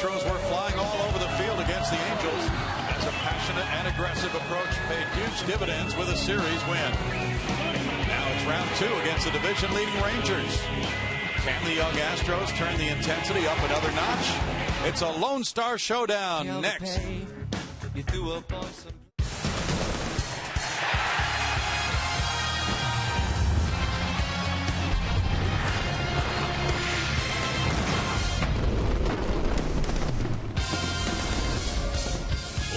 Astros were flying all over the field against the Angels as a passionate and aggressive approach paid huge dividends with a series win. Now it's round 2 against the division-leading Rangers. Can the young Astros turn the intensity up another notch? It's a Lone Star Showdown next.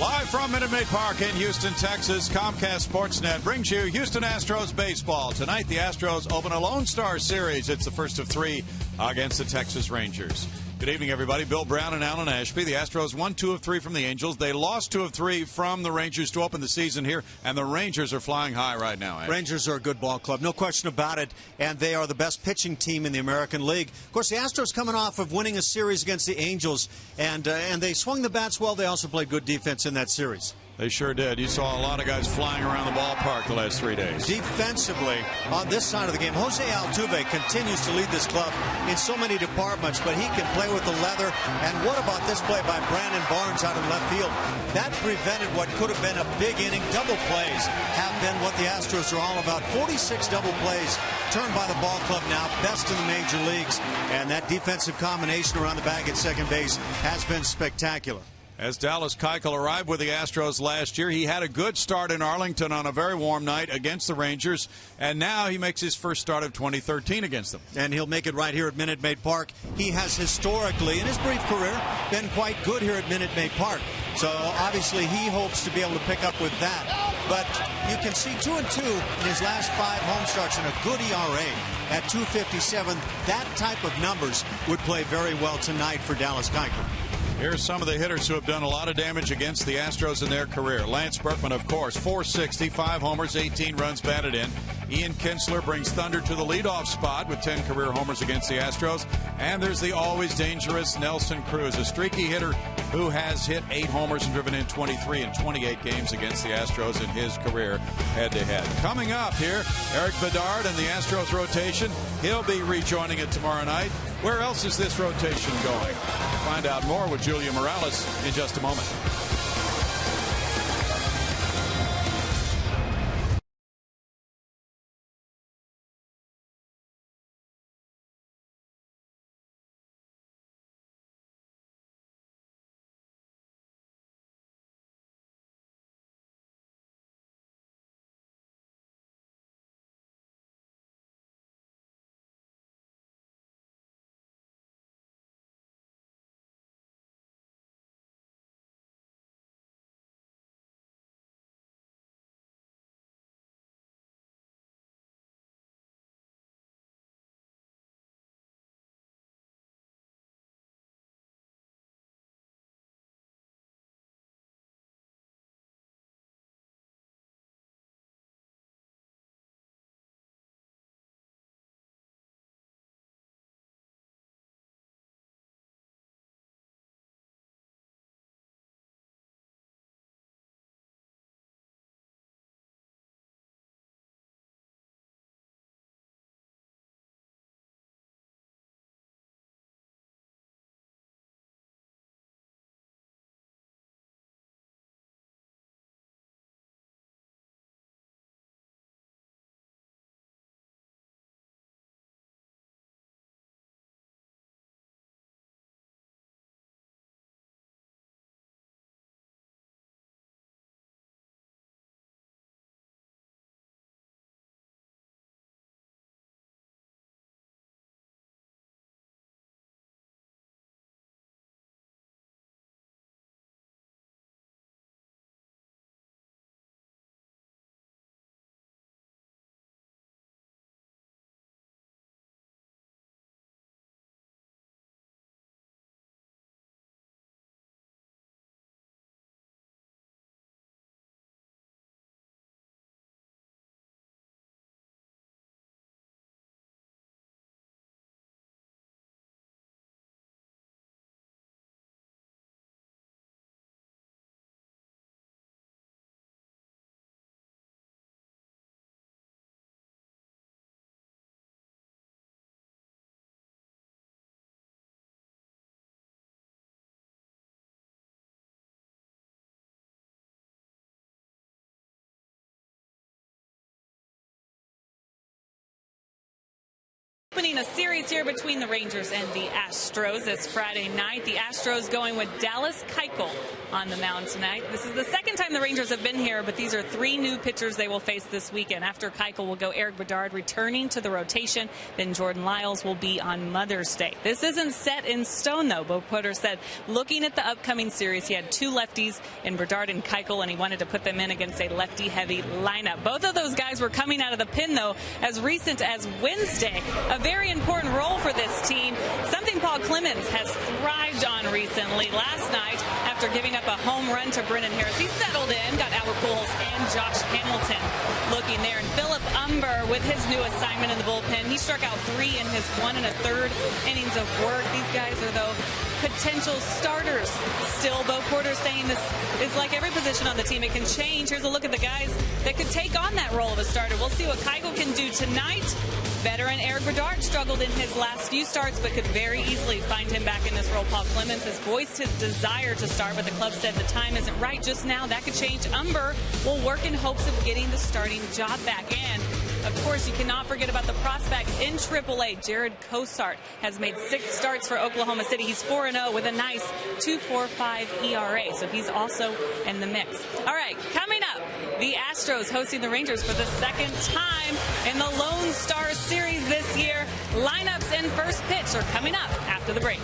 Live from Minute Maid Park in Houston, Texas, Comcast Sportsnet brings you Houston Astros baseball. Tonight, the Astros open a Lone Star series. It's the first of 3 against the Texas Rangers. Good evening, everybody. Bill Brown and Alan Ashby. The Astros won 2 of 3 from the Angels. They lost 2 of 3 from the Rangers to open the season here, and the Rangers are flying high right now. Rangers are a good ball club, no question about it, and they are the best pitching team in the American League. Of course, the Astros coming off of winning a series against the Angels, and they swung the bats well. They also played good defense in that series. They sure did. You saw a lot of guys flying around the ballpark the last 3 days. Defensively, on this side of the game, Jose Altuve continues to lead this club in so many departments, but he can play with the leather. And what about this play by Brandon Barnes out in left field? That prevented what could have been a big inning. Double plays have been what the Astros are all about. 46 double plays turned by the ball club now, best in the major leagues. And that defensive combination around the bag at second base has been spectacular. As Dallas Keuchel arrived with the Astros last year, he had a good start in Arlington on a very warm night against the Rangers, and now he makes his first start of 2013 against them. And he'll make it right here at Minute Maid Park. He has historically, in his brief career, been quite good here at Minute Maid Park. So obviously he hopes to be able to pick up with that. But you can see 2-2 in his last 5 home starts and a good ERA at 2.57. That type of numbers would play very well tonight for Dallas Keuchel. Here's some of the hitters who have done a lot of damage against the Astros in their career. Lance Berkman, of course, 460, 5 homers, 18 runs batted in. Ian Kinsler brings thunder to the leadoff spot with 10 career homers against the Astros. And there's the always dangerous Nelson Cruz, a streaky hitter who has hit 8 homers and driven in 23 in 28 games against the Astros in his career head-to-head. Coming up here, Eric Bedard and the Astros rotation. He'll be rejoining it tomorrow night. Where else is this rotation going? Find out more with Julia Morales in just a moment. opening a series here between the Rangers and the Astros this Friday night. The Astros going with Dallas Keuchel on the mound tonight. This is the second time the Rangers have been here, but these are 3 new pitchers they will face this weekend. After Keuchel will go Eric Bedard returning to the rotation. Then Jordan Lyles will be on Mother's Day. This isn't set in stone, though. Bo Porter said looking at the upcoming series, he had 2 lefties in Bedard and Keuchel, and he wanted to put them in against a lefty-heavy lineup. Both of those guys were coming out of the pen, though, as recent as Wednesday. A very important role for this team, something Paul Clemens has thrived on recently. Last night, after giving up a home run to Brennan Harris, he settled in, got Albert Pujols and Josh Hamilton looking there. And Philip Umber, with his new assignment in the bullpen, he struck out 3 in his 1 1/3 innings of work. These guys are, though, potential starters. Still, Bo Porter saying this is like every position on the team. It can change. Here's a look at the guys that could take on that role of a starter. We'll see what Keuchel can do tonight. Veteran Eric Bedard struggled in his last few starts, but could very easily find him back in this role. Paul Clemens has voiced his desire to start, but the club said the time isn't right just now. That could change. Umber will work in hopes of getting the starting job back. And, of course, you cannot forget about the prospects in AAA. Jared Cosart has made 6 starts for Oklahoma City. He's 4-0 with a nice 2.45 ERA, so he's also in the mix. All right, coming up, the Astros hosting the Rangers for the second time in the Lone Star Series this year. Lineups and first pitch are coming up after the break.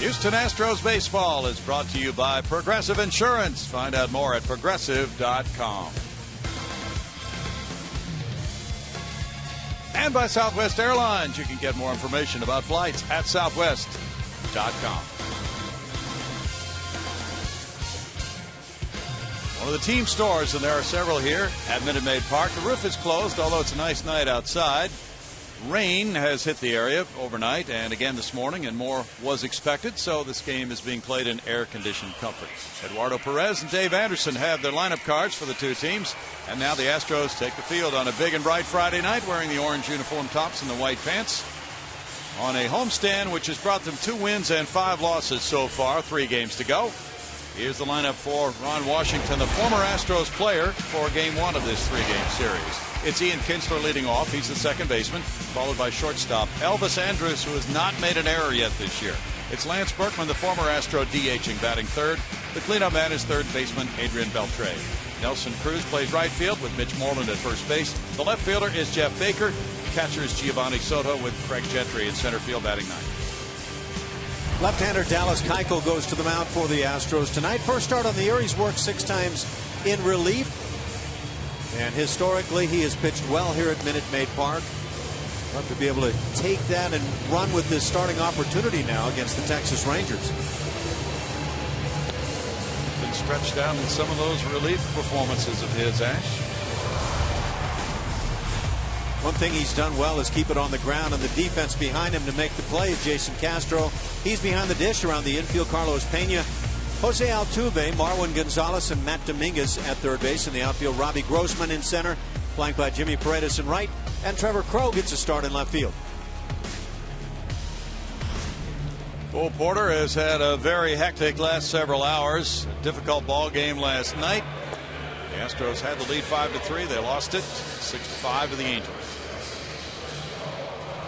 Houston Astros baseball is brought to you by Progressive Insurance. Find out more at progressive.com. And by Southwest Airlines. You can get more information about flights at southwest.com. One of the team stores, and there are several here at Minute Maid Park. The roof is closed, although it's a nice night outside. Rain has hit the area overnight and again this morning, and more was expected, so this game is being played in air-conditioned comfort. Eduardo Perez and Dave Anderson have their lineup cards for the two teams, and now the Astros take the field on a big and bright Friday night wearing the orange uniform tops and the white pants on a homestand which has brought them 2 wins and 5 losses so far, 3 games to go. Here's the lineup for Ron Washington, the former Astros player, for Game 1 of this 3-game series. It's Ian Kinsler leading off. He's the second baseman, followed by shortstop Elvis Andrus, who has not made an error yet this year. It's Lance Berkman, the former Astro, DHing, batting third. The cleanup man is third baseman Adrian Beltre. Nelson Cruz plays right field with Mitch Moreland at first base. The left fielder is Jeff Baker. catchers Giovanni Soto with Craig Gentry in center field batting ninth. Left-hander Dallas Keuchel goes to the mound for the Astros tonight. First start on the year. He's worked 6 times in relief. And historically, he has pitched well here at Minute Maid Park. Love to be able to take that and run with this starting opportunity now against the Texas Rangers. Been stretched out in some of those relief performances of his, Ash. One thing he's done well is keep it on the ground and the defense behind him to make the play. Jason Castro, he's behind the dish around the infield. Carlos Pena, Jose Altuve, Marwin Gonzalez, and Matt Dominguez at third base. In the outfield, Robbie Grossman in center, flanked by Jimmy Paredes in right, and Trevor Crowe gets a start in left field. Cole Porter has had a very hectic last several hours. A difficult ball game last night. The Astros had the lead 5-3. They lost it 6-5 to the Angels.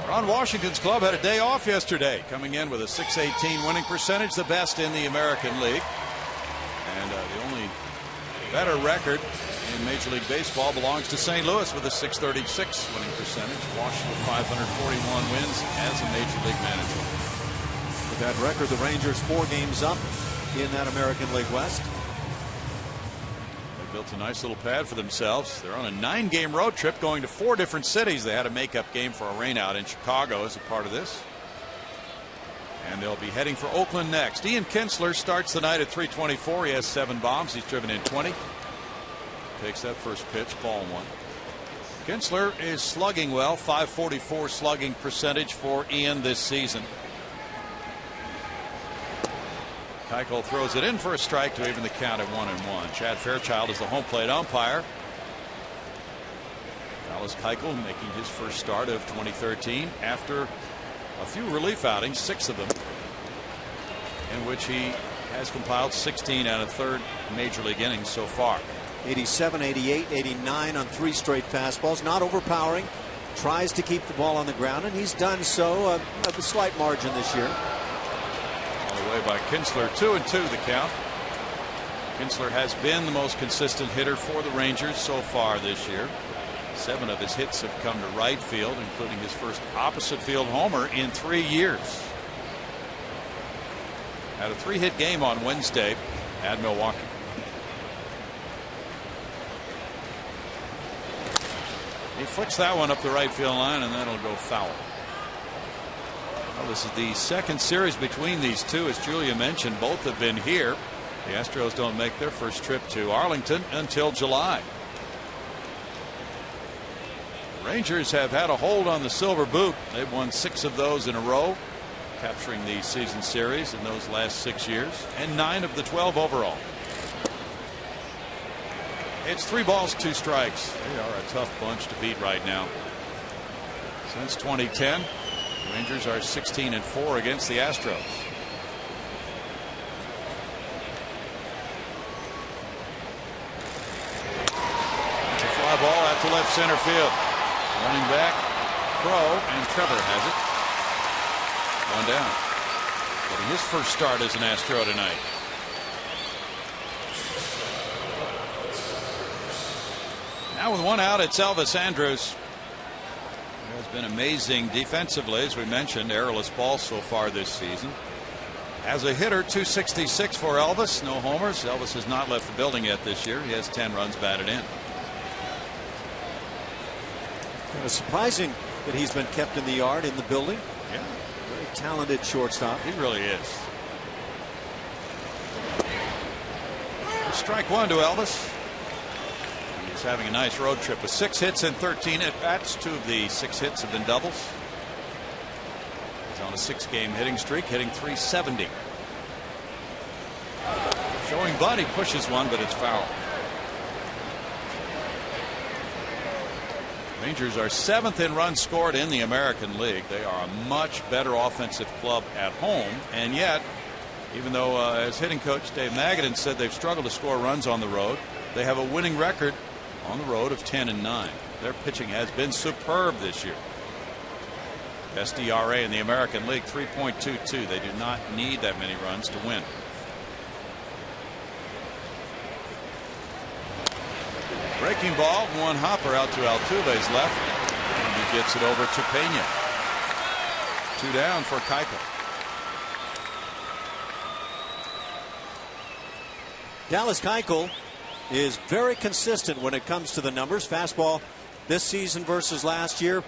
Ron Washington's club had a day off yesterday, coming in with a .618 winning percentage, the best in the American League. And the only better record in Major League Baseball belongs to St. Louis with a .636 winning percentage. Washington with 541 wins as a Major League manager. With that record, the Rangers 4 games up in that American League West. They built a nice little pad for themselves. They're on a 9-game road trip going to 4 different cities. They had a makeup game for a rainout in Chicago as a part of this. And they'll be heading for Oakland next. Ian Kinsler starts the night at 324. He has 7 bombs. He's driven in 20. Takes that first pitch, ball 1. Kinsler is slugging well, .544 slugging percentage for Ian this season. Keuchel throws it in for a strike to even the count at 1-1. Chad Fairchild is the home plate umpire. Dallas Keuchel making his first start of 2013 after a few relief outings, 6 of them, in which he has compiled 16 out of 3rd major league innings so far. 87, 88, 89 on 3 straight fastballs. Not overpowering. Tries to keep the ball on the ground, and he's done so at a slight margin this year. All the way by Kinsler. 2-2 the count. Kinsler has been the most consistent hitter for the Rangers so far this year. 7 of his hits have come to right field, including his first opposite field homer in 3 years. Had a 3-hit game on Wednesday at Milwaukee. He flicks that one up the right field line, and that'll go foul. Well, this is the 2nd series between these two. As Julia mentioned, both have been here. The Astros don't make their first trip to Arlington until July. The Rangers have had a hold on the Silver Boot. They've won 6 of those in a row, capturing the season series in those last 6 years, and 9 of the 12 overall. It's 3 balls, 2 strikes. They are a tough bunch to beat right now. Since 2010, the Rangers are 16-4 against the Astros. It's a fly ball out to left center field. Running back, Crowe, and Trevor has it. 1 down. Getting his first start as an Astro tonight. Now with 1 out, it's Elvis Andrus. He has been amazing defensively, as we mentioned. Errorless ball so far this season. As a hitter, .266 for Elvis. No homers. Elvis has not left the building yet this year. He has 10 runs batted in. Kind of surprising that he's been kept in the yard in the building. Yeah. Very talented shortstop. He really is. Strike 1 to Elvis. He's having a nice road trip with 6 hits and 13 at-bats. 2 of the 6 hits have been doubles. He's on a 6-game hitting streak, hitting .370. Showing bunt, he pushes one, but it's foul. Rangers are 7th in runs scored in the American League. They are a much better offensive club at home, and yet, even though as hitting coach Dave Magadan said they've struggled to score runs on the road, they have a winning record on the road of 10-9. Their pitching has been superb this year. Best ERA in the American League, 3.22. They do not need that many runs to win. Breaking ball, 1 hopper out to Altuve's left. And gets it over to Pena. 2 down for Keuchel. Dallas Keuchel is very consistent when it comes to the numbers. Fastball this season versus last year,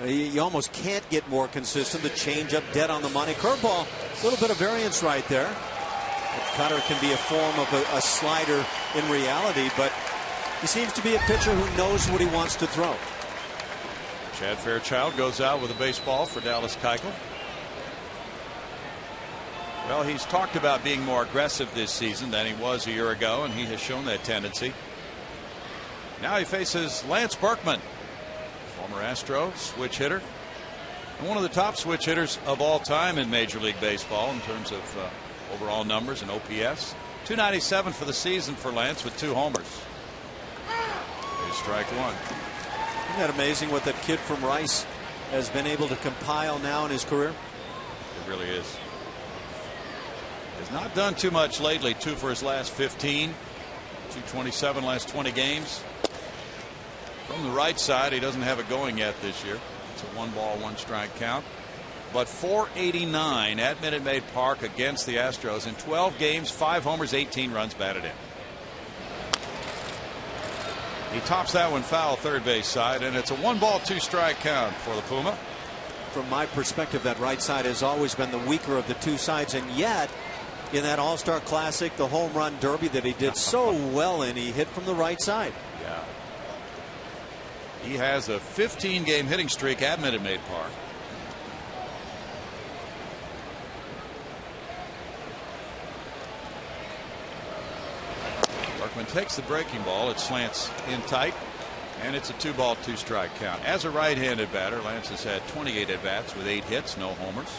you almost can't get more consistent. The changeup dead on the money. Curveball, a little bit of variance right there. The cutter can be a form of a slider in reality, but he seems to be a pitcher who knows what he wants to throw. Chad Fairchild goes out with a baseball for Dallas Keuchel. Well, he's talked about being more aggressive this season than he was a year ago, and he has shown that tendency. Now he faces Lance Berkman, former Astro switch hitter, and one of the top switch hitters of all time in Major League Baseball in terms of overall numbers and OPS. 297 for the season for Lance with 2 homers. There's strike 1. Isn't that amazing what that kid from Rice has been able to compile now in his career? It really is. Has not done too much lately. 2 for his last 15. 227 last 20 games. From the right side, he doesn't have it going yet this year. It's a 1-ball, 1-strike count. But 489 at Minute Maid Park against the Astros in 12 games, 5 homers, 18 runs batted in. He tops that one foul third base side, and it's a 1-ball, 2-strike count for the Puma. From my perspective, that right side has always been the weaker of the 2 sides, and yet in that All-Star Classic, the home run derby that he did so well in, he hit from the right side. Yeah. He has a 15-game hitting streak at Minute Maid Park. Berkman takes the breaking ball. It slants in tight, and it's a 2-ball, 2-strike count. As a right-handed batter, Lance has had 28 at-bats with 8 hits, no homers.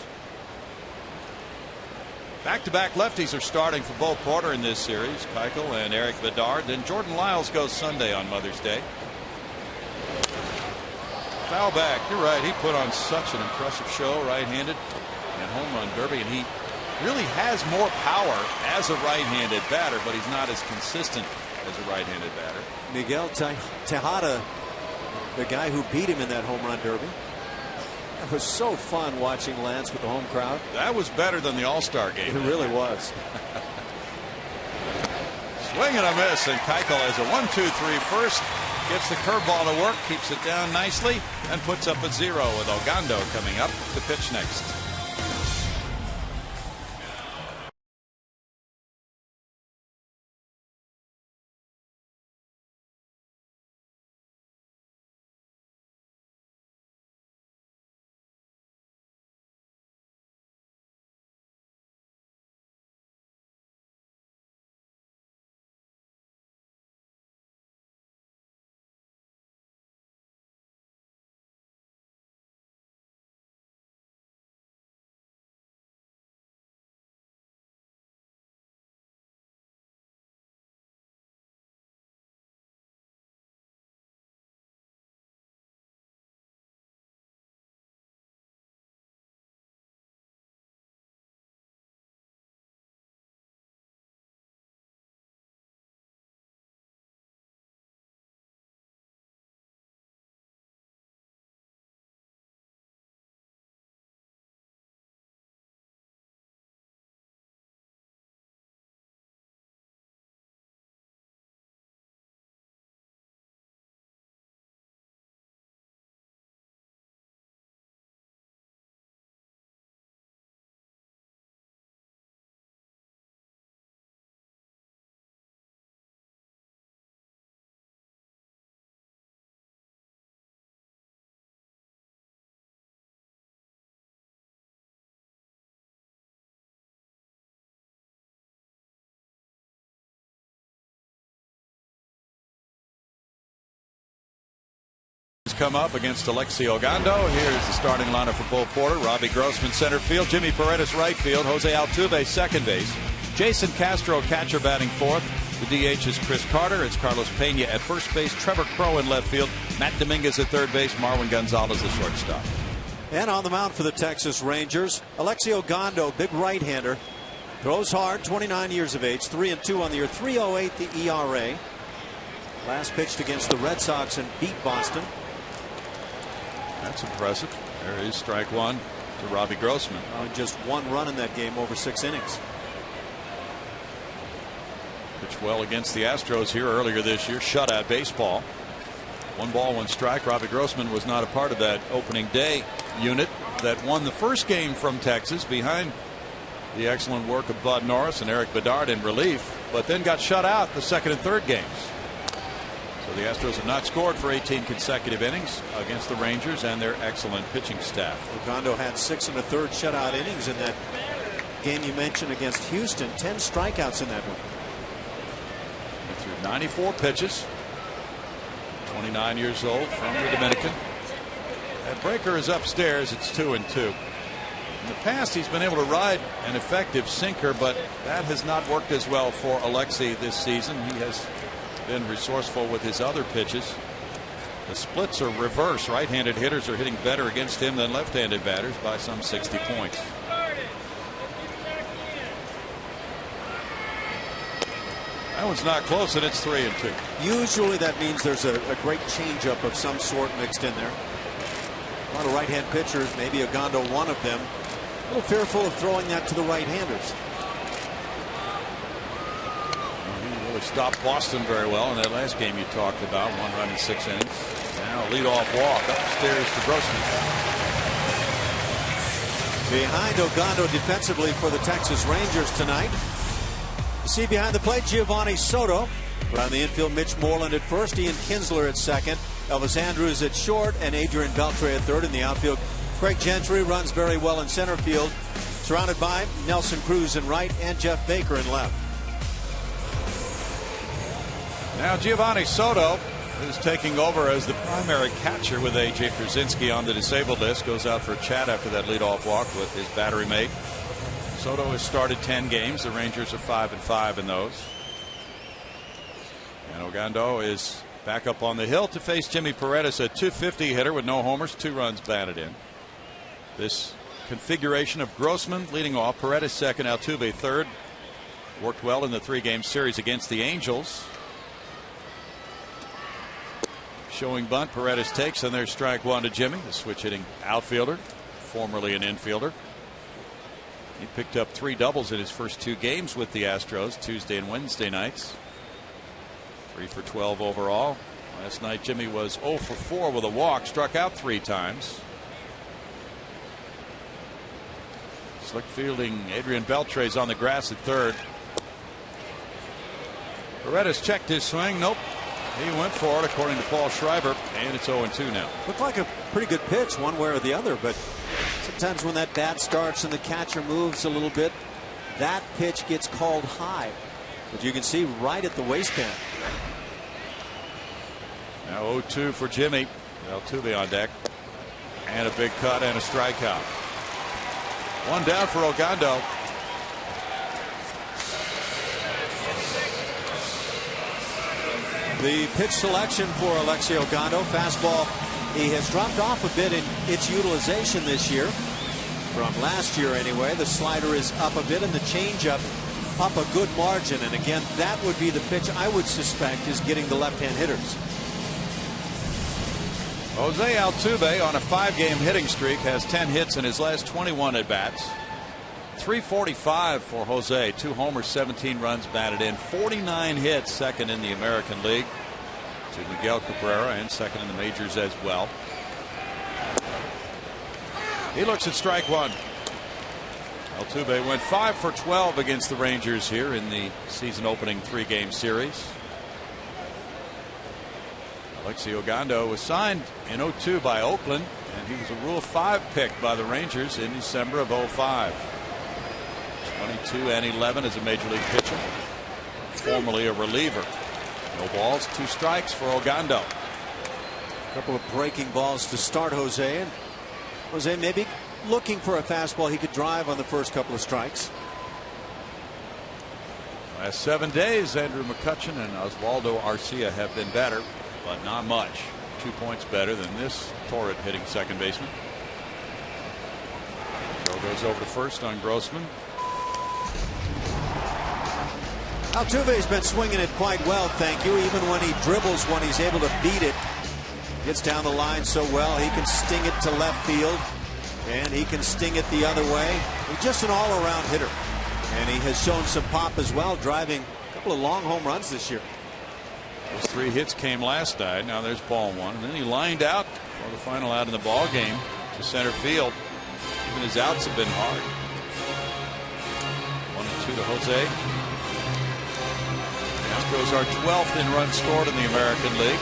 Back-to-back lefties are starting for Bo Porter in this series. Keuchel and Eric Bedard. Then Jordan Lyles goes Sunday on Mother's Day. Foul back. You're right. He put on such an impressive show, right-handed and home run derby, and he really has more power as a right-handed batter, but he's not as consistent as a right-handed batter. Miguel Tejada, the guy who beat him in that home run derby. It was so fun watching Lance with the home crowd. That was better than the All-Star game. It really was. Swing and a miss, and Keuchel has a 1-2-3 first. Gets the curveball to work, keeps it down nicely, and puts up a 0 with Ogando coming up to pitch next. Come up against Alexi Ogando. Here's the starting lineup for Bo Porter. Robbie Grossman center field, Jimmy Paredes right field, Jose Altuve second base, Jason Castro catcher batting fourth. The DH is Chris Carter. It's Carlos Pena at first base, Trevor Crowe in left field, Matt Dominguez at third base, Marwin Gonzalez the shortstop. And on the mound for the Texas Rangers, Alexi Ogando, big right-hander, throws hard, 29 years of age, 3-2 on the year, 3.08 the ERA. Last pitched against the Red Sox and beat Boston. That's impressive. There is strike one to Robbie Grossman. Just one run in that game over 6 innings. Pitched well against the Astros here earlier this year. Shutout baseball. 1 ball, 1 strike. Robbie Grossman was not a part of that opening day unit that won the first game from Texas behind the excellent work of Bud Norris and Eric Bedard in relief, but then got shut out the second and third games. So the Astros have not scored for 18 consecutive innings against the Rangers and their excellent pitching staff. Ogando had 6 1/3 shutout innings in that game you mentioned against Houston. 10 strikeouts in that one. He threw 94 pitches. 29 years old from the Dominican. That breaker is upstairs. It's 2-2. In the past, he's been able to ride an effective sinker, but that has not worked as well for Alexei this season. He has been resourceful with his other pitches. The splits are reverse. Right-handed hitters are hitting better against him than left-handed batters by some 60 points. That one's not close, and it's 3-2. Usually that means there's a great changeup of some sort mixed in there. A lot of right-hand pitchers, maybe Ogando one of them, a little fearful of throwing that to the right-handers. He really stopped Boston very well in that last game you talked about. 1 run in 6 innings. Now leadoff walk upstairs to Grossman. Behind Ogando defensively for the Texas Rangers tonight. You see behind the plate Giovanni Soto. Around the infield, Mitch Moreland at first, Ian Kinsler at second, Elvis Andrews at short, and Adrian Beltre at third. In the outfield, Craig Gentry runs very well in center field, surrounded by Nelson Cruz in right and Jeff Baker in left. Now Giovanni Soto is taking over as the primary catcher with A.J. Krzyzewski on the disabled list. Goes out for a chat after that leadoff walk with his battery mate. Soto has started 10 games. The Rangers are 5-5 in those. And Ogando is back up on the hill to face Jimmy Paredes, a .250 hitter with no homers, 2 runs batted in. This configuration of Grossman leading off, Paredes second, Altuve third. Worked well in the 3-game series against the Angels. Showing bunt, Paredes takes, and there's strike one to Jimmy, the switch hitting outfielder, formerly an infielder. He picked up 3 doubles in his first 2 games with the Astros, Tuesday and Wednesday nights. 3 for 12 overall. Last night Jimmy was 0 for 4 with a walk, struck out 3 times. Slick fielding, Adrian Beltre's on the grass at third. Paredes checked his swing. Nope. He went for it according to Paul Schreiber, and it's 0-2 now. Looked like a pretty good pitch one way or the other, but sometimes when that bat starts and the catcher moves a little bit, that pitch gets called high. But you can see right at the waistband. Now 0-2 for Jimmy. Altuve on deck. And a big cut and a strikeout. 1 down for Ogando. The pitch selection for Alexei Ogando. Fastball, he has dropped off a bit in its utilization this year. From last year anyway. The slider is up a bit and the changeup up a good margin. And again, that would be the pitch I would suspect is getting the left-hand hitters. Jose Altuve on a 5-game hitting streak has 10 hits in his last 21 at-bats. 345 for Jose, 2 homers, 17 runs batted in, 49 hits, second in the American League to Miguel Cabrera, and second in the majors as well. He looks at strike one. Altuve went 5 for 12 against the Rangers here in the season opening 3-game series. Alexei Ogando was signed in 2002 by Oakland, and he was a Rule 5 pick by the Rangers in December of 2005. 22 and 11 as a major league pitcher, formerly a reliever. No balls, 2 strikes for Ogando. A couple of breaking balls to start Jose, and Jose maybe looking for a fastball he could drive on the first couple of strikes. Last 7 days, Andrew McCutchen and Oswaldo Arcia have been better, but not much. 2 points better than this torrid hitting second baseman. Throw goes over to first on Grossman. Altuve's been swinging it quite well, thank you. Even when he dribbles, when he's able to beat it, Gets down the line so well. He can sting it to left field, and he can sting it the other way. He's just an all-around hitter, and he has shown some pop as well, driving a couple of long home runs this year. Those 3 hits came last night. Now there's ball 1, and then he lined out for the final out in the ball game to center field. Even his outs have been hard. 1-2 to Jose. The Astros are 12th in runs scored in the American League.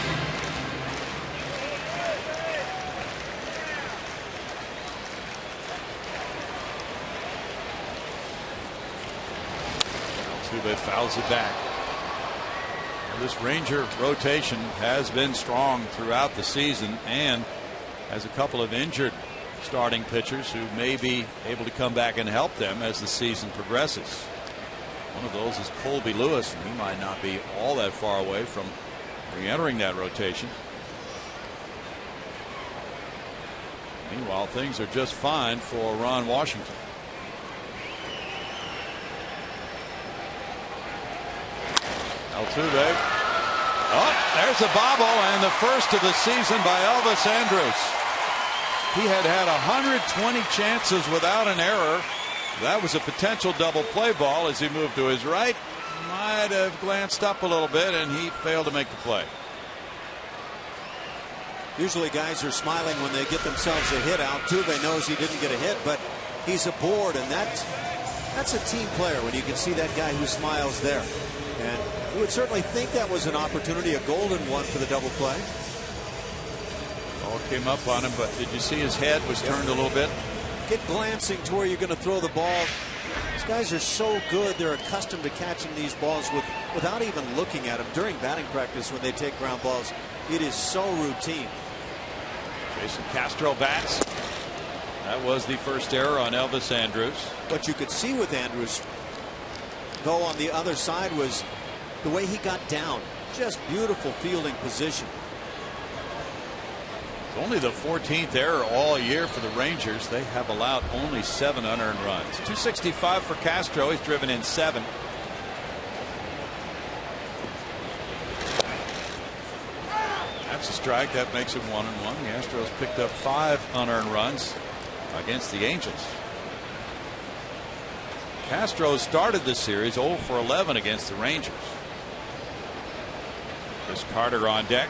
Altuve fouls it back. This Ranger rotation has been strong throughout the season and has a couple of injured starting pitchers who may be able to come back and help them as the season progresses. One of those is Colby Lewis, and he might not be all that far away from re-entering that rotation. Meanwhile, things are just fine for Ron Washington. Altuve. Oh, there's a bobble, and the first of the season by Elvis Andrus. He had 120 chances without an error. That was a potential double play ball as he moved to his right. Might have glanced up a little bit, and he failed to make the play. Usually guys are smiling when they get themselves a hit. Altuve knows he didn't get a hit, but he's aboard, and that's a team player when you can see that guy who smiles there. And you would certainly think that was an opportunity, a golden one for the double play. Ball came up on him, but did you see his head was turned a little bit? Get glancing to where you're going to throw the ball. These guys are so good. They're accustomed to catching these balls without even looking at them. During batting practice when they take ground balls, it is so routine. Jason Castro bats. That was the first error on Elvis Andrus. What you could see with Andrus, though, on the other side was the way he got down. Just beautiful fielding position. It's only the 14th error all year for the Rangers. They have allowed only 7 unearned runs. 265 for Castro. He's driven in 7. That's a strike. That makes it 1-1. The Astros picked up 5 unearned runs against the Angels. Castro started this series 0 for 11 against the Rangers. Chris Carter on deck.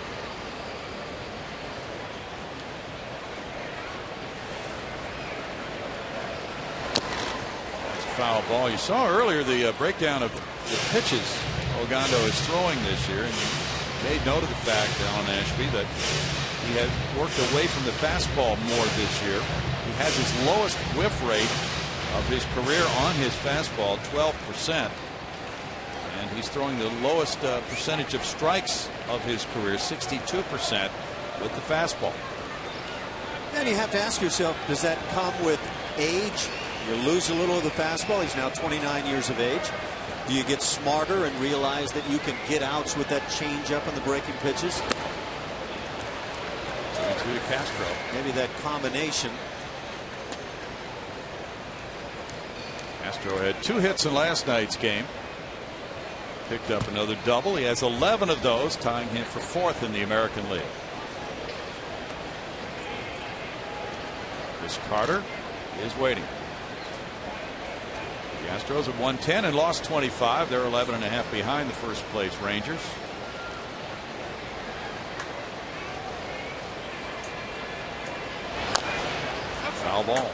That's a foul ball. You saw earlier the breakdown of the pitches Ogando is throwing this year, and you made note of the fact, Alan Ashby, that he has worked away from the fastball more this year. He has his lowest whiff rate of his career on his fastball, 12%. And he's throwing the lowest percentage of strikes of his career, 62%, with the fastball. And you have to ask yourself, does that come with age? You lose a little of the fastball. He's now 29 years of age. Do you get smarter and realize that you can get outs with that changeup and the breaking pitches? 2-2 to Castro. Maybe that combination. Castro had 2 hits in last night's game. Picked up another double. He has 11 of those, tying him for 4th in the American League. Chris Carter is waiting. The Astros have won 10 and lost 25. They're 11.5 behind the first place Rangers. Foul ball.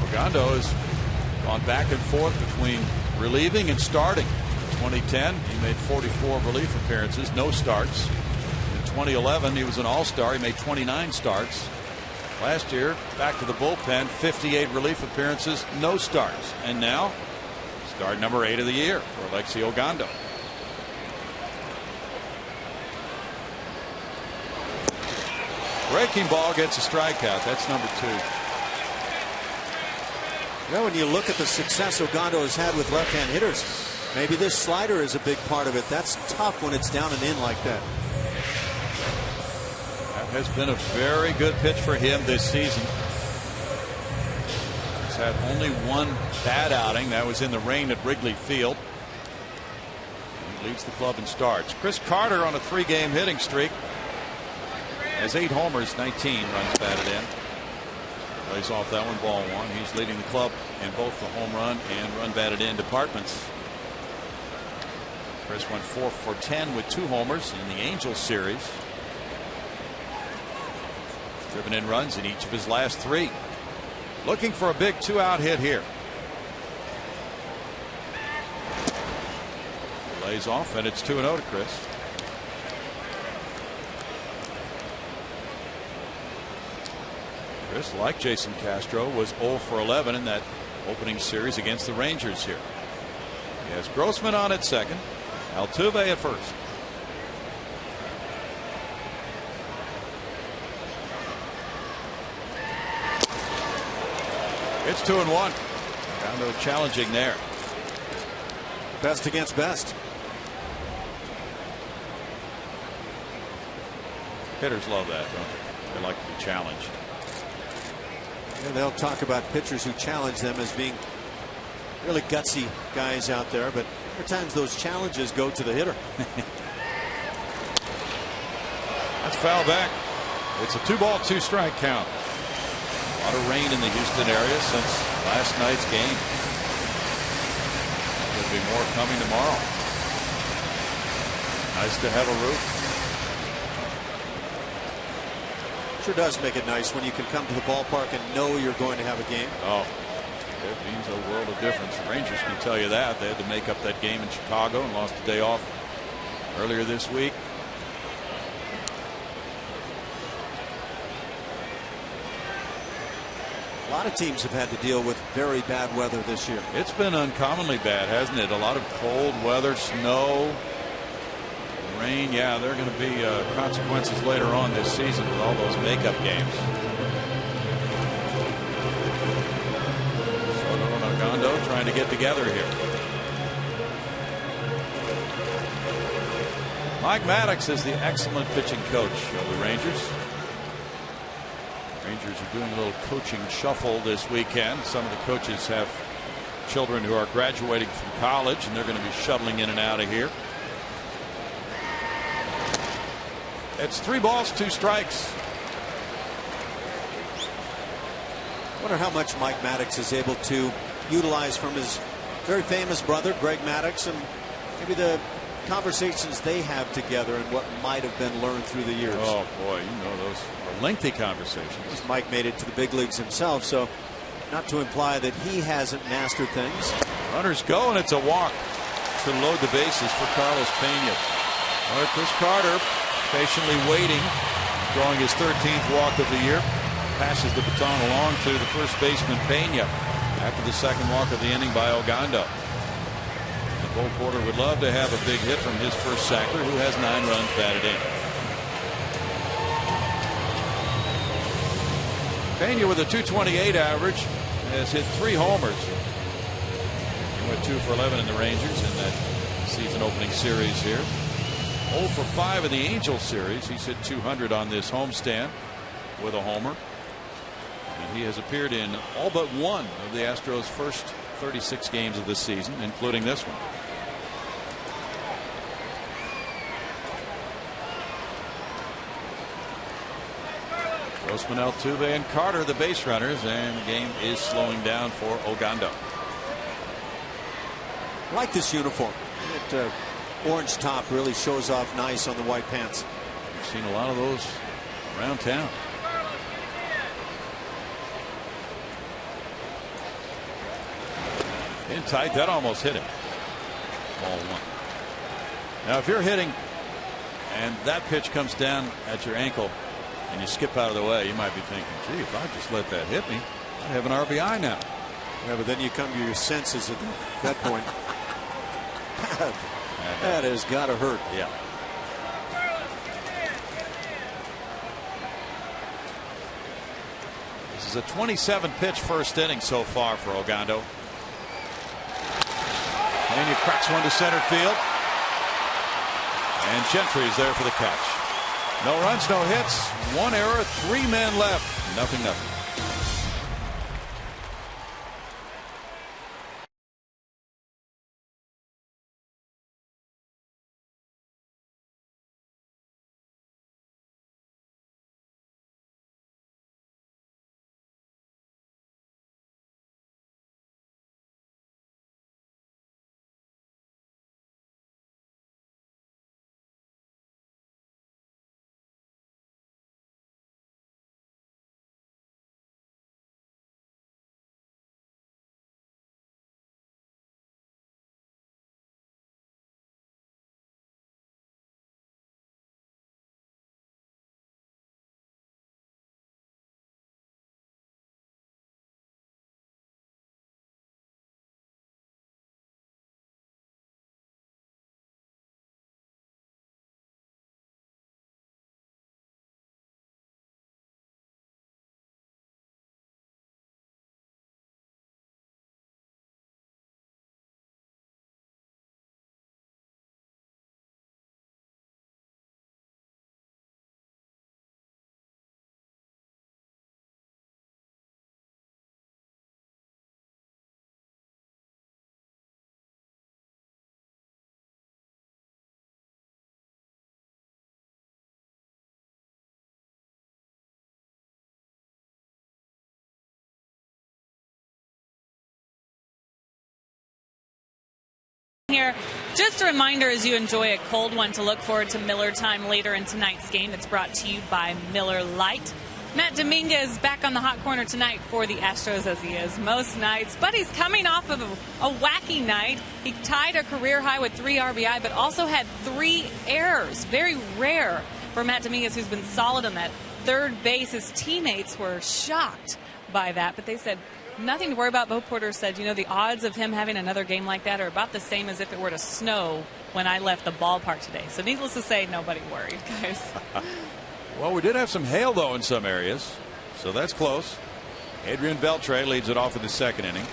Ogando has gone back and forth between relieving and starting. In 2010, he made 44 relief appearances, no starts. In 2011, he was an all-star. He made 29 starts. Last year, back to the bullpen, 58 relief appearances, no starts. And now, start number 8 of the year for Alexi Ogando. Breaking ball gets a strikeout. That's number 2. Well, when you look at the success Ogando has had with left-hand hitters, maybe this slider is a big part of it. That's tough when it's down and in like that. That has been a very good pitch for him this season. He's had only one bad outing. That was in the rain at Wrigley Field. He leads the club in starts. Chris Carter on a 3-game hitting streak. Has 8 homers, 19 runs batted in. Plays off that one, ball 1. He's leading the club in both the home run and run batted in departments. Chris went 4 for 10 with 2 homers in the Angels series. Driven in runs in each of his last 3. Looking for a big 2-out hit here. Lays off, and it's 2-0 to Chris. Chris, like Jason Castro, was 0 for 11 in that opening series against the Rangers here. He has Grossman on at second, Altuve at first. It's 2-1. Ogando challenging there. Best against best. Hitters love that, don't they? They like to be challenged. Yeah, they'll talk about pitchers who challenge them as being really gutsy guys out there, but there are times those challenges go to the hitter. That's foul back. It's a 2-ball, 2-strike count. A lot of rain in the Houston area since last night's game. There'll be more coming tomorrow. Nice to have a roof. Sure does make it nice when you can come to the ballpark and know you're going to have a game. Oh, it means a world of difference. The Rangers can tell you that. They had to make up that game in Chicago and lost a day off earlier this week. A lot of teams have had to deal with very bad weather this year. It's been uncommonly bad, hasn't it? A lot of cold weather, snow, rain. Yeah, there are going to be consequences later on this season with all those makeup games. Soto and Ogando trying to get together here. Mike Maddox is the excellent pitching coach of the Rangers. Rangers are doing a little coaching shuffle this weekend. Some of the coaches have children who are graduating from college, and they're going to be shuttling in and out of here. It's 3 balls, 2 strikes. I wonder how much Mike Maddox is able to utilize from his very famous brother, Greg Maddox, and maybe the conversations they have together and what might have been learned through the years. Oh, boy, you know those are lengthy conversations. Mike made it to the big leagues himself, so not to imply that he hasn't mastered things. Runners go, and it's a walk to load the bases for Carlos Pena. All right, Chris Carter patiently waiting, drawing his 13th walk of the year. Passes the baton along to the first baseman Pena after the second walk of the inning by Ogando. Cole Porter would love to have a big hit from his first sacker, who has 9 runs batted in. Pena with a .228 average has hit 3 homers. He went 2 for 11 in the Rangers in that season opening series here. 0 for 5 in the Angels series. He's hit .200 on this homestand with a homer. And he has appeared in all but one of the Astros' first 36 games of this season, including this one. Grossman, Altuve, and Carter, the base runners, and the game is slowing down for Ogando. I like this uniform. That orange top really shows off nice on the white pants. We've seen a lot of those around town. In tight, that almost hit him. Ball 1. Now, if you're hitting and that pitch comes down at your ankle and you skip out of the way, you might be thinking, gee, if I just let that hit me, I'd have an RBI now. Yeah, but then you come to your senses at that point. That has got to hurt. Yeah. This is a 27 pitch first inning so far for Ogando. And you cracks one to center field. And Gentry is there for the catch. No runs, no hits, 1 error, 3 men left. Nothing. Just a reminder as you enjoy a cold one to look forward to Miller Time later in tonight's game. It's brought to you by Miller Lite. Matt Dominguez back on the hot corner tonight for the Astros as he is most nights. But he's coming off of a wacky night. He tied a career high with 3 RBI, but also had 3 errors. Very rare for Matt Dominguez, who's been solid on that third base. His teammates were shocked by that, but they said nothing to worry about. Bo Porter said, you know, the odds of him having another game like that are about the same as if it were to snow when I left the ballpark today. So needless to say, nobody worried, guys. Well, we did have some hail, though, in some areas, so that's close. Adrian Beltre leads it off in the second inning.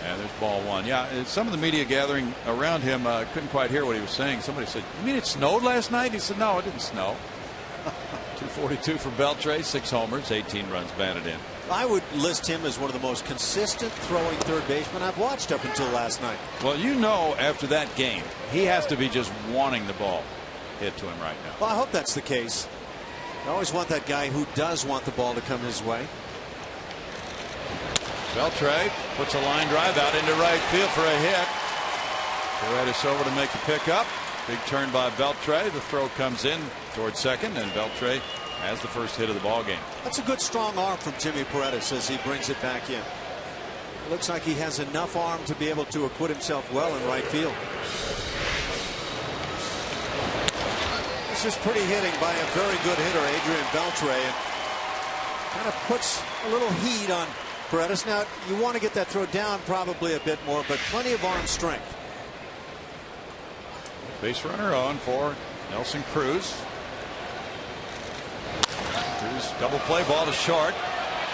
And there's ball 1. Yeah, some of the media gathering around him couldn't quite hear what he was saying. Somebody said, "You mean it snowed last night?" He said, "No, it didn't snow." 242 for Beltre, 6 homers, 18 runs batted in. I would list him as one of the most consistent throwing third basemen I've watched up until last night. Well, you know, after that game, he has to be just wanting the ball hit to him right now. Well, I hope that's the case. I always want that guy who does want the ball to come his way. Beltre puts a line drive out into right field for a hit. Paredes over to make the pickup. Big turn by Beltre. The throw comes in towards second, and Beltre has the first hit of the ball game. That's a good strong arm from Jimmy Paredes as he brings it back in. Looks like he has enough arm to be able to acquit himself well in right field. This is pretty hitting by a very good hitter, Adrian Beltre, and kind of puts a little heat on Paredes. Now, you want to get that throw down probably a bit more, but plenty of arm strength. Base runner on for Nelson Cruz. Cruz double play, ball to short.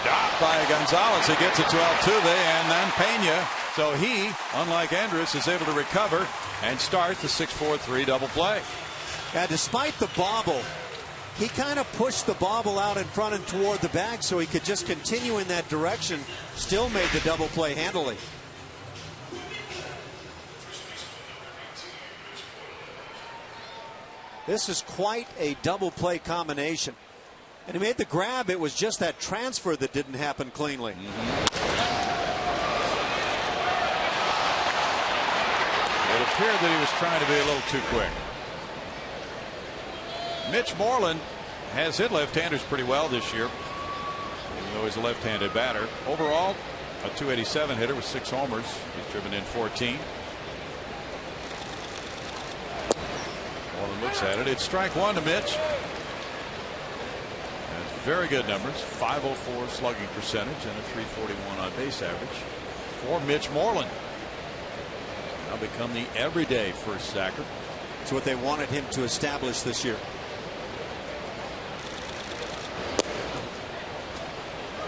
Got by Gonzalez. He gets it to Altuve and then Pena. So he, unlike Andrus, is able to recover and start the 6-4-3 double play. Yeah, despite the bobble, he kind of pushed the bobble out in front and toward the bag so he could just continue in that direction. Still made the double play handily. This is quite a double play combination. And he made the grab. It was just that transfer that didn't happen cleanly. It appeared that he was trying to be a little too quick. Mitch Moreland has hit left-handers pretty well this year, even though he's a left-handed batter. Overall, a .287 hitter with 6 homers. He's driven in 14. Moreland looks at it. It's strike 1 to Mitch. That's very good numbers. .504 slugging percentage and a .341 on base average for Mitch Moreland. Now become the everyday first stacker. It's what they wanted him to establish this year.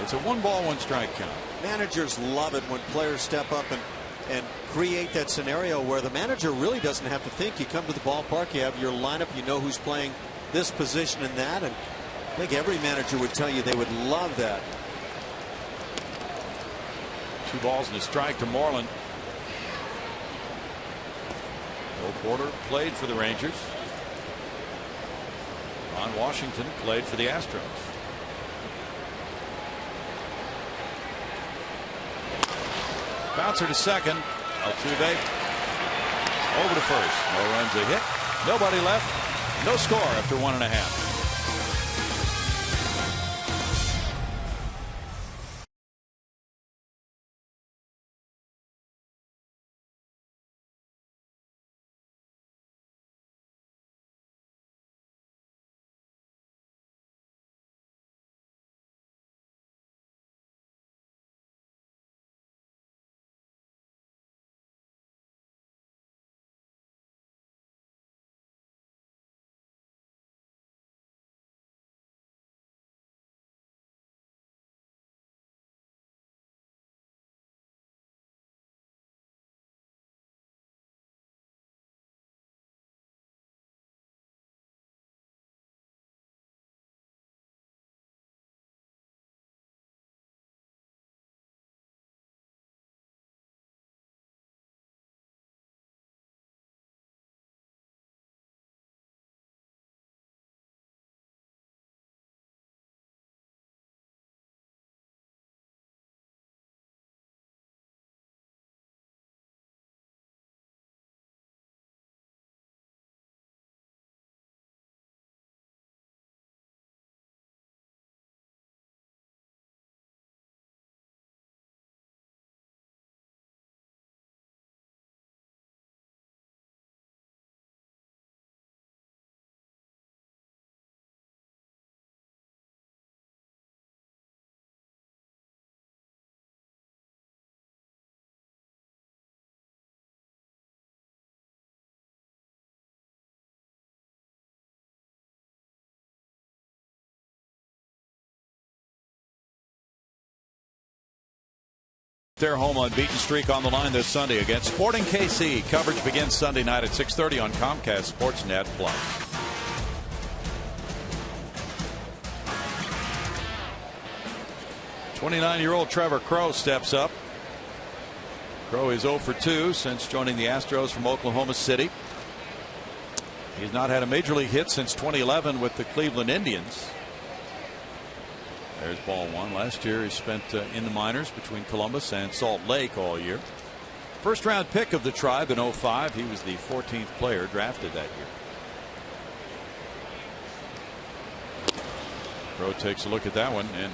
It's a 1-ball, 1-strike count. Managers love it when players step up and create that scenario where the manager really doesn't have to think. You come to the ballpark, you have your lineup, you know who's playing this position and that, and I think every manager would tell you they would love that. 2 balls and a strike to Moreland. Bo Porter played for the Rangers. Ron Washington played for the Astros. Bouncer to second. Altuve over to first. No runs, a hit. Nobody left. No score after 1.5. Their home unbeaten streak on the line this Sunday against Sporting KC. Coverage begins Sunday night at 6:30 on Comcast Sportsnet Plus. '29-year-old Trevor Crowe steps up. Crowe is 0 for 2 since joining the Astros from Oklahoma City. He's not had a major league hit since 2011 with the Cleveland Indians. There's ball one. Last year he spent in the minors between Columbus and Salt Lake all year. First round pick of the Tribe in 05. He was the 14th player drafted that year. Crowe takes a look at that one, and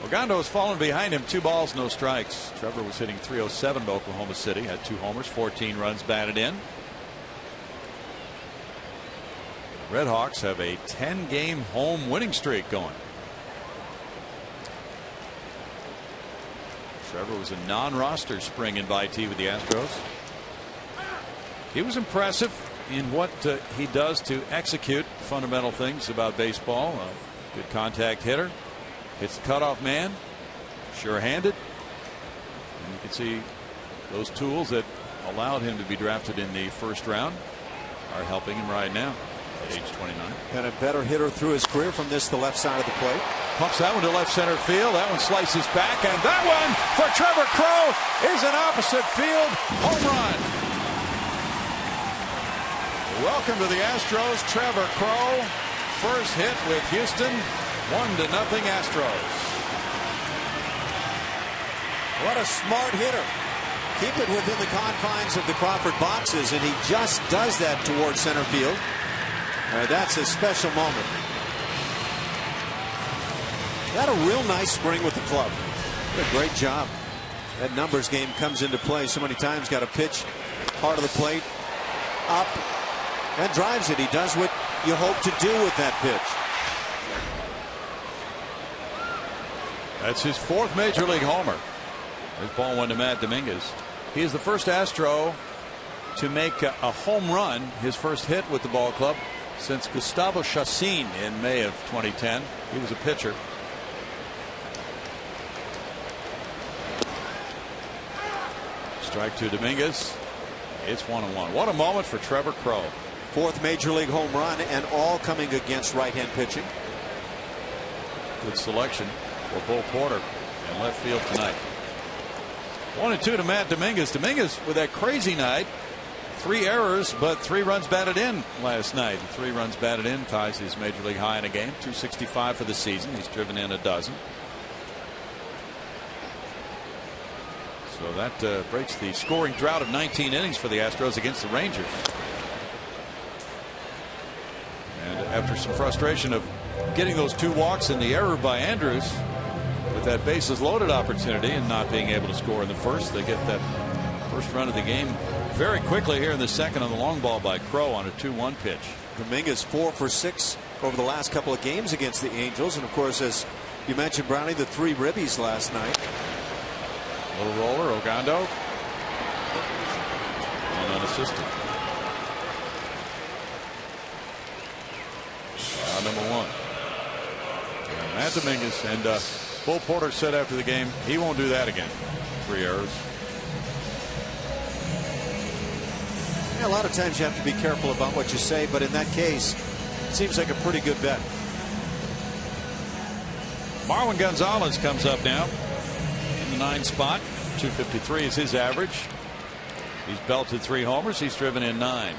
Ogando has fallen behind him. 2 balls, no strikes. Trevor was hitting .307 to Oklahoma City, had 2 homers, 14 runs batted in. Redhawks have a 10-game home winning streak going. Trevor was a non-roster spring invitee with the Astros. He was impressive in what he does to execute fundamental things about baseball. A good contact hitter. Hits the cutoff man. Sure-handed. And you can see those tools that allowed him to be drafted in the first round are helping him right now at age 29. And a better hitter through his career from this, the left side of the plate. Pumps that one to left center field. That one slices back, and that one for Trevor Crowe is an opposite field home run. Welcome to the Astros, Trevor Crowe. First hit with Houston, 1-0 Astros. What a smart hitter. Keep it within the confines of the Crawford boxes, and he just does that towards center field. That's a special moment. Had a real nice spring with the club. Did a great job. That numbers game comes into play so many times. Got a pitch, heart of the plate, up, and drives it. He does what you hope to do with that pitch. That's his 4th major league homer. This ball went to Matt Dominguez. He is the first Astro to make a home run, his first hit with the ball club, since Gustavo Chacin in May of 2010. He was a pitcher. Strike to Dominguez. It's 1-1. What a moment for Trevor Crowe. 4th major league home run, and all coming against right-hand pitching. Good selection for Bull Porter in left field tonight. 1-2 to Matt Dominguez. Dominguez with that crazy night. 3 errors, but 3 runs batted in last night. 3 runs batted in ties his major league high in a game. 265 for the season. He's driven in a dozen. So that breaks the scoring drought of 19 innings for the Astros against the Rangers. And after some frustration of getting those 2 walks and the error by Andrews with that bases loaded opportunity and not being able to score in the first, they get that first run of the game very quickly here in the second on the long ball by Crowe on a 2-1 pitch. Dominguez 4 for 6 over the last couple of games against the Angels, and of course, as you mentioned, Brownie, the 3 ribbies last night. Little roller, Ogando. And unassisted. Number 1. Yeah, Matt Dominguez, and Bull Porter said after the game he won't do that again. 3 errors. Yeah, a lot of times you have to be careful about what you say, but in that case, it seems like a pretty good bet. Marwin Gonzalez comes up now in the 9 spot. 253 is his average. He's belted 3 homers. He's driven in 9.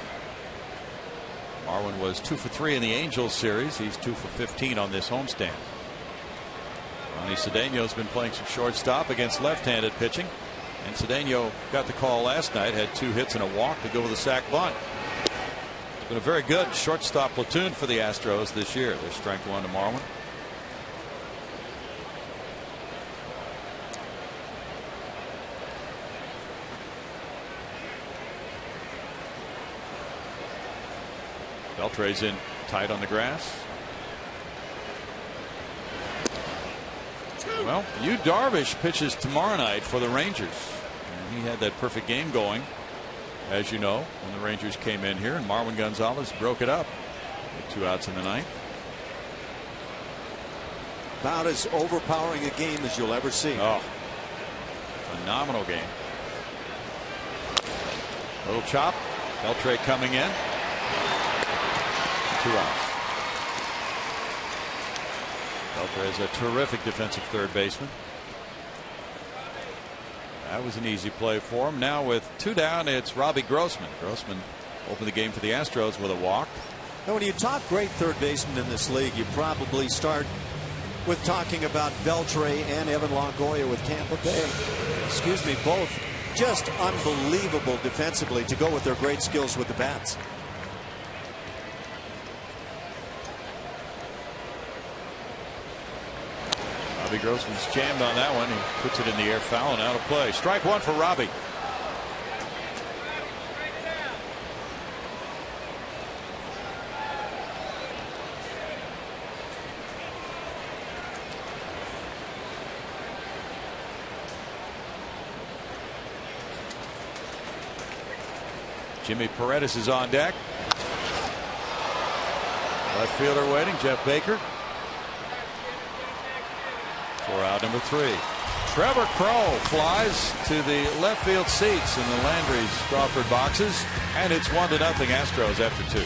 Marwin was 2 for 3 in the Angels series. He's 2 for 15 on this homestand. Ronnie Cedeno has been playing some shortstop against left-handed pitching, and Cedeno got the call last night. Had 2 hits and a walk to go with a sac bunt. It's been a very good shortstop platoon for the Astros this year. There's strike 1 to Marwin. Beltre's in tight on the grass. Well, Yu Darvish pitches tomorrow night for the Rangers. And he had that perfect game going, as you know, when the Rangers came in here, and Marwin Gonzalez broke it up with 2 outs in the 9th. About as overpowering a game as you'll ever see. Oh, Phenomenal game. Little chop. Beltre coming in. 2 outs. Beltre is a terrific defensive third baseman. That was an easy play for him. Now with 2 down, it's Robbie Grossman. Grossman opened the game for the Astros with a walk. Now, when you talk great third basemen in this league, you probably start with talking about Beltre and Evan Longoria with Tampa Bay. Excuse me, both just unbelievable defensively to go with their great skills with the bats. Robbie Grossman's jammed on that one. He puts it in the air, foul and out of play. Strike 1 for Robbie. Jimmy Paredes is on deck. Left fielder waiting, Jeff Baker. For out number 3. Trevor Crow flies to the left field seats in the Landry's Crawford boxes, and it's 1-0 Astros after 2.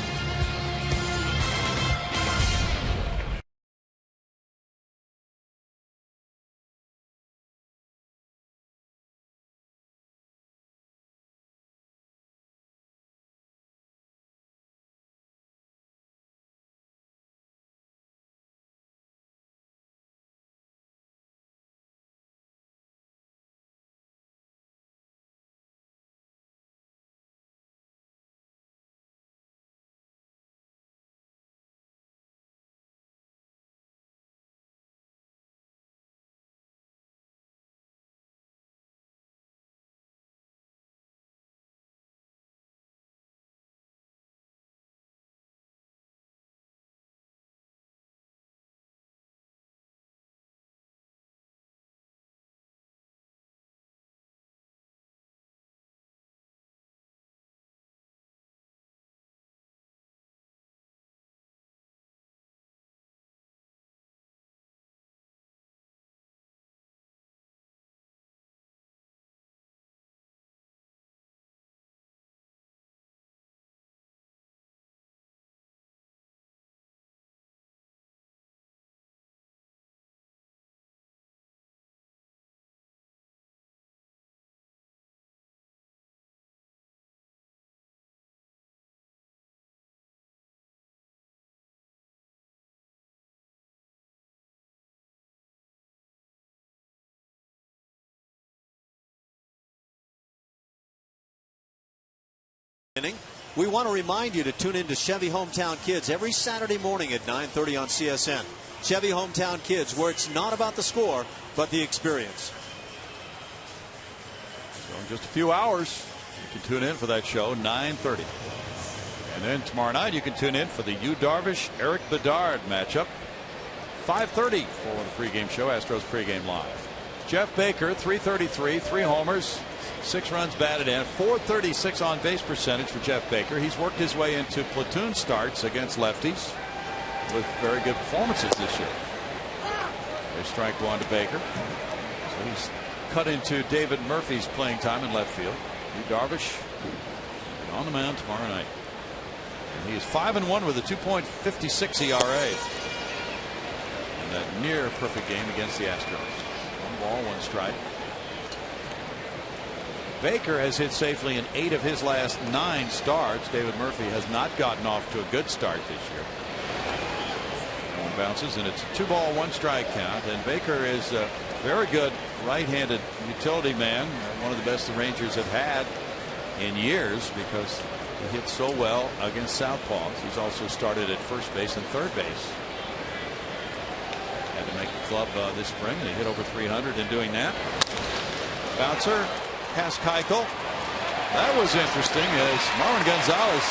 We want to remind you to tune in to Chevy Hometown Kids every Saturday morning at 9:30 on CSN. Chevy Hometown Kids, where it's not about the score, but the experience. So in just a few hours, you can tune in for that show, 9:30. And then tomorrow night, you can tune in for the Yu Darvish, Eric Bedard matchup, 5:30 for the pregame show, Astros pregame live. Jeff Baker, 333, 3 homers, 6 runs batted in, 436 on base percentage for Jeff Baker. He's worked his way into platoon starts against lefties with very good performances this year. There's strike 1 to Baker. So he's cut into David Murphy's playing time in left field. Yu Darvish on the mound tomorrow night. And he is 5-1 with a 2.56 ERA. And that near perfect game against the Astros. 1 ball, 1 strike. Baker has hit safely in 8 of his last 9 starts. David Murphy has not gotten off to a good start this year. One bounces, and it's a 2 ball, 1 strike count. And Baker is a very good right-handed utility man. One of the best the Rangers have had in years because he hits so well against southpaws. He's also started at first base and third base. Had to make the club this spring, and he hit over 300 in doing that. Bouncer past Keuchel. That was interesting as Marwin Gonzalez,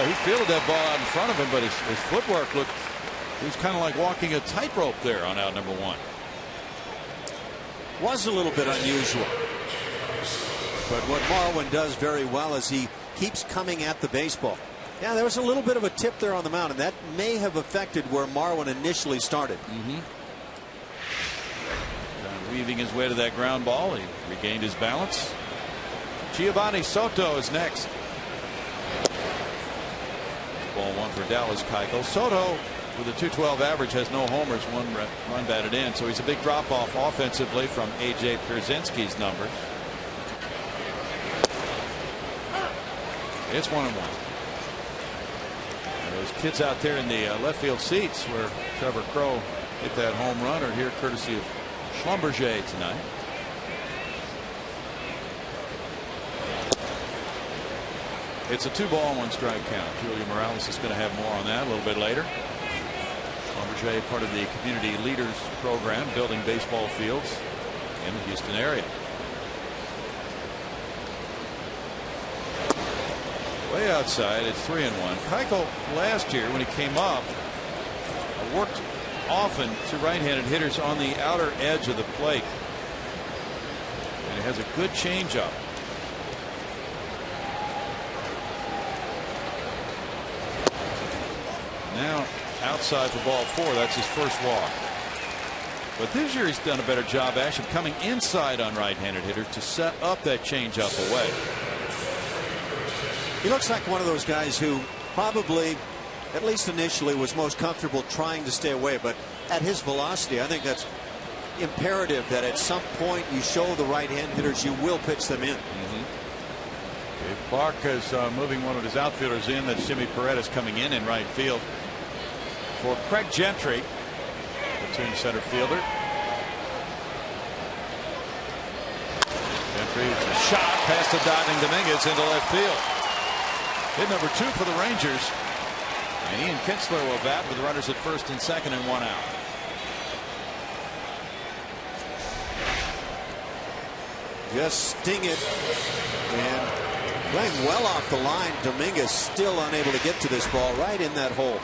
he fielded that ball out in front of him, but his footwork looked, he was kind of like walking a tightrope there on out number 1. Was a little bit unusual. But what Marwin does very well is he keeps coming at the baseball. Yeah, there was a little bit of a tip there on the mound, and that may have affected where Marwin initially started. weaving his way to that ground ball. He regained his balance. Giovanni Soto is next. Ball one for Dallas Keuchel. Soto, with a .212 average, has no homers, 1 run batted in, so he's a big drop off offensively from A.J. Pierzynski's numbers. It's 1-1. Those kids out there in the left field seats where Trevor Crow hit that home run are here courtesy of Schlumberger tonight. It's a 2-ball, 1-strike count. Julio Morales is going to have more on that a little bit later. Schlumberger, part of the Community Leaders Program, building baseball fields in the Houston area. Way outside, it's 3-1. Keuchel last year, when he came up, worked often to right-handed hitters on the outer edge of the plate. And he has a good changeup. Now outside for ball 4. That's his first walk. But this year he's done a better job, Ash, of coming inside on right-handed hitters to set up that changeup away. He looks like one of those guys who probably, at least initially, was most comfortable trying to stay away. But at his velocity, I think that's imperative that at some point you show the right-hand hitters you will pitch them in. Dave Clark is moving one of his outfielders in. That's Jimmy Paredes coming in right field for Craig Gentry, platoon center fielder. Gentry, a shot past the diving Dominguez into left field. Hit number 2 for the Rangers. And Ian Kinsler will bat with runners at first and second and 1 out. Just sting it. And playing well off the line. Dominguez still unable to get to this ball right in that hole.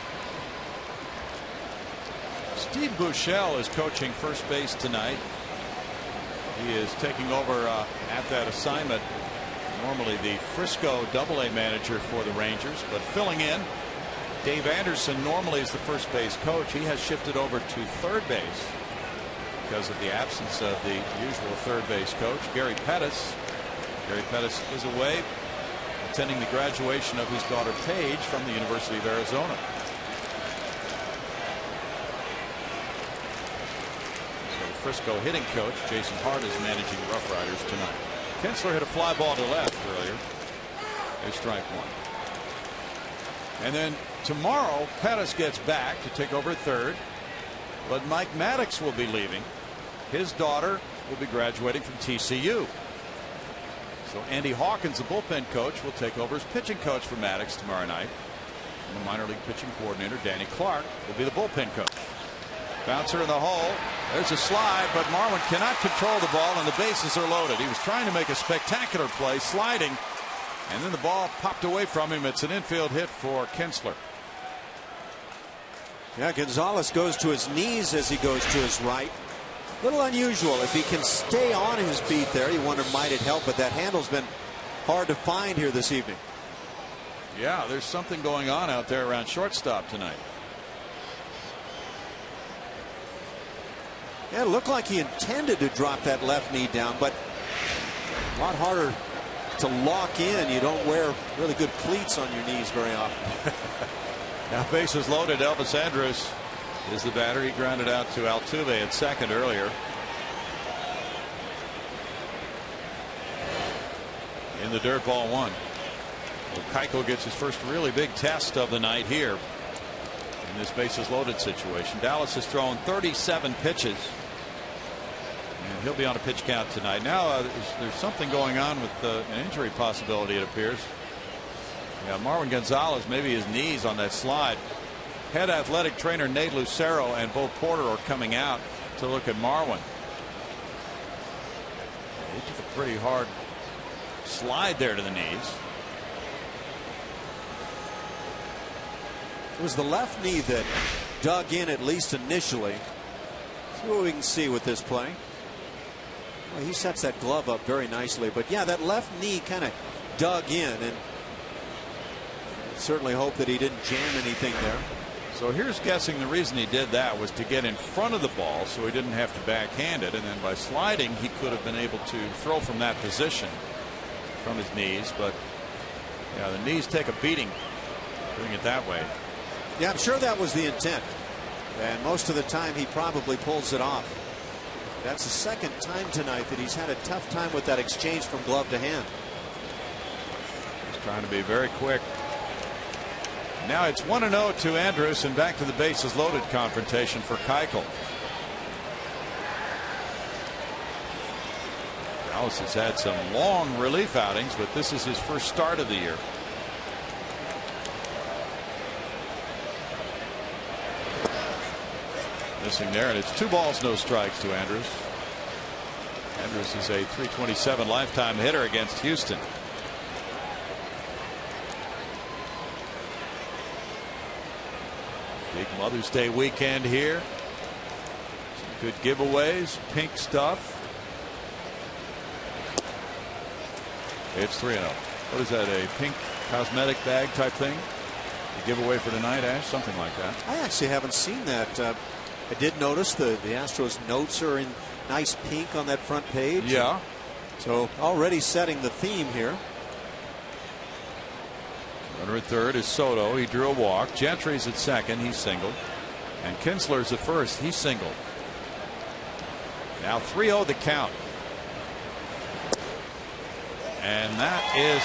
Steve Buechele is coaching first base tonight. He is taking over at that assignment. Normally the Frisco AA manager for the Rangers, but filling in. Dave Anderson normally is the first base coach. He has shifted over to third base because of the absence of the usual third base coach, Gary Pettis. Gary Pettis is away attending the graduation of his daughter Paige from the University of Arizona. So the Frisco hitting coach Jason Hart is managing the Rough Riders tonight. Kinsler hit a fly ball to left earlier. There's strike 1. And then tomorrow Pettis gets back to take over third, but Mike Maddox will be leaving. His daughter will be graduating from TCU. So Andy Hawkins, the bullpen coach, will take over as pitching coach for Maddox tomorrow night. And the minor league pitching coordinator Danny Clark will be the bullpen coach. Bouncer in the hole. There's a slide, but Marwin cannot control the ball and the bases are loaded. He was trying to make a spectacular play, sliding, and then the ball popped away from him. It's an infield hit for Kinsler. Yeah, Gonzalez goes to his knees as he goes to his right. A little unusual. If he can stay on his feet there, you wonder might it help, but that handle's been hard to find here this evening. Yeah, there's something going on out there around shortstop tonight. Yeah, it looked like he intended to drop that left knee down, but a lot harder to lock in. You don't wear really good cleats on your knees very often. Now bases loaded. Elvis Andrus is the batter. He grounded out to Altuve at second earlier. In the dirt, ball 1. Well, Keuchel gets his first really big test of the night here in this bases loaded situation. Dallas has thrown 37 pitches. And he'll be on a pitch count tonight. Now there's something going on with an injury possibility, it appears. Yeah, Marwin Gonzalez, maybe his knees on that slide. Head athletic trainer Nate Lucero and Bo Porter are coming out to look at Marwin. He took a pretty hard slide there to the knees. It was the left knee that dug in, at least initially. See what we can see with this play. Well, he sets that glove up very nicely, but yeah, that left knee kind of dug in, and certainly hope that he didn't jam anything there. So here's guessing the reason he did that was to get in front of the ball so he didn't have to backhand it, and then by sliding he could have been able to throw from that position from his knees. But yeah, the knees take a beating doing it that way. Yeah, I'm sure that was the intent, and most of the time he probably pulls it off. That's the second time tonight that he's had a tough time with that exchange from glove to hand. He's trying to be very quick. Now it's 1-0 to Andrus, and back to the bases loaded confrontation for Keuchel. Dallas has had some long relief outings, but this is his first start of the year. Missing there, and it's 2 balls, no strikes to Andrus. Andrus is a .327 lifetime hitter against Houston. Big Mother's Day weekend here. Some good giveaways, pink stuff. It's 3-0. What is that, a pink cosmetic bag type thing? A giveaway for tonight, Ash? Something like that. I actually haven't seen that. I did notice the Astros notes are in nice pink on that front page. Yeah. So already setting the theme here. Runner at third is Soto. He drew a walk. Gentry's at second. He's singled. And Kinsler's at first. He's singled. Now 3-0 the count. And that is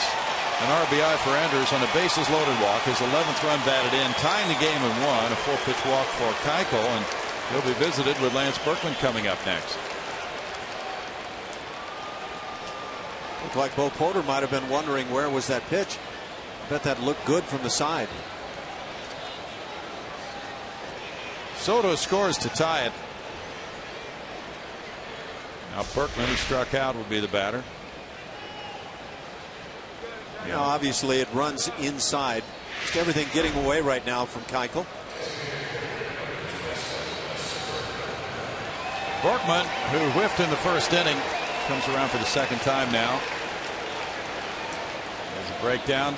an RBI for Andrus on a bases loaded walk. His 11th run batted in, tying the game in 1. A 4-pitch walk for Keuchel, and he'll be visited with Lance Berkman coming up next. Looked like Bo Porter might have been wondering where was that pitch. I bet that looked good from the side. Soto scores to tie it. Now Berkman, who struck out, will be the batter. Now obviously it runs inside. Just everything getting away right now from Keuchel. Berkman, who whiffed in the first inning, comes around for the second time now. There's a breakdown.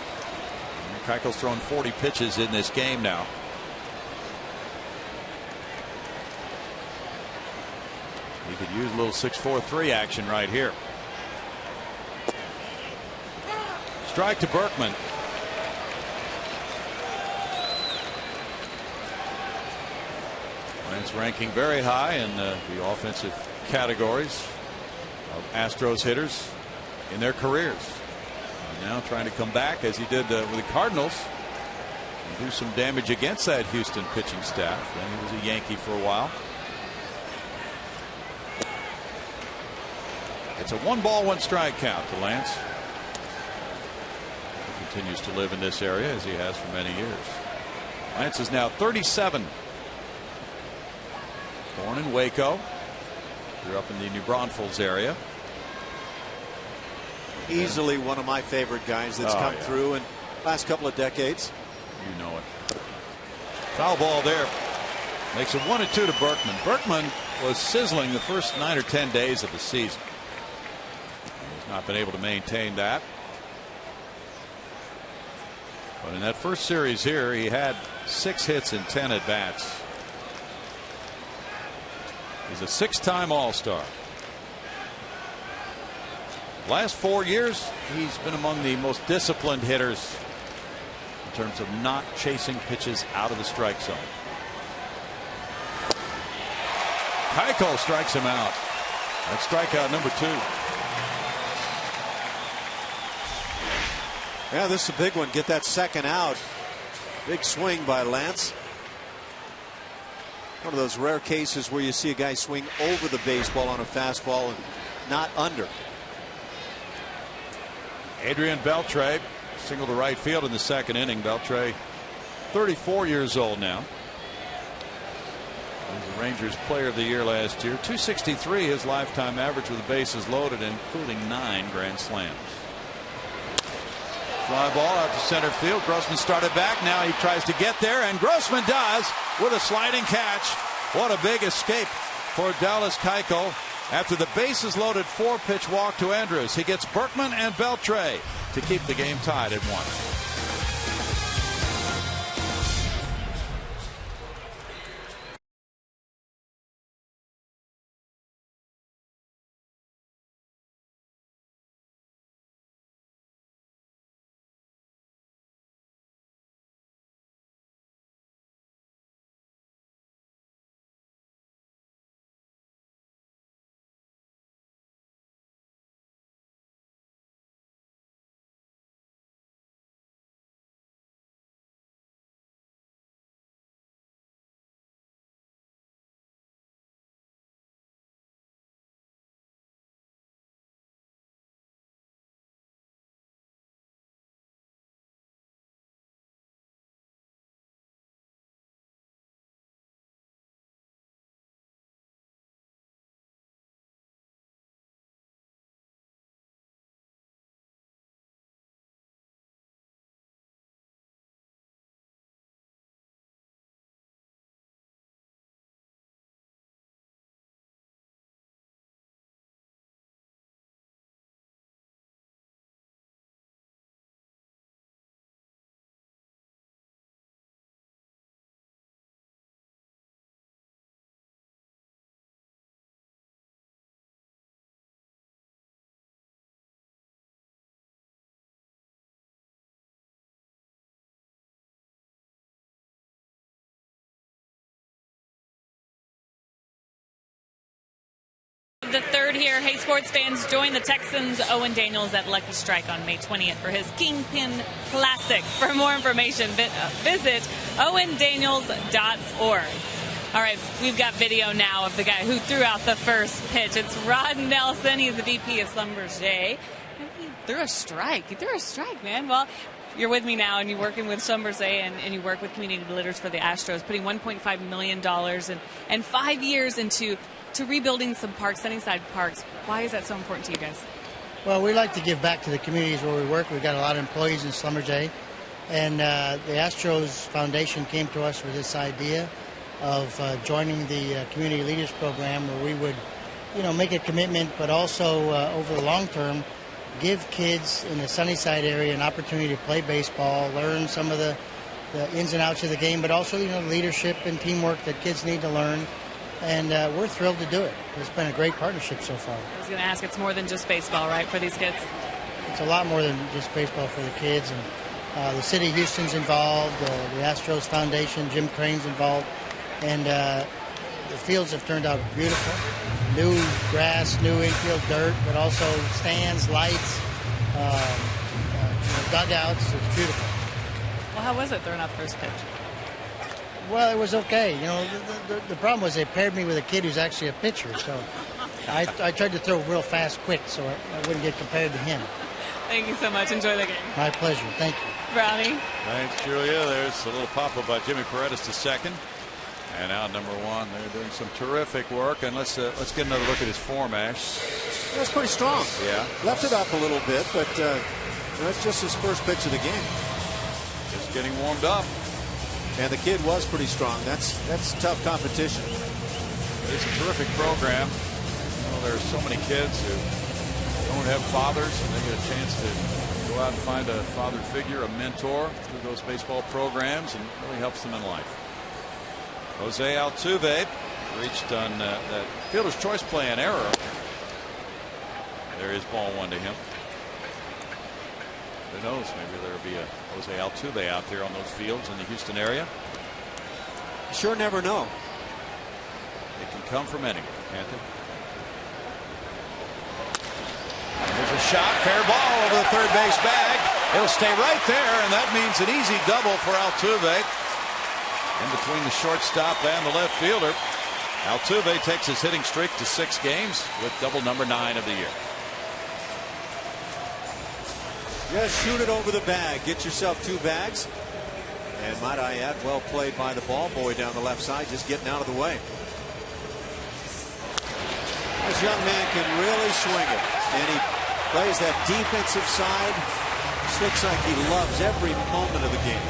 Keuchel's thrown 40 pitches in this game now. He could use a little 6-4-3 action right here. Strike to Berkman. Lance ranking very high in the offensive categories of Astros hitters in their careers. And now trying to come back as he did with the Cardinals and do some damage against that Houston pitching staff. Then he was a Yankee for a while. It's a 1-ball, 1-strike count to Lance. He continues to live in this area as he has for many years. Lance is now 37. Born in Waco. Grew up in the New Braunfels area. Easily one of my favorite guys that's come through in the last couple of decades. You know it. Foul ball there. Makes it 1-2 to Berkman. Berkman was sizzling the first 9 or 10 days of the season. He's not been able to maintain that. But in that first series here, he had 6 hits and 10 at bats. He's a 6-time All-Star. Last 4 years, he's been among the most disciplined hitters in terms of not chasing pitches out of the strike zone. Keuchel strikes him out. That's strikeout number 2. Yeah, this is a big one. Get that second out. Big swing by Lance. One of those rare cases where you see a guy swing over the baseball on a fastball and not under. Adrian Beltre singled to right field in the second inning. Beltre, 34 years old now. He was the Rangers Player of the Year last year. .263 his lifetime average with the bases loaded, including 9 grand slams. Fly ball out to center field. Grossman started back. Now he tries to get there, and Grossman does with a sliding catch. What a big escape for Dallas Keuchel after the bases loaded 4-pitch walk to Andrus. He gets Berkman and Beltre to keep the game tied at 1. The third here. Hey, sports fans, join the Texans' Owen Daniels at Lucky Strike on May 20th for his Kingpin Classic. For more information, visit owendaniels.org. All right, we've got video now of the guy who threw out the first pitch. It's Rod Nelson. He's the VP of Schlumberger. He threw a strike. He threw a strike, man. Well, you're with me now, and you're working with Schlumberger, and you work with community leaders for the Astros, putting $1.5 million and 5 years into rebuilding some parks, Sunnyside parks. Why is that so important to you guys? Well, we like to give back to the communities where we work. We've got a lot of employees in Schlumberger, and the Astros Foundation came to us with this idea of joining the Community Leaders Program, where we would, make a commitment, but also over the long term, give kids in the Sunnyside area an opportunity to play baseball, learn some of the ins and outs of the game, but also, leadership and teamwork that kids need to learn. And we're thrilled to do it. It's been a great partnership so far. I was going to ask, it's more than just baseball, right, for these kids? It's a lot more than just baseball for the kids. And the city of Houston's involved, the Astros Foundation, Jim Crane's involved. And the fields have turned out beautiful. New grass, new infield dirt, but also stands, lights, dugouts. It's beautiful. Well, how was it throwing out the first pitch? Well, it was okay. The problem was they paired me with a kid who's actually a pitcher, so I tried to throw real fast, quick, so I wouldn't get compared to him. Thank you so much. Enjoy the game. My pleasure. Thank you. Brownie. Thanks, Julia. There's a little pop-up by Jimmy Paredes to second. And out number one. They're doing some terrific work. And let's get another look at his form, Ash. That's pretty strong. Yeah. Left it up a little bit, but that's just his first pitch of the game. Just getting warmed up. And the kid was pretty strong. That's tough competition. It's a terrific program. There's so many kids who don't have fathers, and they get a chance to go out and find a father figure, a mentor through those baseball programs, and it really helps them in life. Jose Altuve reached on that fielder's choice play an error. There is ball one to him. Who knows? Maybe there'll be a Jose Altuve out there on those fields in the Houston area. Sure, never know. It can come from anywhere, can't it? There's a shot, fair ball over the third base bag. It'll stay right there, and that means an easy double for Altuve. In between the shortstop and the left fielder, Altuve takes his hitting streak to 6 games with double number 9 of the year. Just shoot it over the bag. Get yourself 2 bags. And might I add, well played by the ball boy down the left side, just getting out of the way. This young man can really swing it. And he plays that defensive side. Just looks like he loves every moment of the game.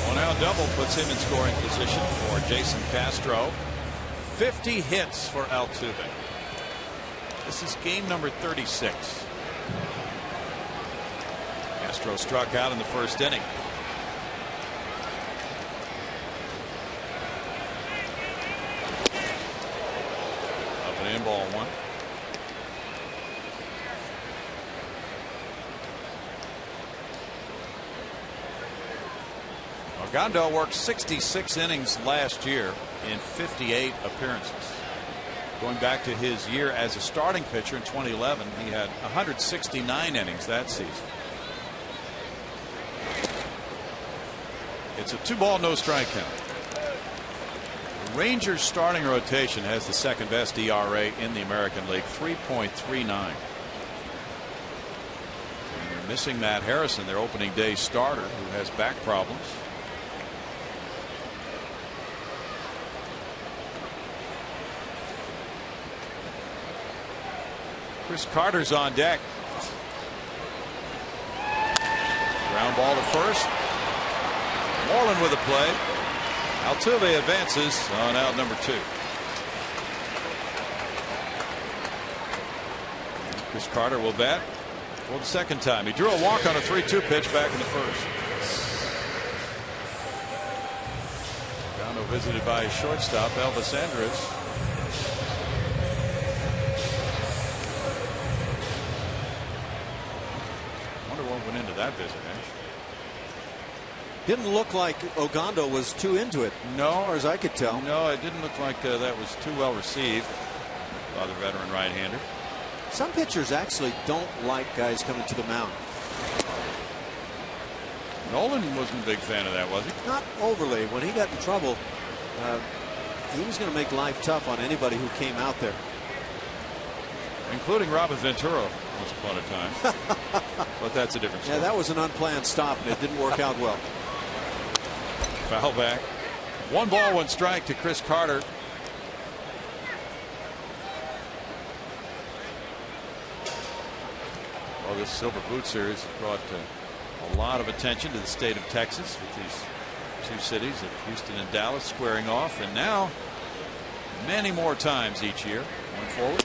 Well, now double puts him in scoring position for Jason Castro. 50 hits for Altuve. This is game number 36. Castro struck out in the first inning. Up and in, ball one. Ogando worked 66 innings last year in 58 appearances. Going back to his year as a starting pitcher in 2011, he had 169 innings that season. It's a 2-ball, no strike count. The Rangers starting rotation has the second best ERA in the American League, 3.39. And they're missing Matt Harrison, their opening day starter, who has back problems. Chris Carter's on deck. Ground ball to first. Moreland with a play. Altuve advances on out number 2. Chris Carter will bat for the second time. He drew a walk on a 3-2 pitch back in the first. Ogando visited by his shortstop, Elvis Andrus. Went into that visit, Ash. Didn't look like Ogando was too into it. No, as far as I could tell. No, it didn't look like that was too well received. other veteran right-hander. Some pitchers actually don't like guys coming to the mound. Nolan wasn't a big fan of that, was he? Not overly. When he got in trouble, he was going to make life tough on anybody who came out there. Including Robert Ventura once upon a time. But that's a different story. Yeah, that was an unplanned stop, and it didn't work out well. Foul back. 1 ball, 1 strike to Chris Carter. Well, this Silver Boot Series has brought a lot of attention to the state of Texas, with these 2 cities of Houston and Dallas squaring off, and now many more times each year. Going forward.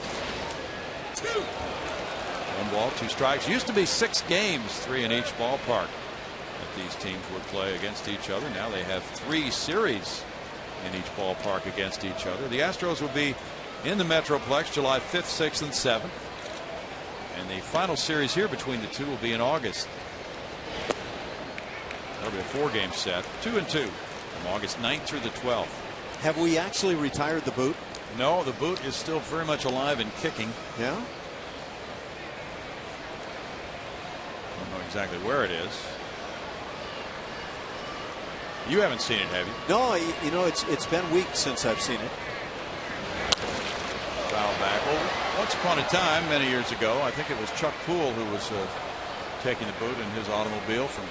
1 ball, 2 strikes. Used to be 6 games, 3 in each ballpark, that these teams would play against each other. Now they have 3 series in each ballpark against each other. The Astros will be in the Metroplex July 5th, 6th, and 7th. And the final series here between the two will be in August. That'll be a 4-game set, 2-2, from August 9th through the 12th. Have we actually retired the boot? No, the boot is still very much alive and kicking. Yeah. I don't know exactly where it is. You haven't seen it, have you? No, you know, it's been weeks since I've seen it. Foul back. Well, once upon a time, many years ago, I think it was Chuck Poole who was taking the boot in his automobile from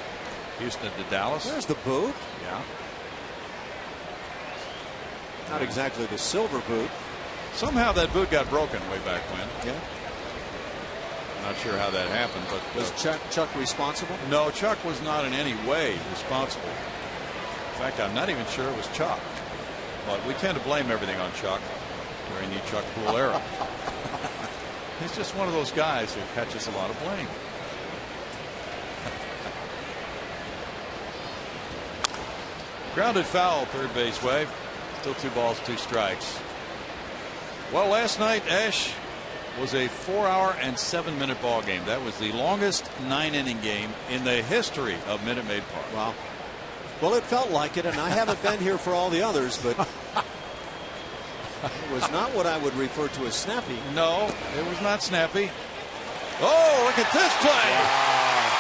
Houston to Dallas. There's the boot. Yeah. Not exactly the silver boot. Somehow that boot got broken way back when. Yeah. Not sure how that happened, but was Chuck responsible? No, Chuck was not in any way responsible. In fact, I'm not even sure it was Chuck. But we tend to blame everything on Chuck during the Chuck Poole era. He's just one of those guys who catches a lot of blame. Grounded foul, third base way. Still 2 balls, 2 strikes. Well, last night, Ash, was a 4-hour and 7-minute ball game. That was the longest 9-inning game in the history of Minute Maid Park. Wow. Well, it felt like it, and I haven't been here for all the others, but it was not what I would refer to as snappy. No, it was not snappy. Oh, look at this play. Wow.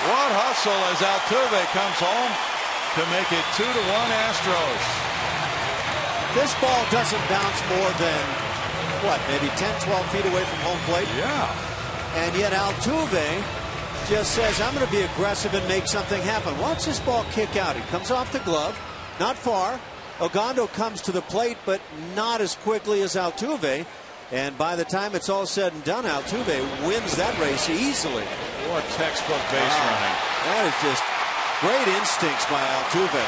What hustle as Altuve comes home to make it 2-1 Astros. This ball doesn't bounce more than, what, maybe 10, 12 feet away from home plate? Yeah. And yet Altuve just says, I'm going to be aggressive and make something happen. Watch this ball kick out. It comes off the glove, not far. Ogando comes to the plate, but not as quickly as Altuve. And by the time it's all said and done, Altuve wins that race easily. What textbook base running. That is just great instincts by Altuve.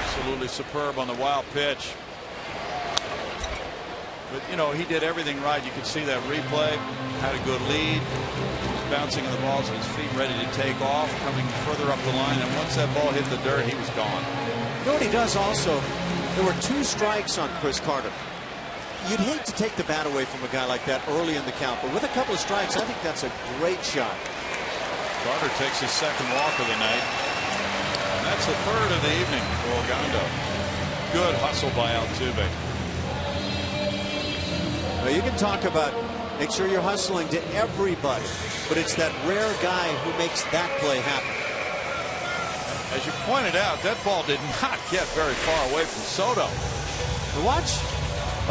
Absolutely superb on the wild pitch. But, you know, he did everything right. You could see that replay. Had a good lead. Was bouncing in the balls of his feet, ready to take off, coming further up the line. And once that ball hit the dirt, he was gone. You know what he does also? There were 2 strikes on Chris Carter. You'd hate to take the bat away from a guy like that early in the count, but with a couple of strikes, I think that's a great shot. Carter takes his 2nd walk of the night. And that's the 3rd of the evening for Ogando. Good hustle by Altuve. Now you can talk about make sure you're hustling to everybody, but it's that rare guy who makes that play happen. As you pointed out, that ball did not get very far away from Soto. Now watch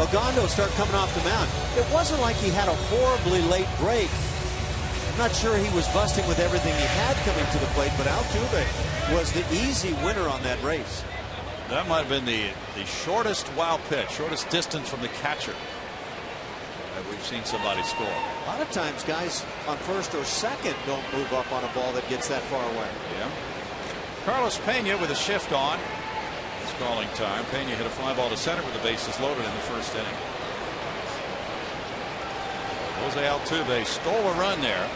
Ogando start coming off the mound. It wasn't like he had a horribly late break. I'm not sure he was busting with everything he had coming to the plate, but Altuve was the easy winner on that race. That might have been the shortest wild pitch, shortest distance from the catcher that we've seen somebody score. A lot of times guys on first or second don't move up on a ball that gets that far away. Yeah. Carlos Pena with a shift on. It's calling time. Pena hit a fly ball to center with the bases loaded in the 1st inning. Jose Altuve stole a run there.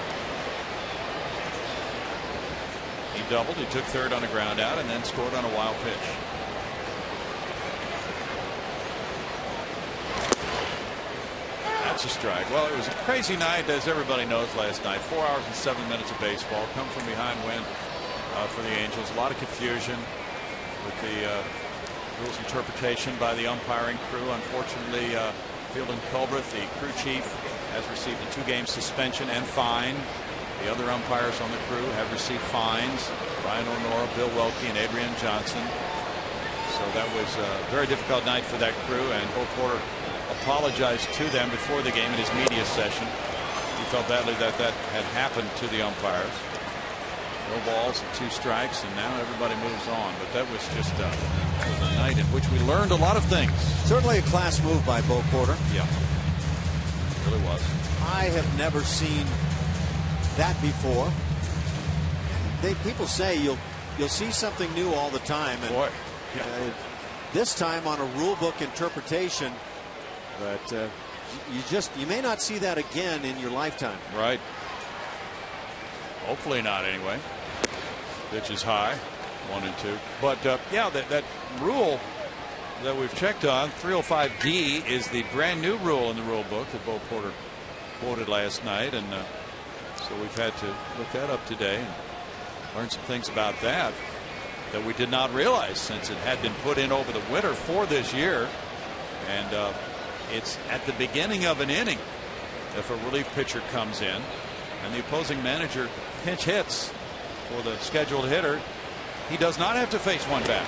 He doubled. He took 3rd on a ground out and then scored on a wild pitch. That's a strike. Well, it was a crazy night, as everybody knows, last night. 4 hours and 7 minutes of baseball. Come from behind win for the Angels. A lot of confusion with the rules interpretation by the umpiring crew. Unfortunately, Field and Culbreth, the crew chief, has received a 2-game suspension and fine. The other umpires on the crew have received fines. Ryan O'Nora, Bill Welke, and Adrian Johnson. So that was a very difficult night for that crew, and Bo Porter apologized to them before the game in his media session. He felt badly that that had happened to the umpires. No balls and 2 strikes, and now everybody moves on. But that was just a night in which we learned a lot of things. Certainly a class move by Bo Porter. Yeah, it really was. I have never seen that before. People say you'll see something new all the time. And, boy, this time on a rule book interpretation, but you may not see that again in your lifetime. Right. Hopefully not, anyway. Pitch is high, 1 and 2. But yeah, that rule that we've checked on, 305D, is the brand new rule in the rule book that Bo Porter quoted last night, and so we've had to look that up today and learn some things about that we did not realize, since it had been put in over the winter for this year. And it's at the beginning of an inning if a relief pitcher comes in and the opposing manager pinch hits for the scheduled hitter, he does not have to face one back.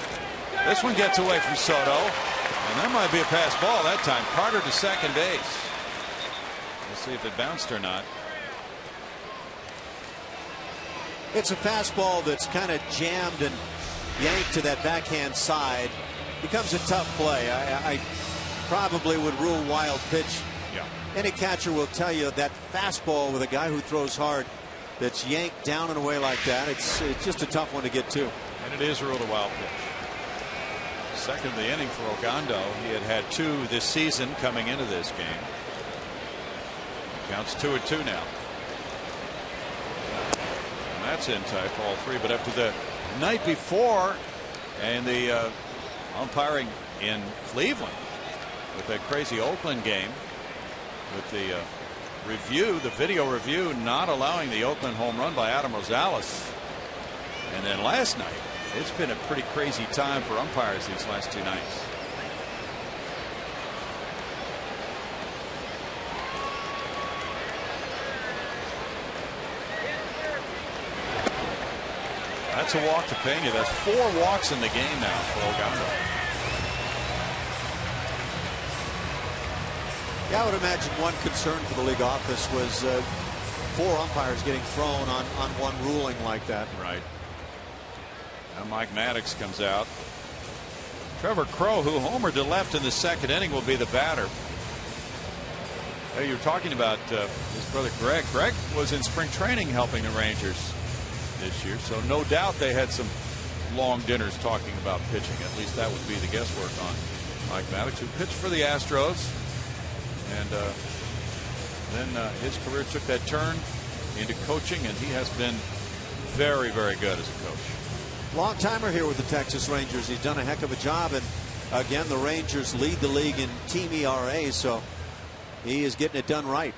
This one gets away from Soto, and that might be a pass ball that time. Carter to second base. We'll see if it bounced or not. It's a fastball that's kind of jammed and yanked to that backhand side. Becomes a tough play. I probably would rule wild pitch. Yeah. Any catcher will tell you that fastball with a guy who throws hard that's yanked down and away like that, it's just a tough one to get to. And it is ruled a wild pitch. Second of the inning for Ogando. He had 2 this season coming into this game. Counts 2-2 now. And that's in tight, ball 3. But after the night before and the umpiring in Cleveland with that crazy Oakland game, with the video review not allowing the Oakland home run by Adam Rosales, and then last night, it's been a pretty crazy time for umpires these last 2 nights. That's a walk to Pena. That's 4 walks in the game now for Ogando. Yeah, I would imagine one concern for the league office was 4 umpires getting thrown on one ruling like that. Right. Now Mike Maddox comes out. Trevor Crow, who homered to left in the second inning, will be the batter. Hey, you're talking about his brother Greg. Greg was in spring training helping the Rangers this year, so no doubt they had some long dinners talking about pitching. At least that would be the guesswork on Mike Maddox, who pitched for the Astros, and then his career took that turn into coaching, and he has been very, very good as a coach. Long timer here with the Texas Rangers. He's done a heck of a job, and again, the Rangers lead the league in team ERA, so he is getting it done right.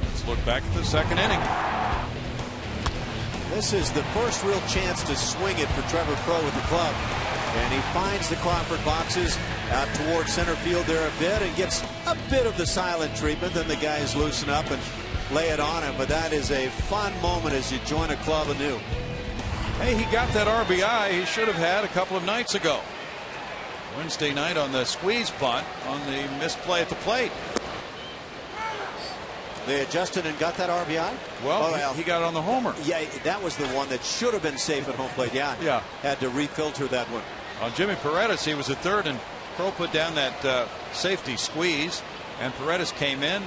Let's look back at the second inning. This is the first real chance to swing it for Trevor Crow with the club, and he finds the Crawford boxes out towards center field there a bit and gets a bit of the silent treatment. Then the guys loosen up and lay it on him, but that is a fun moment as you join a club anew. Hey, he got that RBI he should have had a couple of nights ago. Wednesday night on the squeeze bunt on the misplay at the plate. They adjusted and got that RBI? Well, he got it on the homer. Yeah, that was the one that should have been safe at home plate. Yeah. Had to refilter that one. On Jimmy Paredes, he was at third, and Crow put down that safety squeeze, and Paredes came in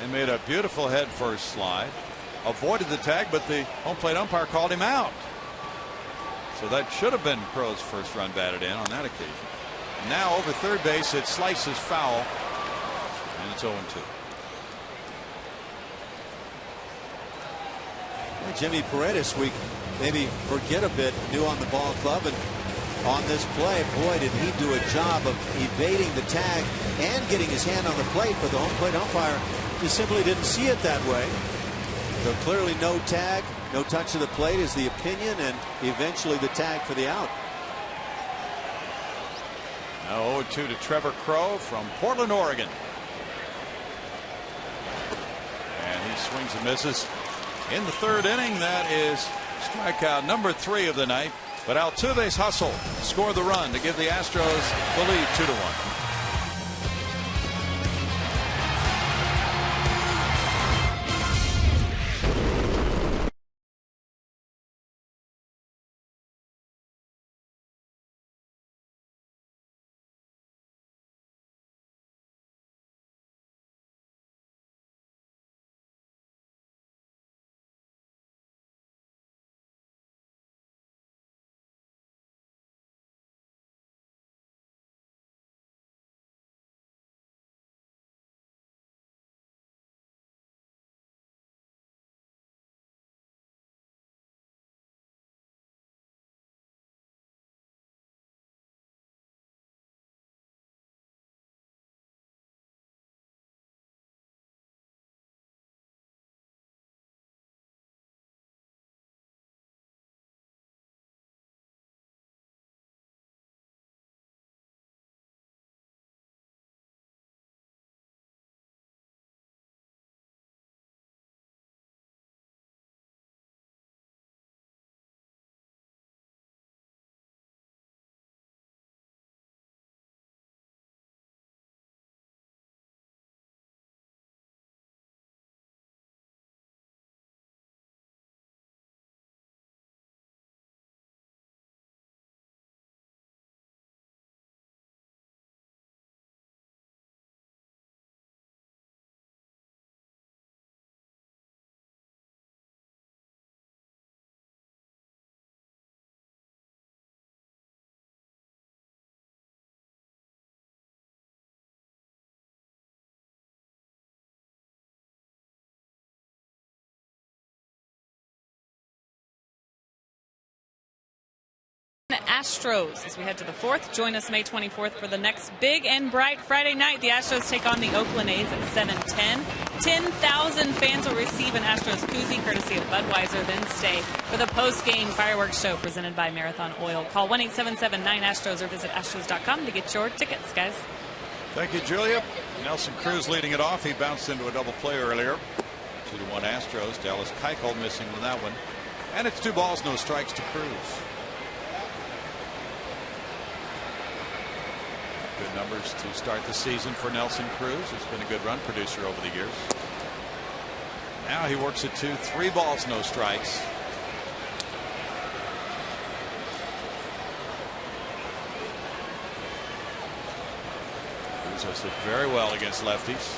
and made a beautiful head first slide. Avoided the tag, but the home plate umpire called him out. So that should have been Crow's first run batted in on that occasion. Now over third base, it slices foul, and it's 0-2. Jimmy Paredes, we maybe forget a bit, new on the ball club, and on this play, boy, did he do a job of evading the tag and getting his hand on the plate, but the home plate umpire just simply didn't see it that way. So clearly no tag, no touch of the plate is the opinion, and eventually the tag for the out. Now 0-2 to Trevor Crow from Portland, Oregon. And he swings and misses in the third inning. That is strikeout number 3 of the night. But Altuve's hustle scored the run to give the Astros the lead 2-1. Astros as we head to the 4th. Join us May 24th for the next big and bright Friday night. The Astros take on the Oakland A's at 7:10. 10,000 fans will receive an Astros koozie courtesy of Budweiser, then stay for the post-game fireworks show presented by Marathon Oil. Call 1-877-9-ASTROS or visit astros.com to get your tickets, guys. Thank you, Julia. Nelson Cruz leading it off. He bounced into a double play earlier. 2-1 Astros. Dallas Keuchel missing with that one. And it's 2 balls, no strikes to Cruz. Good numbers to start the season for Nelson Cruz. He's been a good run producer over the years. Now he works at 2, 3 balls, no strikes. Cruz has hit very well against lefties.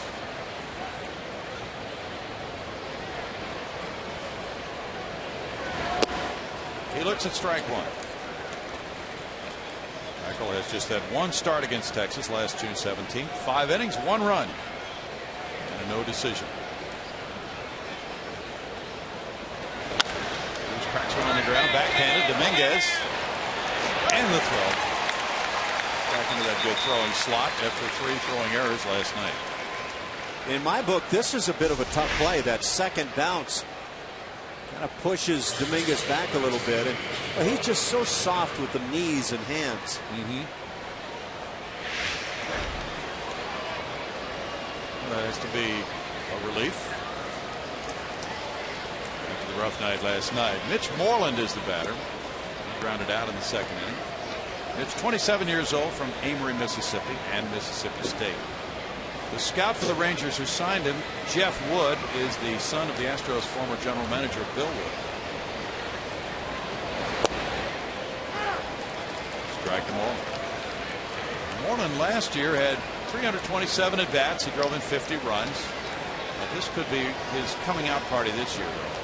He looks at strike 1. Keuchel has just had 1 start against Texas last June 17th. 5 innings, 1 run, and a no decision. Cruz cracks one on the ground, backhanded. Dominguez, and the throw. Back into that good throwing slot after 3 throwing errors last night. In my book, this is a bit of a tough play. That second bounce kind of pushes Dominguez back a little bit, and he's just so soft with the knees and hands. That has to be a relief after the rough night last night. Mitch Moreland is the batter. He grounded out in the second inning. Mitch, 27 years old, from Amory, Mississippi, and Mississippi State. The scout for the Rangers who signed him, Jeff Wood, is the son of the Astros' former general manager, Bill Wood. Strike to Moreland. Moreland last year had 327 at bats. He drove in 50 runs. Now, this could be his coming out party this year, though.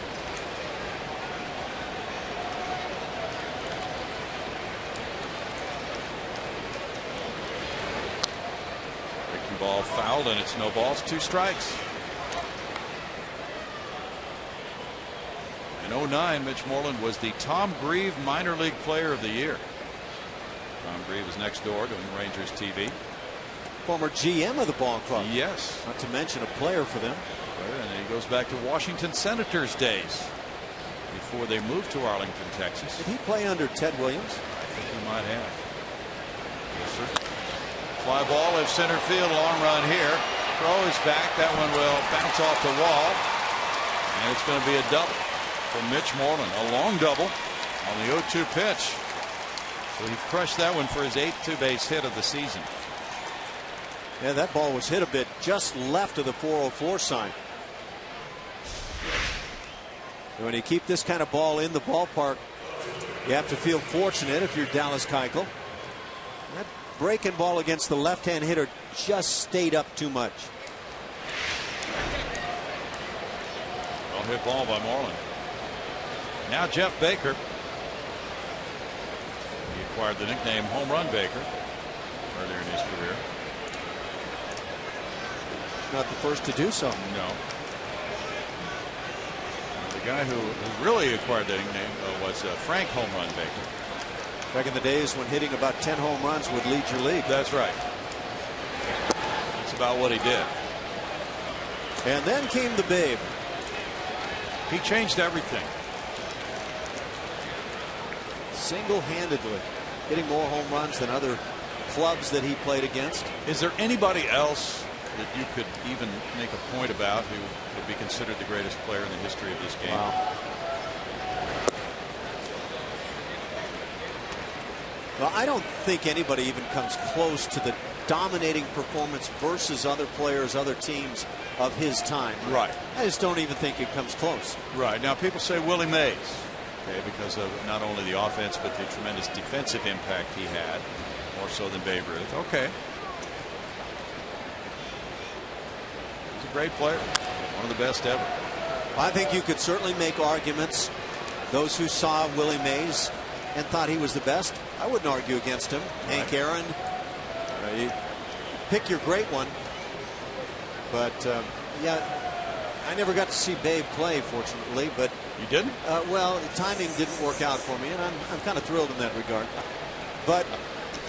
Ball fouled, and it's no balls, 2 strikes. In 2009, Mitch Moreland was the Tom Grieve Minor League Player of the Year. Tom Grieve is next door doing Rangers TV. Former GM of the ball club. Yes. Not to mention a player for them. And he goes back to Washington Senators days before they moved to Arlington, Texas. Did he play under Ted Williams? I think he might have. Yes, sir. Fly ball left center field. Long run here. Throw is back. That one will bounce off the wall. And it's going to be a double for Mitch Moreland. A long double on the 0-2 pitch. So he crushed that one for his 8th two-base hit of the season. Yeah, that ball was hit a bit just left of the 404 sign. When you keep this kind of ball in the ballpark, you have to feel fortunate if you're Dallas Keuchel. That breaking ball against the left-hand hitter just stayed up too much. Well hit ball by Moreland. Now Jeff Baker. He acquired the nickname Home Run Baker earlier in his career. Not the first to do so. No. The guy who really acquired that nickname was Frank Home Run Baker. Back in the days when hitting about 10 home runs would lead your league. That's right. That's about what he did. And then came the Babe. He changed everything. Single-handedly hitting more home runs than other clubs that he played against. Is there anybody else that you could even make a point about who would be considered the greatest player in the history of this game? Wow. Well, I don't think anybody even comes close to the dominating performance versus other players, other teams of his time. Right. I just don't even think it comes close. Right. Now people say Willie Mays, okay, because of not only the offense but the tremendous defensive impact he had, more so than Babe Ruth. Okay. He's a great player, one of the best ever. I think you could certainly make arguments. Those who saw Willie Mays and thought he was the best, I wouldn't argue against him. Right. Hank Aaron, you pick your great one. But yeah, I never got to see Babe play, fortunately. But you didn't? Well, the timing didn't work out for me, and I'm kind of thrilled in that regard. But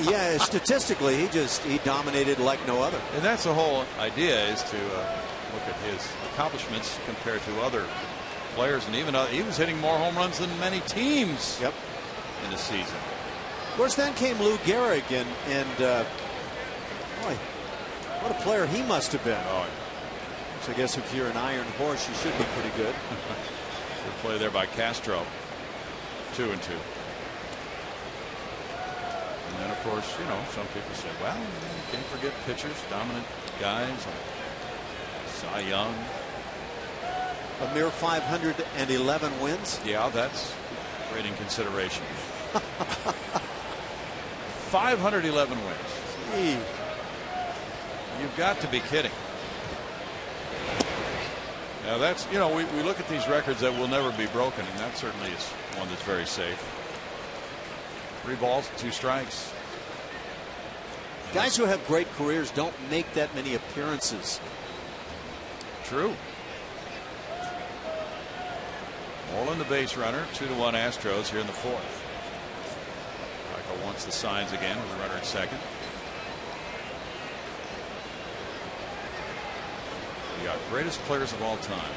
yeah, statistically, he dominated like no other. And that's the whole idea, is to look at his accomplishments compared to other players, and even he was hitting more home runs than many teams. Yep. In the season. Of course, then came Lou Gehrig, and boy, what a player he must have been. Oh, so I guess if you're an iron horse, you should be pretty good. Good play there by Castro. 2-2. And then, of course, you know, some people say, well, you can't forget pitchers, dominant guys, like Cy Young. A mere 511 wins. Yeah, that's great in consideration. 511 wins. Gee. You've got to be kidding. Now that's, you know, we look at these records that will never be broken, and that certainly is one that's very safe. 3 balls, 2 strikes. Guys who have great careers don't make that many appearances. True. Moreland the base runner. 2-1 Astros here in the 4th. Keuchel wants the signs again with a runner at second. We got greatest players of all time.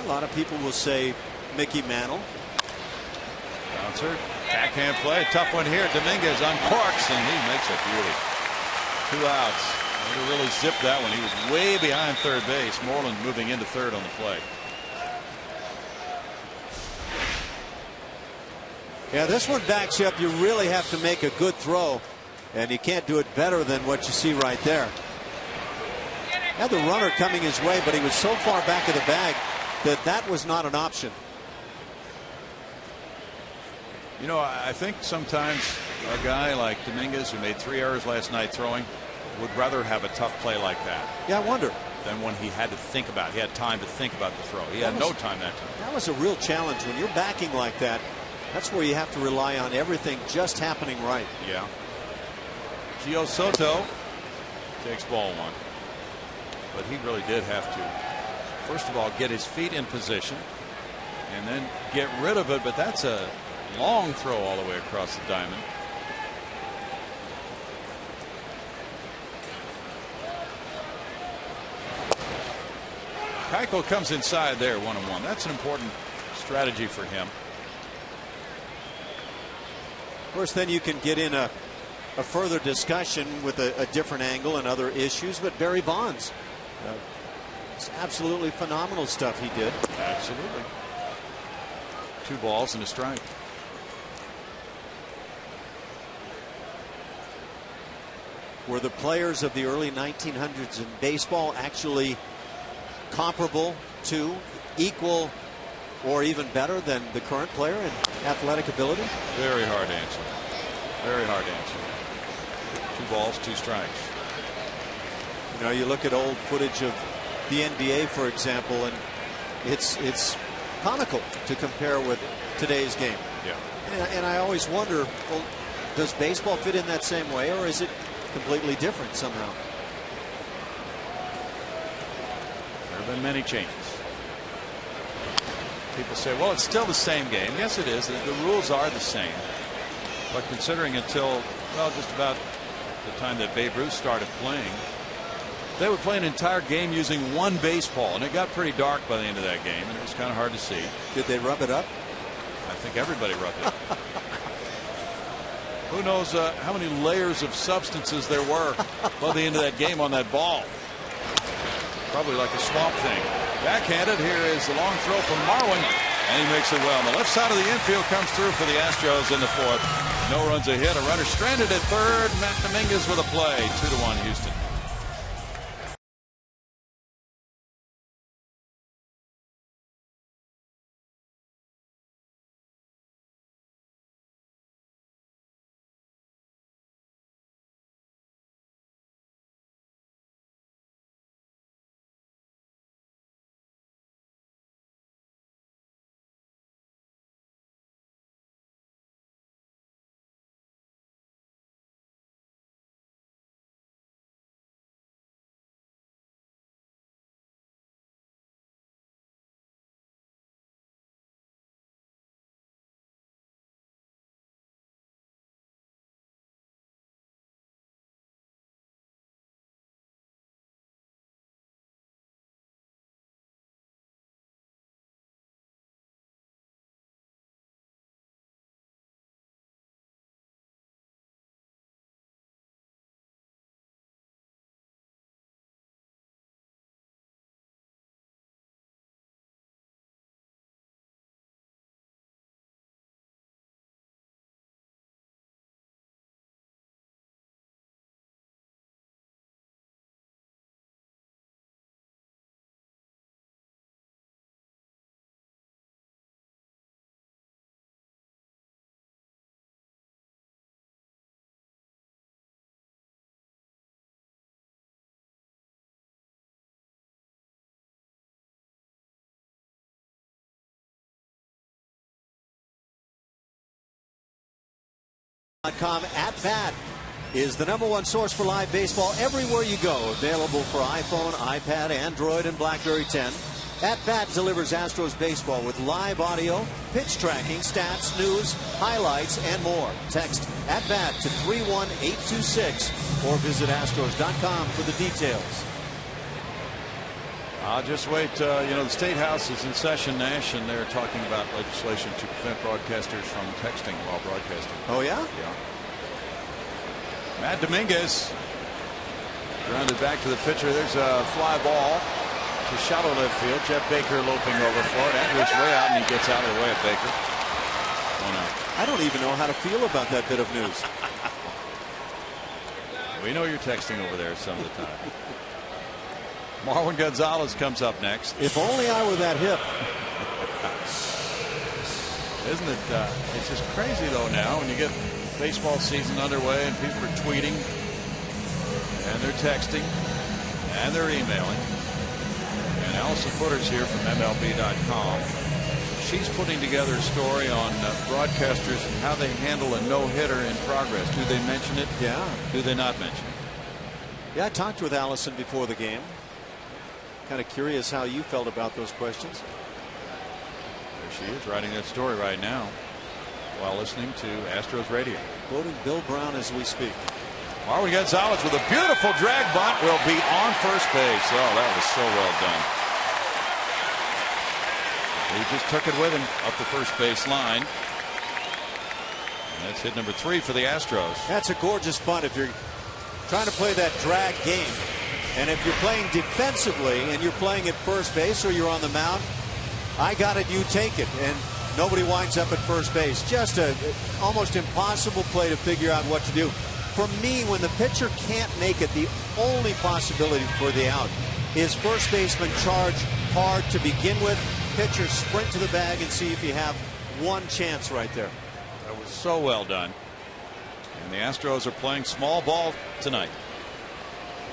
A lot of people will say Mickey Mantle. Bouncer. Backhand play. Tough one here. Dominguez uncorks, and he makes a beauty. 2 outs. He really zipped that one. He was way behind third base. Moreland moving into third on the play. Yeah, this one backs you up. You really have to make a good throw, and you can't do it better than what you see right there. Had the runner coming his way, but he was so far back of the bag that was not an option. You know, I think sometimes a guy like Dominguez, who made 3 errors last night throwing, would rather have a tough play like that. Yeah, I wonder. Than when he had to think about it. He had time to think about the throw. He had no time that time. That was a real challenge. When you're backing like that, that's where you have to rely on everything just happening right. Yeah. Gio Soto takes ball 1. But he really did have to, first of all, get his feet in position and then get rid of it. But that's a long throw all the way across the diamond. Keuchel comes inside there 1-1. That's an important strategy for him. Of course, then you can get in a a further discussion with a different angle and other issues. But Barry Bonds, it's absolutely phenomenal stuff he did. Absolutely. 2 balls and a strike. Were the players of the early 1900s in baseball actually comparable to, equal, or even better than the current player in athletic ability? Very hard to answer. Very hard to answer. 2 balls, 2 strikes. You know, you look at old footage of the NBA, for example, and it's comical to compare with today's game. Yeah. And I always wonder, well, does baseball fit in that same way, or is it completely different somehow? There have been many changes. People say, well, it's still the same game. Yes, it is. The rules are the same. But considering until, well, just about the time that Babe Ruth started playing, they would play an entire game using 1 baseball, and it got pretty dark by the end of that game, and it was kind of hard to see. Did they rub it up? I think everybody rubbed it. Who knows how many layers of substances there were by the end of that game on that ball. Probably like a swamp thing. Backhanded. Here is the long throw from Marwin, and he makes it well. The left side of the infield comes through for the Astros in the 4th. No runs a hit. A runner stranded at 3rd. Matt Dominguez with a play. 2-1 Houston. At Bat is the #1 source for live baseball everywhere you go. Available for iPhone, iPad, Android, and BlackBerry 10. At Bat delivers Astros baseball with live audio, pitch tracking, stats, news, highlights, and more. Text At Bat to 31826 or visit Astros.com for the details. I'll just wait. You know, the State House is in session, Nash, and they're talking about legislation to prevent broadcasters from texting while broadcasting. Oh, yeah? Yeah. Matt Dominguez grounded back to the pitcher. There's a fly ball to shallow left field. Jeff Baker loping over for it. Andrews way out, and he gets out of the way of Baker. 1 out. I don't even know how to feel about that bit of news. We know you're texting over there some of the time. Marwin Gonzalez comes up next. If only I were that hip. Isn't it? It's just crazy, though, now when you get baseball season underway and people are tweeting and they're texting and they're emailing. And Allison Footer's here from MLB.com. She's putting together a story on broadcasters and how they handle a no-hitter in progress. Do they mention it? Yeah. Do they not mention it? Yeah, I talked with Allison before the game. Kind of curious how you felt about those questions. There she is, writing that story right now while listening to Astros radio. Quoting Bill Brown as we speak. Marwin Gonzalez with a beautiful drag bunt will be on first base. Oh, that was so well done. He just took it with him up the first base line. That's hit number 3 for the Astros. That's a gorgeous bunt if you're trying to play that drag game. And if you're playing defensively and you're playing at first base or you're on the mound, I got it, you take it. And nobody winds up at first base. Just a almost impossible play to figure out what to do. For me, when the pitcher can't make it, the only possibility for the out is first baseman charge hard to begin with. Pitcher sprint to the bag and see if you have one chance right there. That was so well done. And the Astros are playing small ball tonight.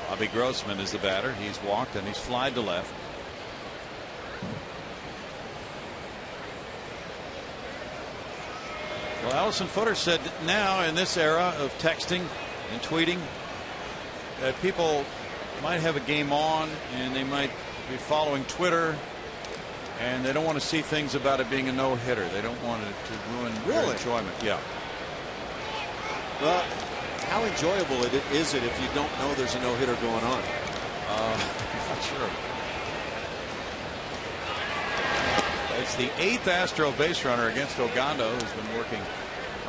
Bobby Grossman is the batter. He's walked and he's flied to left. Well, Allison Footer said now in this era of texting and tweeting that people might have a game on and they might be following Twitter and they don't want to see things about it being a no-hitter. They don't want it to ruin their enjoyment. Yeah. Well, how enjoyable is it if you don't know there's a no-hitter going on? Not sure. It's the 8th Astro base runner against Ogando, who's been working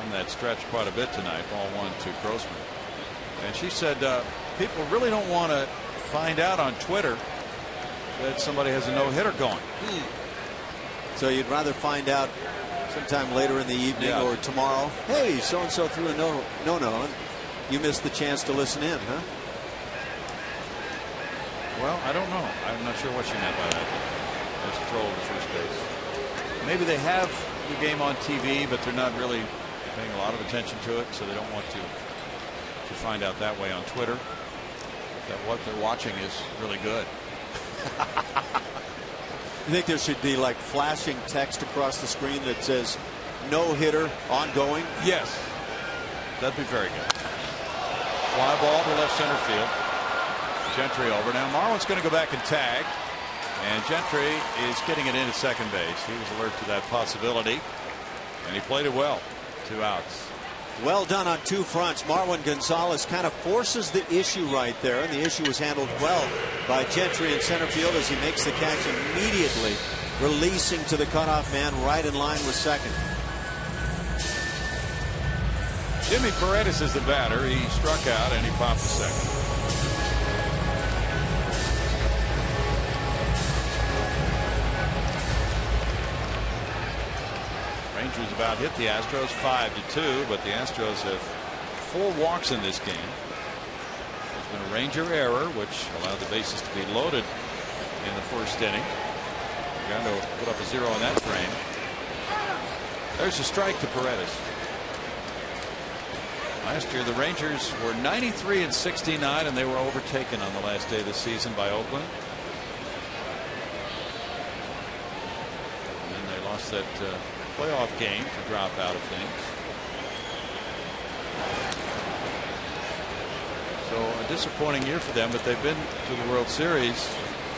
on that stretch quite a bit tonight. Ball 1 to Grossman. And she said people really don't want to find out on Twitter that somebody has a no-hitter going. So you'd rather find out sometime later in the evening or tomorrow, hey, so-and-so threw a no-no, and you missed the chance to listen in, huh? Well, I don't know. I'm not sure what she meant by that. That's a throw to first base. Maybe they have the game on TV, but they're not really paying a lot of attention to it, so they don't want to find out that way on Twitter that what they're watching is really good. You think there should be like flashing text across the screen that says no hitter ongoing? Yes, that'd be very good. Fly ball to left center field. Gentry over. Now Marwin's going to go back and tag, and Gentry is getting it into second base. He was alert to that possibility, and he played it well. 2 outs. Well done on 2 fronts. Marwin Gonzalez kind of forces the issue right there, and the issue was handled well by Gentry in center field as he makes the catch immediately, releasing to the cutoff man right in line with second. Jimmy Paredes is the batter. He struck out and he popped to second. Rangers about hit the Astros 5-2, but the Astros have 4 walks in this game. There's been a Ranger error, which allowed the bases to be loaded in the first inning. Ogando put up a 0 in that frame. There's a strike to Paredes. Last year, the Rangers were 93-69, and they were overtaken on the last day of the season by Oakland. And then they lost that playoff game to drop out of things. So a disappointing year for them, but they've been to the World Series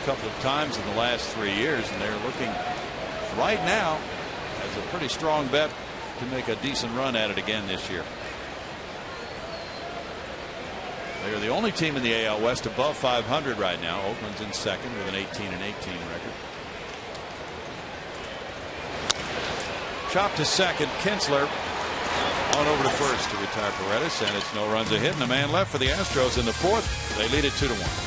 a couple of times in the last 3 years, and they're looking right now as a pretty strong bet to make a decent run at it again this year. They are the only team in the AL West above 500 right now. Oakland's in second with an 18-18 record. Chop to second. Kinsler on over to first to retire Paredes, and it's no runs a hit and a man left for the Astros in the 4th. They lead it 2-1.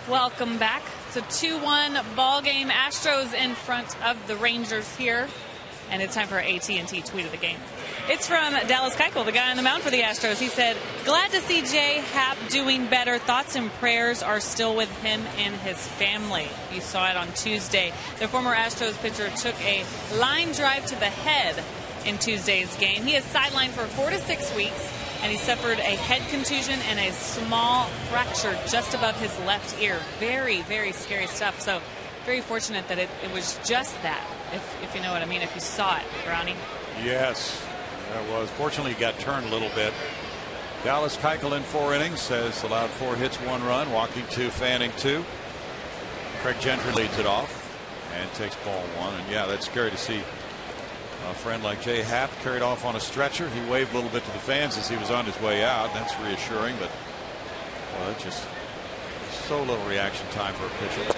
Welcome back. It's a 2-1 ball game. Astros in front of the Rangers here. And it's time for our AT&T tweet of the game. It's from Dallas Keuchel, the guy on the mound for the Astros. He said, "Glad to see Jay Happ doing better. Thoughts and prayers are still with him and his family." You saw it on Tuesday. The former Astros pitcher took a line drive to the head in Tuesday's game. He is sidelined for 4 to 6 weeks, and he suffered a head contusion and a small fracture just above his left ear. Very, very scary stuff. So very fortunate that it was just that, if you know what I mean, if you saw it, Brownie. Yes, that was. Fortunately, he got turned a little bit. Dallas Keuchel in 4 innings has allowed 4 hits, 1 run, walking 2, fanning 2. Craig Gentry leads it off and takes ball 1. And yeah, that's scary to see a friend like Jay Happ carried off on a stretcher. He waved a little bit to the fans as he was on his way out. That's reassuring, but well, it's just so little reaction time for a pitcher.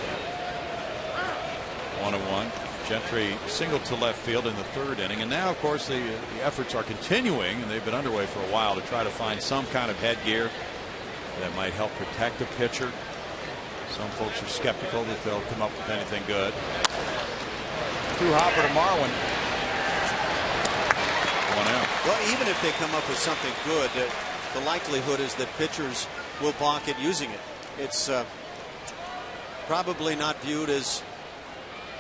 1-1. Gentry singled to left field in the 3rd inning, and now, of course, the efforts are continuing, and they've been underway for a while to try to find some kind of headgear that might help protect the pitcher. Some folks are skeptical that they'll come up with anything good. Through Hopper to Marwin. 1 out. Well, even if they come up with something good, the likelihood is that pitchers will balk at using it. It's probably not viewed as,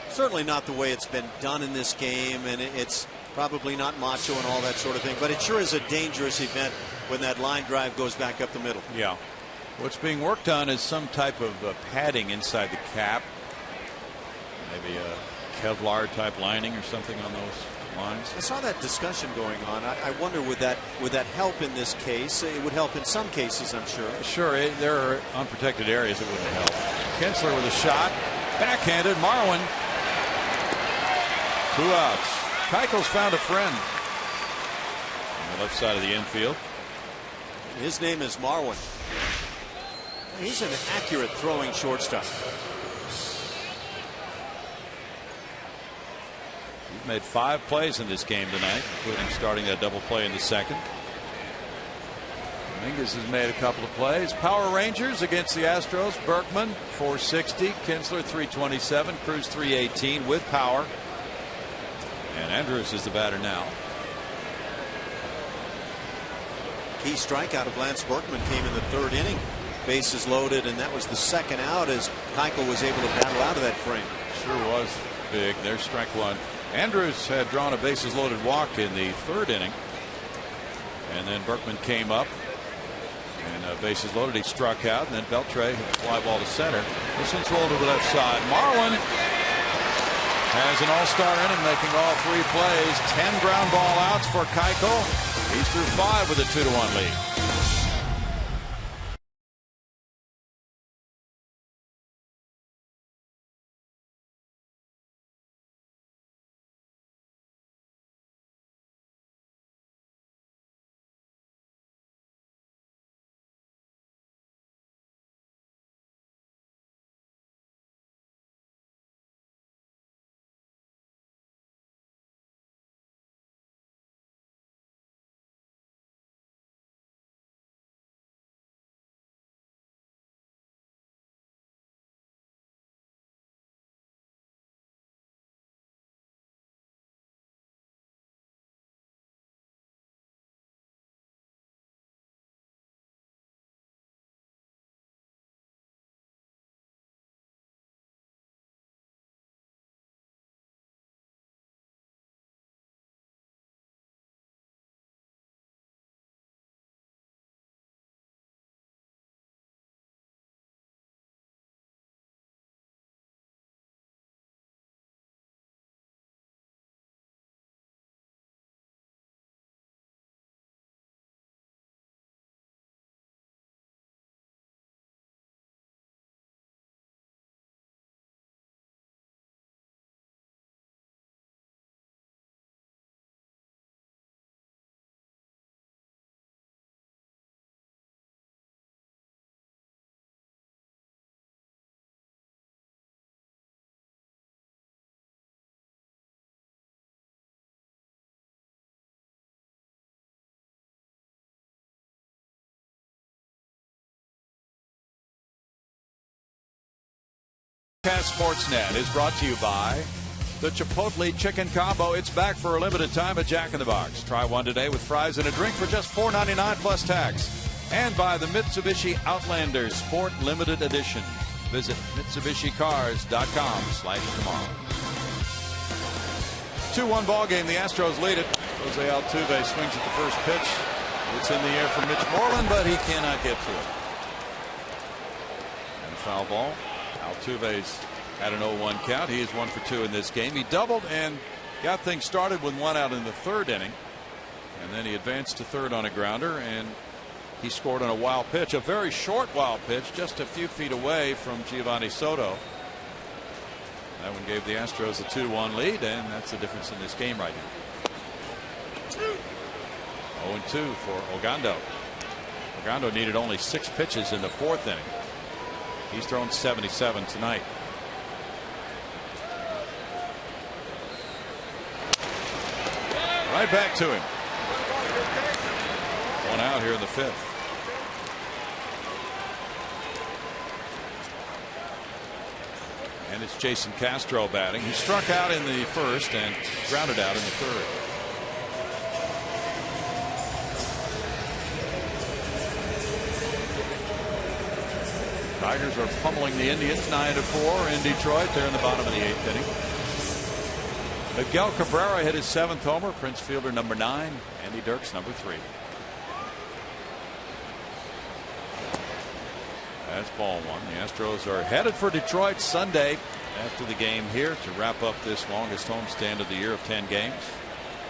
certainly not the way it's been done in this game, and it's probably not macho and all that sort of thing, but it sure is a dangerous event when that line drive goes back up the middle. Yeah. What's being worked on is some type of padding inside the cap, maybe a Kevlar type lining or something on those lines. I saw that discussion going on. I wonder, would that help in this case? It would help in some cases, I'm sure. Sure, there are unprotected areas it wouldn't help. Kinsler with a shot, backhanded. Marwin. 2 outs. Keuchel's found a friend on the left side of the infield. His name is Marwin. He's an accurate throwing shortstop. He's made 5 plays in this game tonight, including starting that double play in the 2nd. Dominguez has made a couple of plays. Power Rangers against the Astros. Berkman 460, Kinsler 327, Cruz 318 with power. And Andrews is the batter now. Key strikeout of Lance Berkman came in the 3rd inning. Bases loaded, and that was the 2nd out as Keuchel was able to battle out of that frame. Sure was big. There's strike 1. Andrews had drawn a bases loaded walk in the 3rd inning. And then Berkman came up. And bases loaded, he struck out. And then Beltre hit the fly ball to center. This one's rolled to the left side. Marwin has an all-star inning, making all 3 plays. 10 ground ball outs for Keuchel. He's through 5 with a 2-1 lead. Sportsnet is brought to you by the Chipotle Chicken Combo. It's back for a limited time at Jack in the Box. Try one today with fries and a drink for just $4.99 plus tax. And by the Mitsubishi Outlander Sport Limited Edition. Visit MitsubishiCars.com/tomorrow. 2-1 ball game. The Astros lead it. Jose Altuve swings at the first pitch. It's in the air for Mitch Moreland, but he cannot get to it. And foul ball. Altuve's had an 0-1 count. He is 1 for 2 in this game. He doubled and got things started with one out in the third inning. And then he advanced to third on a grounder, and he scored on a wild pitch, a very short wild pitch, just a few feet away from Giovanni Soto. That one gave the Astros a 2-1 lead, and that's the difference in this game right now. 0-2 for Ogando. Ogando needed only 6 pitches in the fourth inning. He's thrown 77 tonight. Right back to him. One out here in the fifth. And it's Jason Castro batting. He struck out in the first and grounded out in the third. Tigers are pummeling the Indians 9-4 in Detroit. They're in the bottom of the 8th inning. Miguel Cabrera hit his 7th homer. Prince Fielder number 9. Andy Dirks number 3. That's ball one. The Astros are headed for Detroit Sunday after the game here to wrap up this longest homestand of the year of 10 games.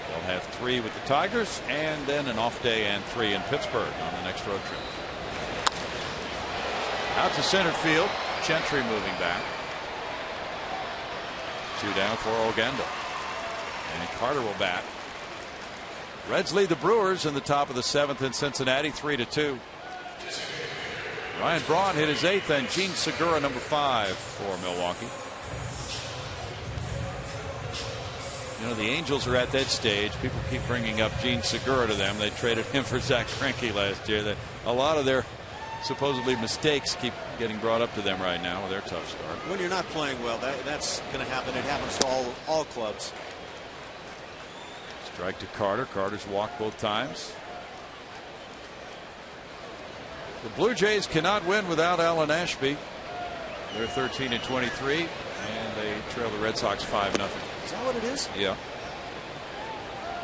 They'll have 3 with the Tigers and then an off day and 3 in Pittsburgh on the next road trip. Out to center field. Gentry moving back. 2 down for Ogando. And Carter will bat. Reds lead the Brewers in the top of the 7th in Cincinnati 3-2. Ryan Braun hit his 8th, and Gene Segura number 5 for Milwaukee. You know, the Angels are at that stage. People keep bringing up Gene Segura to them. They traded him for Zach Greinke last year. A lot of their supposedly mistakes keep getting brought up to them right now with their tough start. When you're not playing well, that's going to happen. It happens to all clubs. Strike to Carter. Carter's walked both times. The Blue Jays cannot win without Alan Ashby. They're 13-23, and they trail the Red Sox 5-0. Is that what it is? Yeah.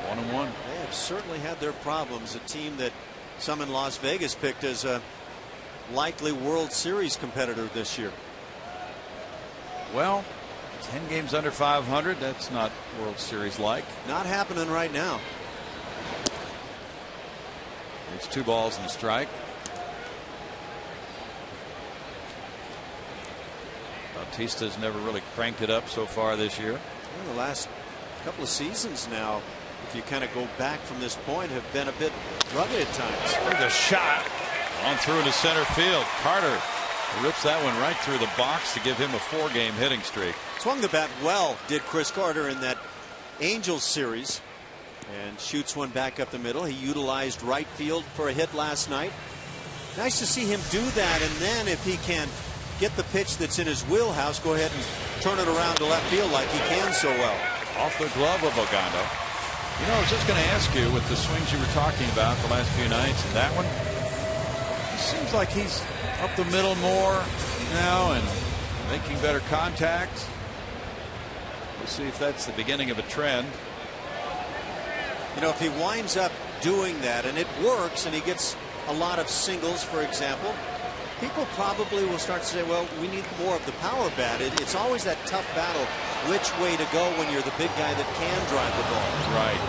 1-1. They have certainly had their problems. A team that some in Las Vegas picked as a likely World Series competitor this year. Well, 10 games under 500. That's not World Series like. Not happening right now. It's 2 balls and a strike. Bautista's never really cranked it up so far this year. Well, the last couple of seasons now, if you kind of go back from this point, have been a bit rugged at times. There's a shot on through into center field. Carter rips that one right through the box to give him a 4-game hitting streak. Swung the bat well, did Chris Carter in that Angels series, and shoots one back up the middle. He utilized right field for a hit last night. Nice to see him do that, and then if he can get the pitch that's in his wheelhouse, go ahead and turn it around to left field like he can so well. Off the glove of Ogando. You know, I was just going to ask you, with the swings you were talking about the last few nights, and that one, it seems like he's up the middle more now and making better contact. We'll see if that's the beginning of a trend. You know, if he winds up doing that and it works and he gets a lot of singles, for example, people probably will start to say, well, we need more of the power bat. It's always that tough battle, which way to go when you're the big guy that can drive the ball. Right.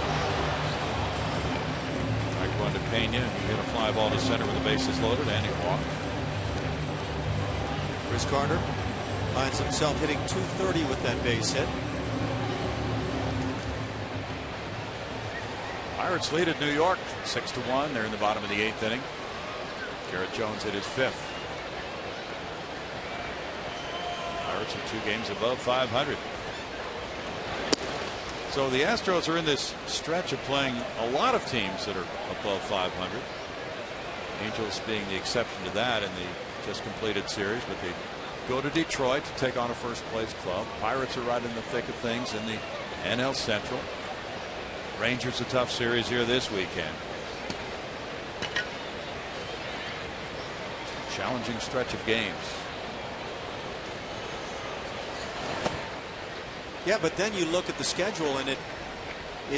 Back one to Pena. He hit a fly ball to center with the bases loaded, and he walked. Chris Carter finds himself hitting .230 with that base hit. Pirates lead at New York 6-1. They're in the bottom of the 8th inning. Garrett Jones hit his 5th. Pirates are 2 games above 500. So the Astros are in this stretch of playing a lot of teams that are above 500. Angels being the exception to that in the just completed series, but the go to Detroit to take on a first-place club. Pirates are right in the thick of things in the NL Central. Rangers a tough series here this weekend. Challenging stretch of games. Yeah, but then you look at the schedule and it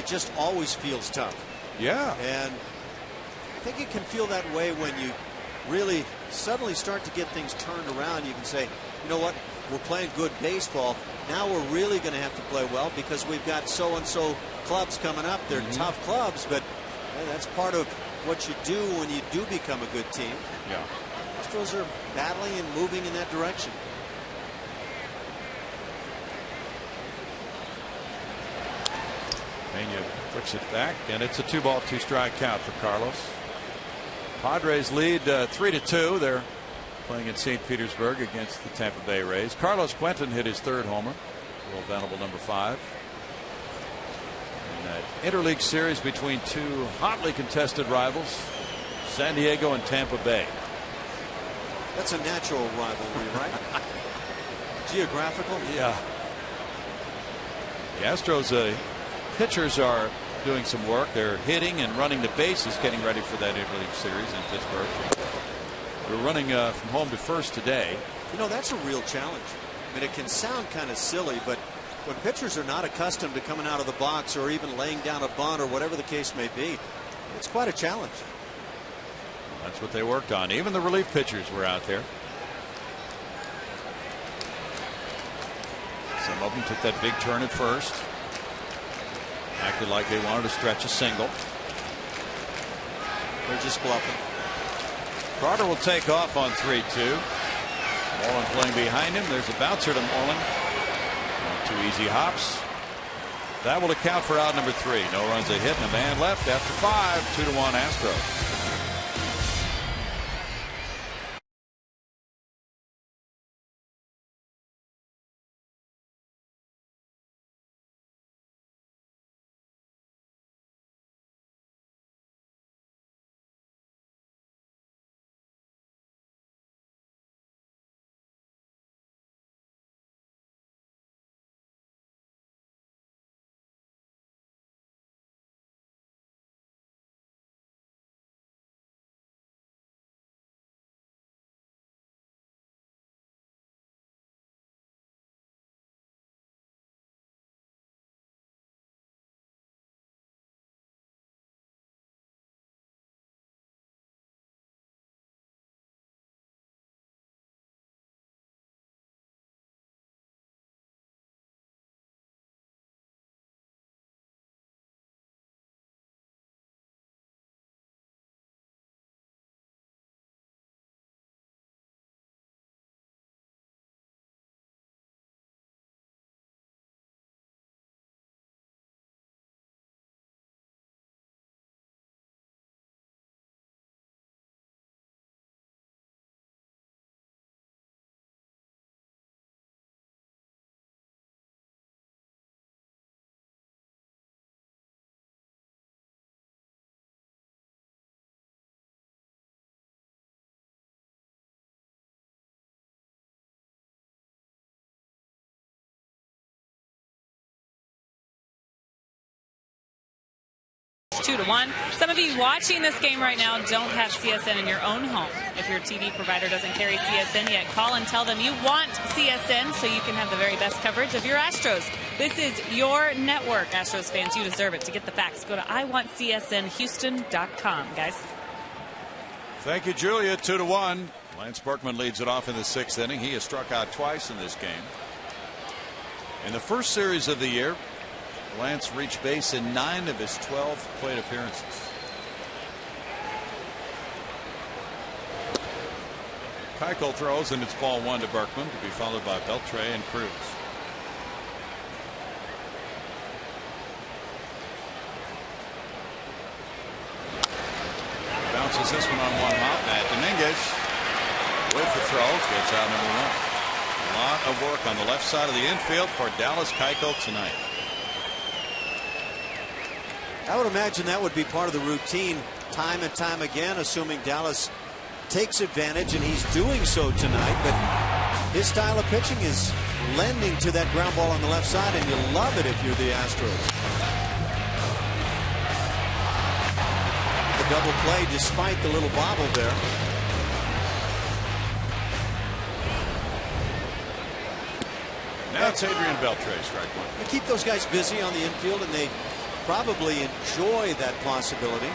just always feels tough. Yeah. And I think it can feel that way when you really suddenly start to get things turned around. You can say, you know what, we're playing good baseball. Now we're really going to have to play well because we've got so-and-so clubs coming up. They're tough clubs, but that's part of what you do when you do become a good team. Yeah. Astros are battling and moving in that direction. Pena flicks it back, and it's a 2-ball, 2-strike count for Carlos. Padres lead 3-2. They're playing in St. Petersburg against the Tampa Bay Rays. Carlos Quentin hit his 3rd homer. Will Venable number 5. In that interleague series between 2 hotly contested rivals, San Diego and Tampa Bay. That's a natural rivalry, right? Geographical? Yeah. The Astros pitchers are doing some work. They're hitting and running the bases, getting ready for that interleague series in Pittsburgh. We're running from home to first today. You know, that's a real challenge. I mean, it can sound kind of silly, but when pitchers are not accustomed to coming out of the box or even laying down a bunt or whatever the case may be, it's quite a challenge. That's what they worked on. Even the relief pitchers were out there. Some of them took that big turn at first. Acted like they wanted to stretch a single. They're just bluffing. Carter will take off on 3-2. Moreland playing behind him. There's a bouncer to Moreland. 2 easy hops. That will account for out number 3. No runs, a hit, and a man left after 5. 2-1 Astros. It's 2-1. Some of you watching this game right now don't have CSN in your own home. If your TV provider doesn't carry CSN yet, call and tell them you want CSN so you can have the very best coverage of your Astros. This is your network, Astros fans. You deserve it. To get the facts, go to iwantscsnhouston.com, guys. Thank you, Julia. 2-1. Lance Berkman leads it off in the 6th inning. He has struck out twice in this game. In the first series of the year, Lance reached base in 9 of his 12 plate appearances. Keuchel throws, and it's ball 1 to Berkman, to be followed by Beltre and Cruz. Bounces this one on 1 hop. Matt Dominguez with the throw gets out number 1. A lot of work on the left side of the infield for Dallas Keuchel tonight. I would imagine that would be part of the routine time and time again, assuming Dallas takes advantage, and he's doing so tonight. But His style of pitching is lending to that ground ball on the left side, and you love it if you're the Astros. The double play despite the little bobble there. Now it's Adrian Beltre, strike one. You keep those guys busy on the infield, and they probably enjoy that possibility.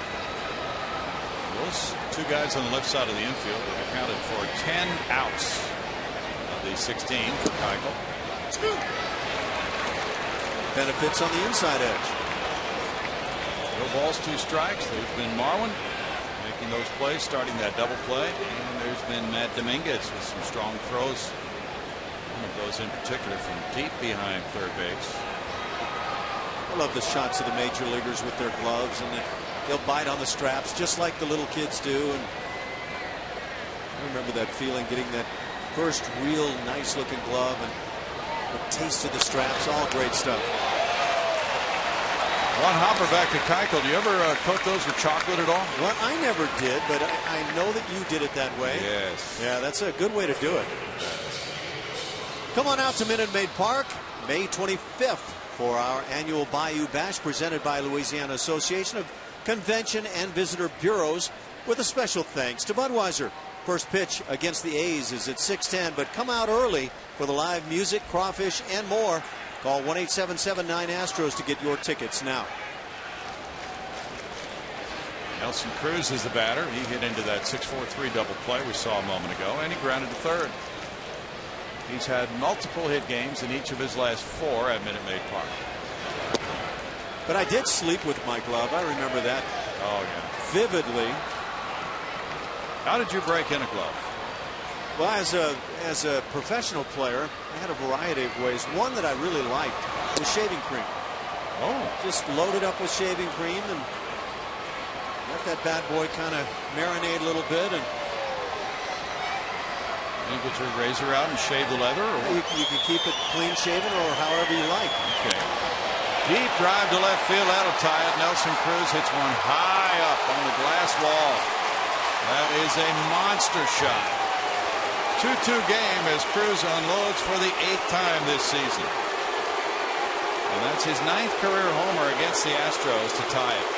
Those two guys on the left side of the infield have accounted for 10 outs of the 16 for Keuchel. Benefits on the inside edge. No balls, 2 strikes. There's been Marwin making those plays, starting that double play. And there's been Matt Dominguez with some strong throws. One of those in particular from deep behind third base. I love the shots of the major leaguers with their gloves, and they'll bite on the straps just like the little kids do. And I remember that feeling, getting that first real nice looking glove and the taste of the straps. All great stuff. One hopper back to Keuchel. Do you ever coat those with chocolate at all? Well, I never did, but I know that you did it that way. Yes. Yeah, that's a good way to do it. Come on out to Minute Maid Park, May 25th, for our annual Bayou Bash presented by Louisiana Association of Convention and Visitor Bureaus, with a special thanks to Budweiser. First pitch against the A's is at 6:10, but come out early for the live music, crawfish, and more. Call 1-877-9-ASTROS to get your tickets now. Nelson Cruz is the batter. He hit into that 6-4-3 double play we saw a moment ago, and he grounded to third. He's had multiple hit games in each of his last 4 at Minute Maid Park. But I did sleep with my glove. I remember that. Oh, yeah. Vividly. How did you break in a glove? Well, as a professional player, I had a variety of ways. One that I really liked was shaving cream. Oh. Just load it up with shaving cream and let that bad boy kind of marinate a little bit. And you get your razor out and shave the leather? Or you can keep it clean shaven or however you like. Okay. Deep drive to left field. That'll tie it. Nelson Cruz hits one high up on the glass wall. That is a monster shot. 2-2 game as Cruz unloads for the 8th time this season. And that's his 9th career homer against the Astros to tie it.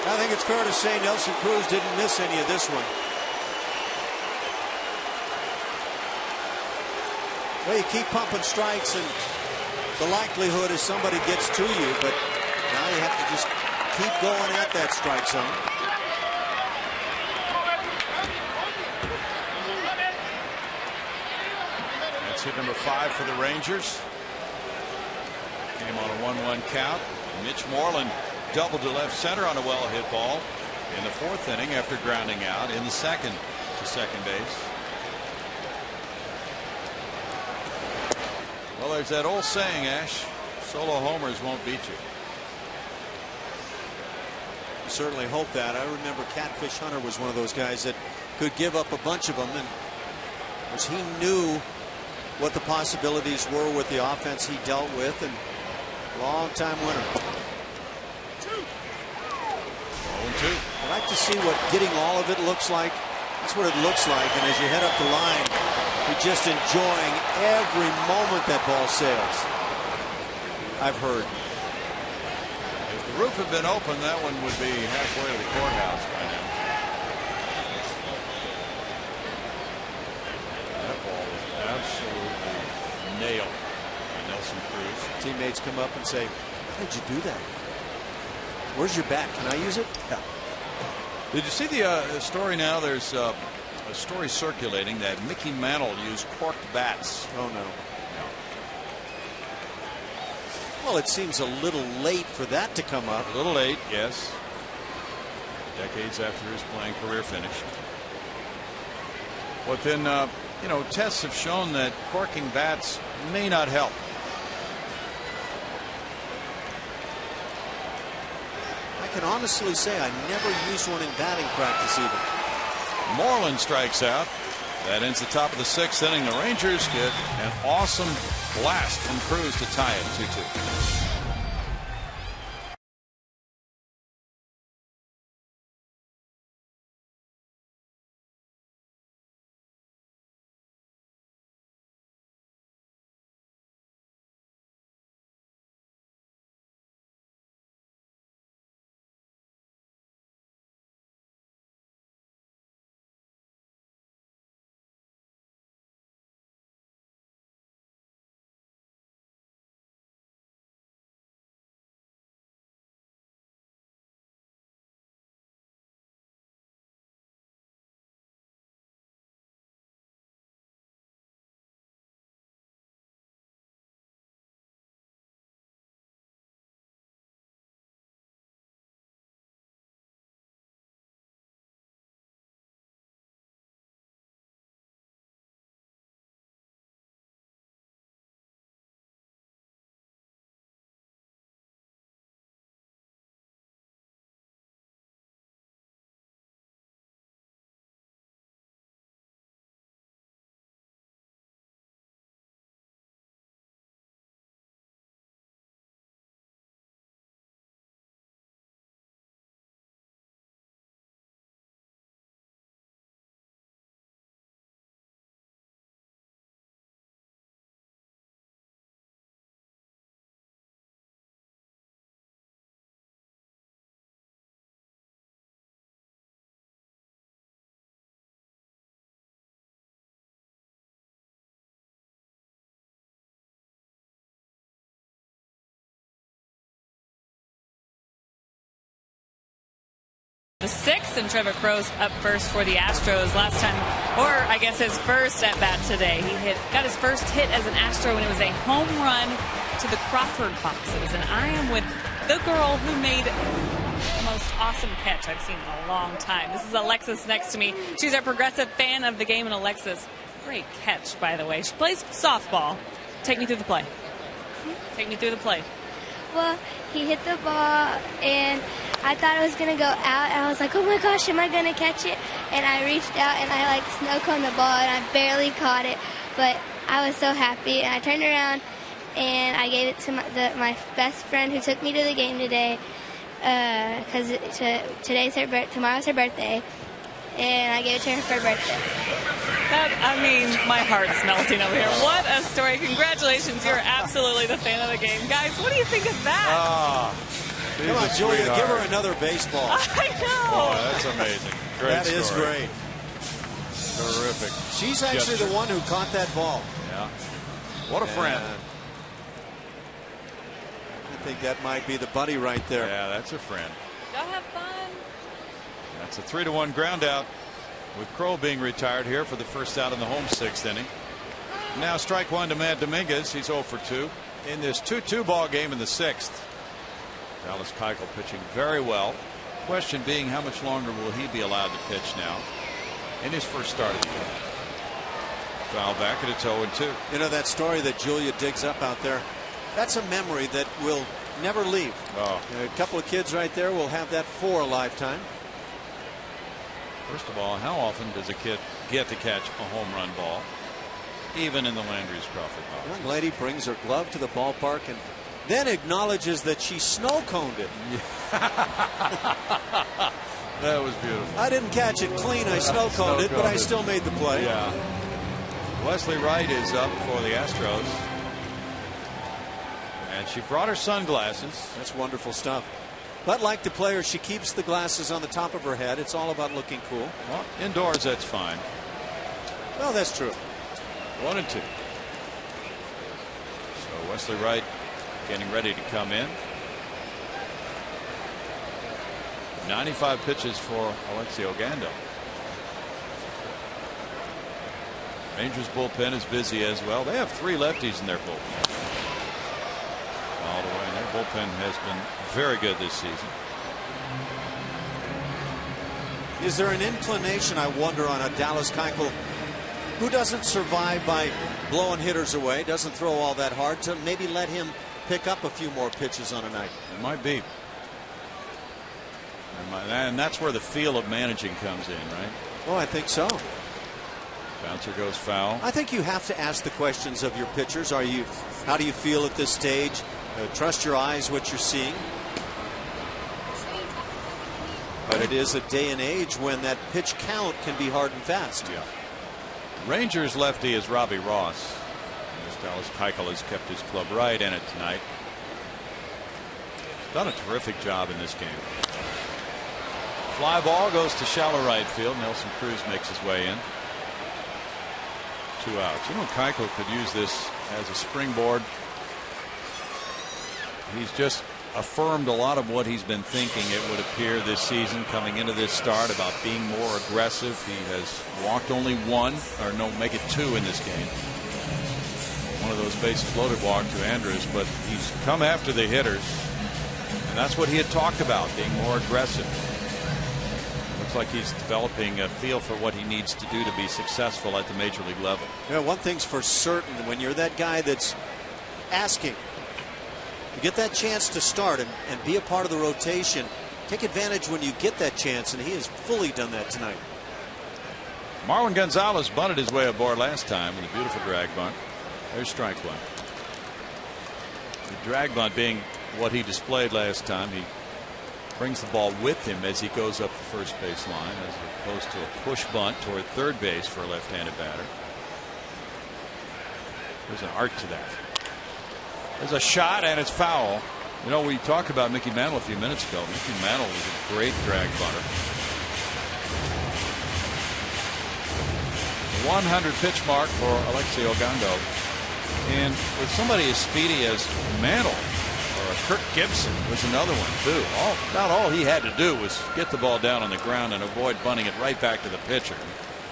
I think it's fair to say Nelson Cruz didn't miss any of this one. Well, you keep pumping strikes, and the likelihood is somebody gets to you, but now you have to just keep going at that strike zone. That's hit number 5 for the Rangers. Came on a 1-1 count. Mitch Moreland doubled to left center on a well-hit ball in the 4th inning after grounding out in the 2nd to second base. Well, there's that old saying, Ash, solo homers won't beat you. I certainly hope that. I remember Catfish Hunter was one of those guys that could give up a bunch of them, and because he knew what the possibilities were with the offense he dealt with, and long-time winner. 0-2. I like to see what getting all of it looks like. That's what it looks like, and as you head up the line, you're just enjoying every moment that ball sails. I've heard. If the roof had been open, that one would be halfway to the courthouse by now. That ball was absolutely nailed by Nelson Cruz. Teammates come up and say, "How did you do that? Where's your bat? Can I use it?" Yeah. Did you see the story now? There's a story circulating that Mickey Mantle used corked bats. Oh, no. Well, it seems a little late for that to come up. A little late, yes. Decades after his playing career finished. But then, tests have shown that corking bats may not help. I can honestly say I never used one in batting practice even. Moreland strikes out. That ends the top of the 6th inning. The Rangers get an awesome blast from Cruz to tie it 2-2. 6th, and Trevor Crowe's up first for the Astros. Last time, or I guess his first at bat today, he got his first hit as an Astro, and it was a home run to the Crawford boxes. And I am with the girl who made the most awesome catch I've seen in a long time. This is Alexis next to me. She's a progressive fan of the game, and Alexis, great catch, by the way. She plays softball. Take me through the play. Take me through the play. Well, he hit the ball, and I thought it was going to go out, and I was like, oh my gosh, am I going to catch it? And I reached out, and I snow coned the ball, and I barely caught it, but I was so happy. And I turned around, and I gave it to my best friend who took me to the game today, because tomorrow's her birthday, and I gave it to her for her birthday. My heart's melting over here. What a story. Congratulations. You're absolutely the fan of the game. Guys, what do you think of that? Come on, Julia, give her another baseball. I know. Oh, that's amazing. Great That is story. great. Terrific. She's actually the one who caught that ball. Yeah. What a friend. I think that might be the buddy right there. Yeah, that's a friend. Y'all have fun. That's a 3-1 ground out, with Crowe being retired here for the first out in the home 6th inning. Now strike one to Matt Dominguez. He's 0 for 2 in this 2-2 ball game in the 6th. Dallas Keuchel pitching very well. Question being, how much longer will he be allowed to pitch now in his first start of the game? Foul back, and it's 0-2. You know that story that Julia digs up out there? That's a memory that will never leave. Oh. A couple of kids right there will have that for a lifetime. First of all, how often does a kid get to catch a home run ball, even in the Landry's Crawford box? Young lady brings her glove to the ballpark and then acknowledges that she snow coned it. That was beautiful. I didn't catch it clean. I snow coned it, but I still made the play. Yeah. Wesley Wright is up for the Astros, and she brought her sunglasses. That's wonderful stuff. But like the player, she keeps the glasses on the top of her head. It's all about looking cool. Well, indoors, that's fine. Well, that's true. 1-2. So Wesley Wright getting ready to come in. 95 pitches for Alexi Ogando. Rangers bullpen is busy as well. They have 3 lefties in their bullpen. All the way. Their bullpen has been very good this season. Is there an inclination, I wonder, on a Dallas Keuchel who doesn't survive by blowing hitters away, doesn't throw all that hard, to maybe let him pick up a few more pitches on a night? It might be. And that's where the feel of managing comes in, right? Oh, I think so. Bouncer goes foul. I think you have to ask the questions of your pitchers. How do you feel at this stage? Trust your eyes, what you're seeing. But it is a day and age when that pitch count can be hard and fast. Yeah. Rangers lefty is Robbie Ross. As Dallas Keuchel has kept his club right in it tonight. Done a terrific job in this game. Fly ball goes to shallow right field. Nelson Cruz makes his way in. 2 outs. You know, Keuchel could use this as a springboard. He's just affirmed a lot of what he's been thinking, it would appear, this season coming into this start about being more aggressive. He has walked only 1, or no, make it 2 in this game. One of those bases loaded walk to Andrews, but he's come after the hitters, and that's what he had talked about, being more aggressive. Looks like he's developing a feel for what he needs to do to be successful at the major league level. You know, one thing's for certain, when you're that guy that's asking, you get that chance to start and be a part of the rotation, take advantage when you get that chance, and he has fully done that tonight. Marwin Gonzalez bunted his way aboard last time with a beautiful drag bunt. There's strike one. The drag bunt being what he displayed last time. He brings the ball with him as he goes up the first base line, as opposed to a push bunt toward third base for a left-handed batter. There's an art to that. There's a shot, and it's foul. You know, we talked about Mickey Mantle a few minutes ago. Mickey Mantle was a great drag bunter. 100 pitch mark for Alexi Ogando. And with somebody as speedy as Mantle, Kirk Gibson was another one, too. About all he had to do was get the ball down on the ground and avoid bunting it right back to the pitcher.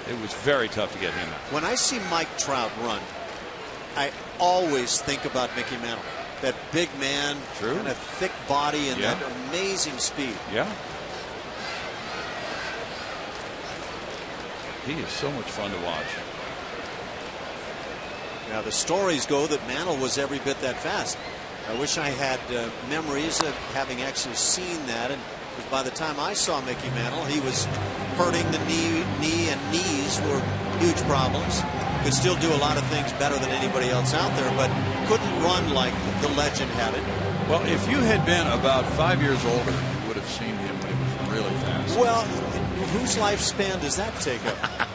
It was very tough to get him out. When I see Mike Trout run, I always think about Mickey Mantle. That big man, and a thick body, and that amazing speed. Yeah. He is so much fun to watch. Now, the stories go that Mantle was every bit that fast. I wish I had memories of having actually seen that. And by the time I saw Mickey Mantle, he was hurting the knee and knees were huge problems. Could still do a lot of things better than anybody else out there, but couldn't run like the legend had it. Well, if you had been about 5 years older, you would have seen him when he was really fast. Well, whose lifespan does that take up?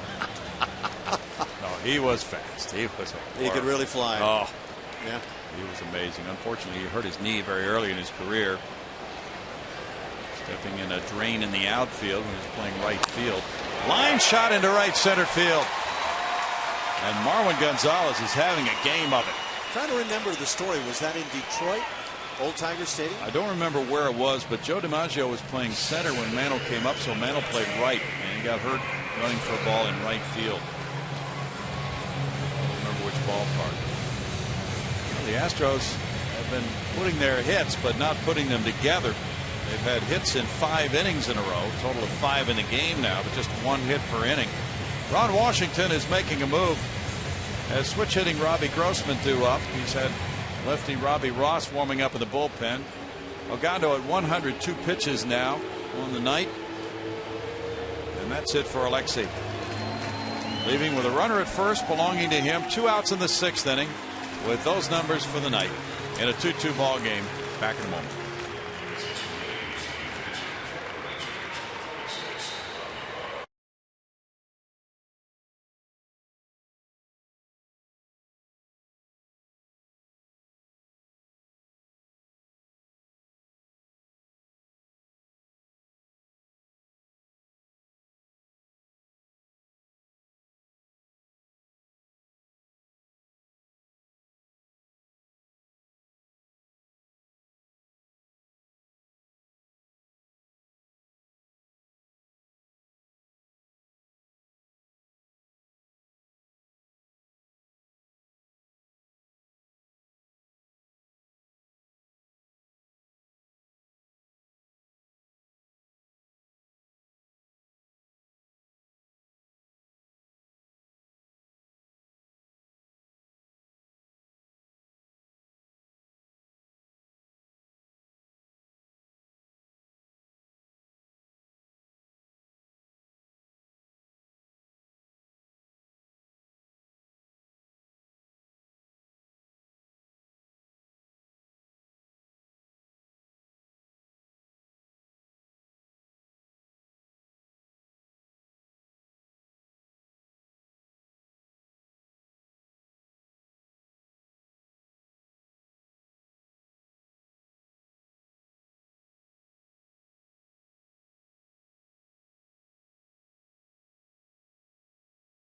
No, he was fast. He could really fly. Oh, yeah. He was amazing. Unfortunately, he hurt his knee very early in his career. Stepping in a drain in the outfield when he was playing right field. Line shot into right center field. And Marwin Gonzalez is having a game of it. Trying to remember the story. Was that in Detroit? Old Tiger Stadium? I don't remember where it was, but Joe DiMaggio was playing center when Mantle came up, so Mantle played right, and he got hurt running for a ball in right field. I don't remember which ballpark. Well, the Astros have been putting their hits, but not putting them together. They've had hits in 5 innings in a row, total of 5 in the game now, but just 1 hit per inning. Ron Washington is making a move as switch hitting Robbie Grossman due up. He's had lefty Robbie Ross warming up in the bullpen. Ogando at 102 pitches now on the night. And that's it for Alexi. Leaving with a runner at first belonging to him. 2 outs in the 6th inning with those numbers for the night in a 2-2 ball game. Back in a moment.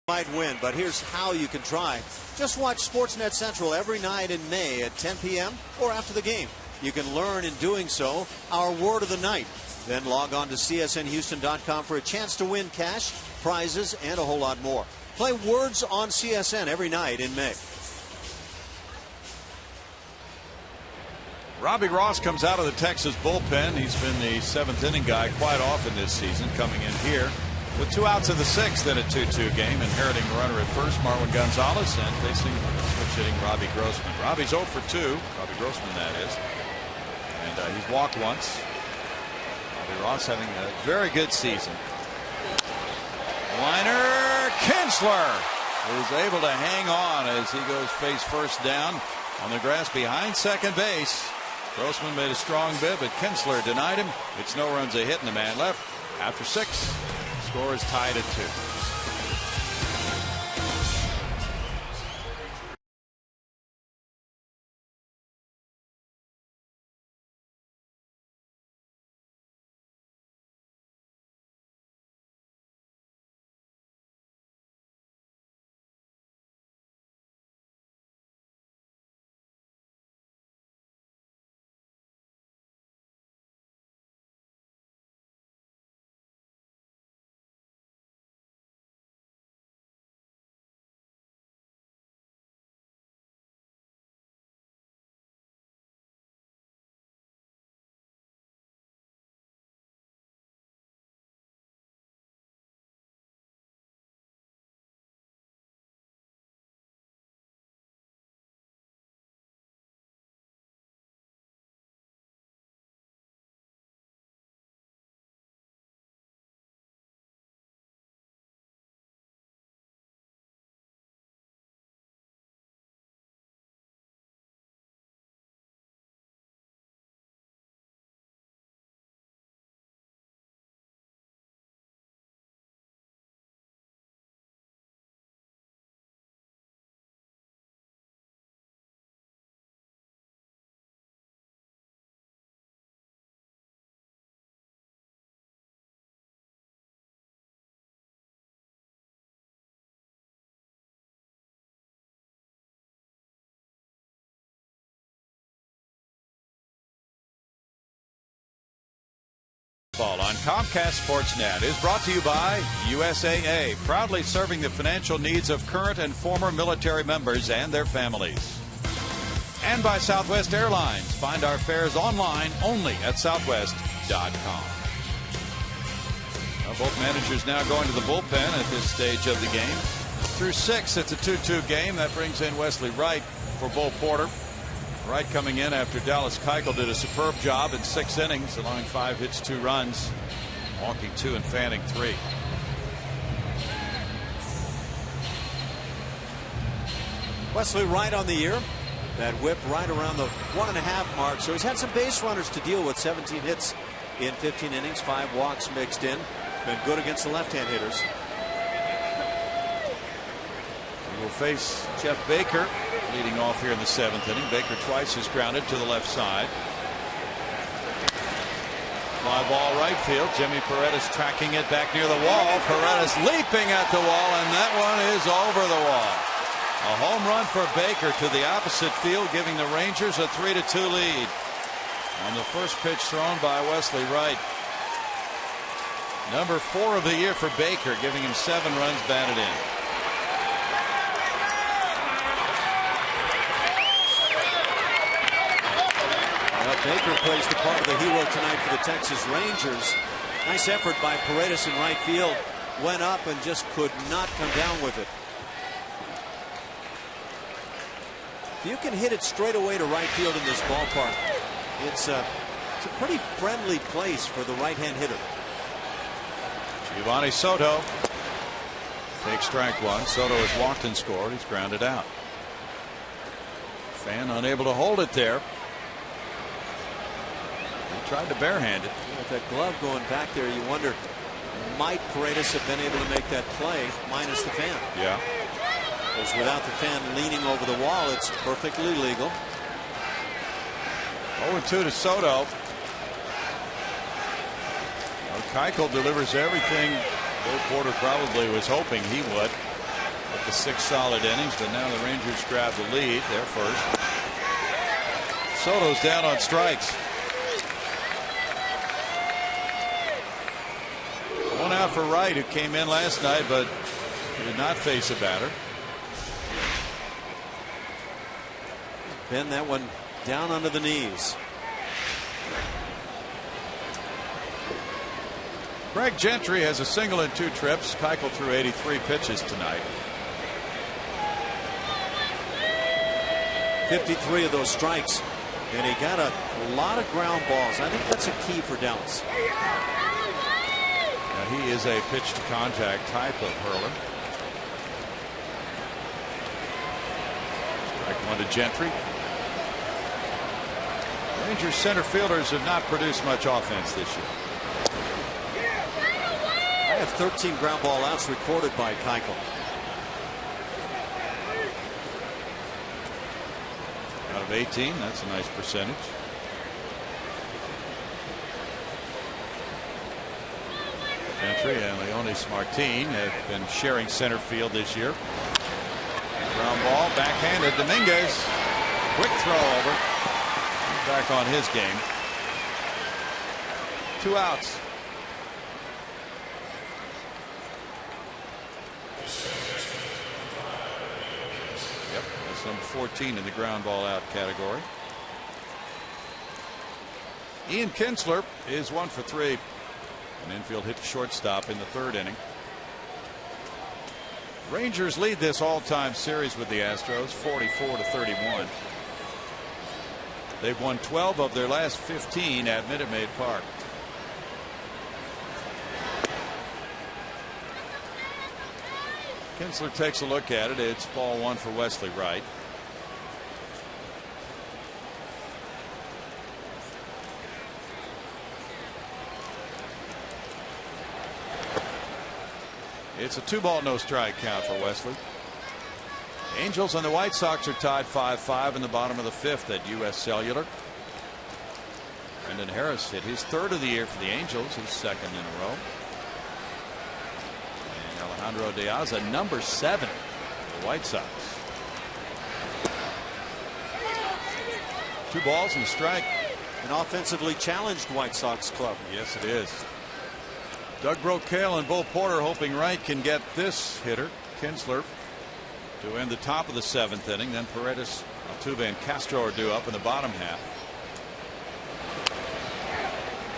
Might win, but here's how you can try. Just watch Sportsnet Central every night in May at 10 p.m. or after the game. You can learn in doing so our word of the night. Then log on to csnhouston.com for a chance to win cash, prizes, and a whole lot more. Play Words on CSN every night in May. Robbie Ross comes out of the Texas bullpen. He's been the 7th inning guy quite often this season, coming in here with 2 outs in the 6th in a 2-2 game, inheriting the runner at first, Marwin Gonzalez, and facing switch hitting Robbie Grossman. Robbie's 0 for 2, Robbie Grossman that is, and he's walked once. Robbie Ross having a very good season. Liner Kinsler is able to hang on as he goes face first down on the grass behind second base. Grossman made a strong bid, but Kinsler denied him. It's no runs, a hit, and a man left. After 6, score is tied at 2. Baseball on Comcast Sportsnet is brought to you by USAA, proudly serving the financial needs of current and former military members and their families. And by Southwest Airlines. Find our fares online only at southwest.com. Both managers now going to the bullpen at this stage of the game. Through 6, it's a 2-2 game. That brings in Wesley Wright for Bull Porter. Wright coming in after Dallas Keuchel did a superb job in 6 innings, allowing 5 hits, 2 runs, walking 2 and fanning 3. Wesley Wright on the year. That whip right around the 1.5 mark. So he's had some base runners to deal with. 17 hits in 15 innings, 5 walks mixed in. Been good against the left-hand hitters. He will face Jeff Baker leading off here in the 7th inning. Baker twice is grounded to the left side. Fly ball right field. Jimmy Paredes tracking it back near the wall. Paredes leaping at the wall, and that one is over the wall. A home run for Baker to the opposite field, giving the Rangers a 3-2 lead on the first pitch thrown by Wesley Wright. Number 4 of the year for Baker, giving him 7 runs batted in. Well, Baker plays the part of the hero tonight for the Texas Rangers. Nice effort by Paredes in right field. Went up and just could not come down with it. If you can hit it straight away to right field in this ballpark, it's a pretty friendly place for the right-hand hitter. Giovanni Soto takes strike 1. Soto has walked and scored. He's grounded out. Fan unable to hold it there. He tried to barehand it. With that glove going back there, you wonder, might Paredes have been able to make that play minus the fan? Yeah. Because without the fan leaning over the wall, it's perfectly legal. 0-2 to Soto. Keuchel delivers everything Bull Porter probably was hoping he would with the 6 solid innings, but now the Rangers grab the lead. They're first. Soto's down on strikes. 1 out for Wright, who came in last night but did not face a batter. Bend that one down under the knees. Greg Gentry has a single in 2 trips. Keuchel threw 83 pitches tonight. 53 of those strikes, and he got a lot of ground balls. I think that's a key for Dallas. Now, he is a pitch to contact type of hurler. Strike 1 to Gentry. Rangers center fielders have not produced much offense this year. I have 13 ground ball outs recorded by Keuchel. Out of 18, that's a nice percentage. Gentry and Leonis Martin have been sharing center field this year. Ground ball, backhanded. Dominguez, quick throw over. Back on his game. 2 outs. Yep, that's number 14 in the ground ball out category. Ian Kinsler is 1 for 3. An infield hit to shortstop in the 3rd inning. Rangers lead this all-time series with the Astros 44-31. They've won 12 of their last 15 at Minute Maid Park. Kinsler takes a look at it. It's ball 1 for Wesley Wright. It's a 2-ball, no strike count for Wesley. Angels and the White Sox are tied 5-5 in the bottom of the 5th at U.S. Cellular. Brendan Harris hit his 3rd of the year for the Angels, his 2nd in a row. And Alejandro De Aza, number 7 for the White Sox. 2 balls and a strike. An offensively challenged White Sox club. Yes, it is. Doug Brocail and Bo Porter hoping Wright can get this hitter, Kinsler, to end the top of the 7th inning. Then Paredes, Altuve, and Castro are due up in the bottom half.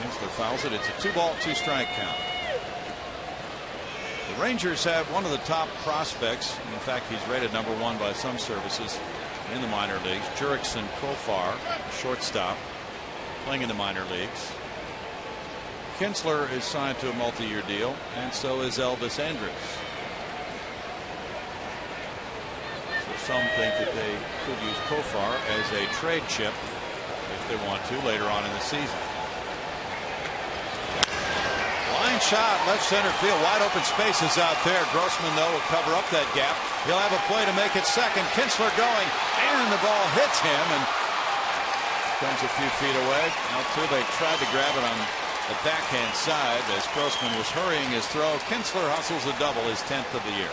Kinsler fouls it. It's a 2-ball, 2-strike count. The Rangers have one of the top prospects. In fact, he's rated #1 by some services in the minor leagues. Jurickson Profar, shortstop, playing in the minor leagues. Kinsler is signed to a multi-year deal, and so is Elvis Andrus. So some think that they could use Profar as a trade chip if they want to later on in the season. Line shot, left center field, wide open spaces out there. Grossman, though, will cover up that gap. He'll have a play to make it second. Kinsler going, and the ball hits him and comes a few feet away. Altuve tried to grab it on the backhand side as Grossman was hurrying his throw. Kinsler hustles a double, his 10th of the year.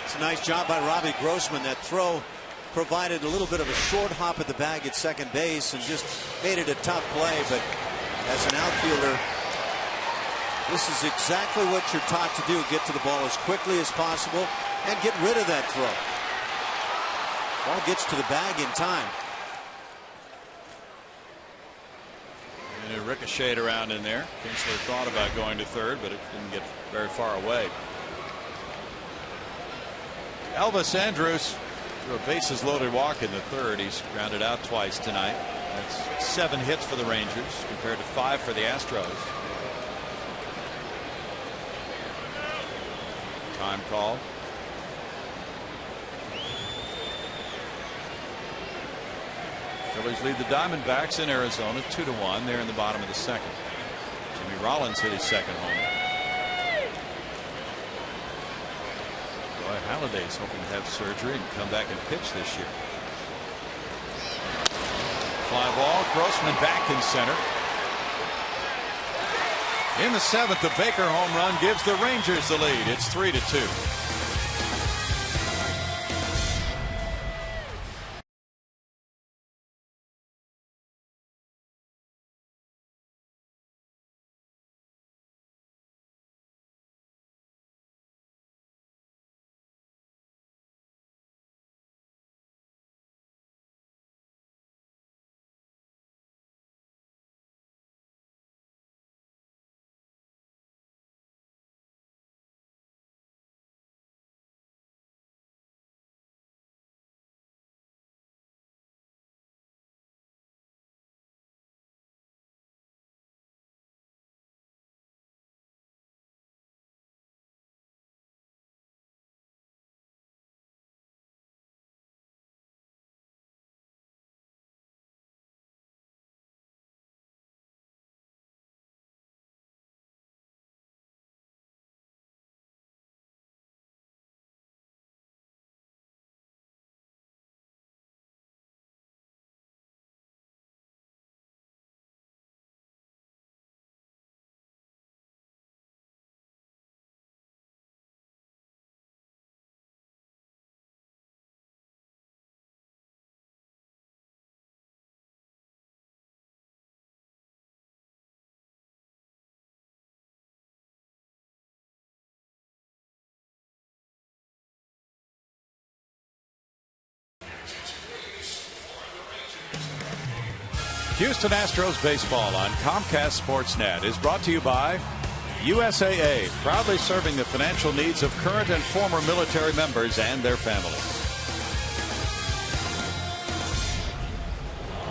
It's a nice job by Robbie Grossman. That throw provided a little bit of a short hop at the bag at second base and just made it a tough play. But as an outfielder, this is exactly what you're taught to do. Get to the ball as quickly as possible and get rid of that throw. Ball gets to the bag in time. And it ricocheted around in there. Kinsler thought about going to third, but it didn't get very far away. Elvis Andrus threw a bases loaded walk in the third. He's grounded out twice tonight. That's 7 hits for the Rangers compared to 5 for the Astros. Time call. Phillies lead the Diamondbacks in Arizona 2-1. They're in the bottom of the 2nd. Jimmy Rollins hit his 2nd homer. Boy, Halliday's hoping to have surgery and come back and pitch this year. Fly ball. Grossman back in center. In the 7th, the Baker home run gives the Rangers the lead. It's 3-2. Houston Astros baseball on Comcast Sportsnet is brought to you by USAA, proudly serving the financial needs of current and former military members and their families.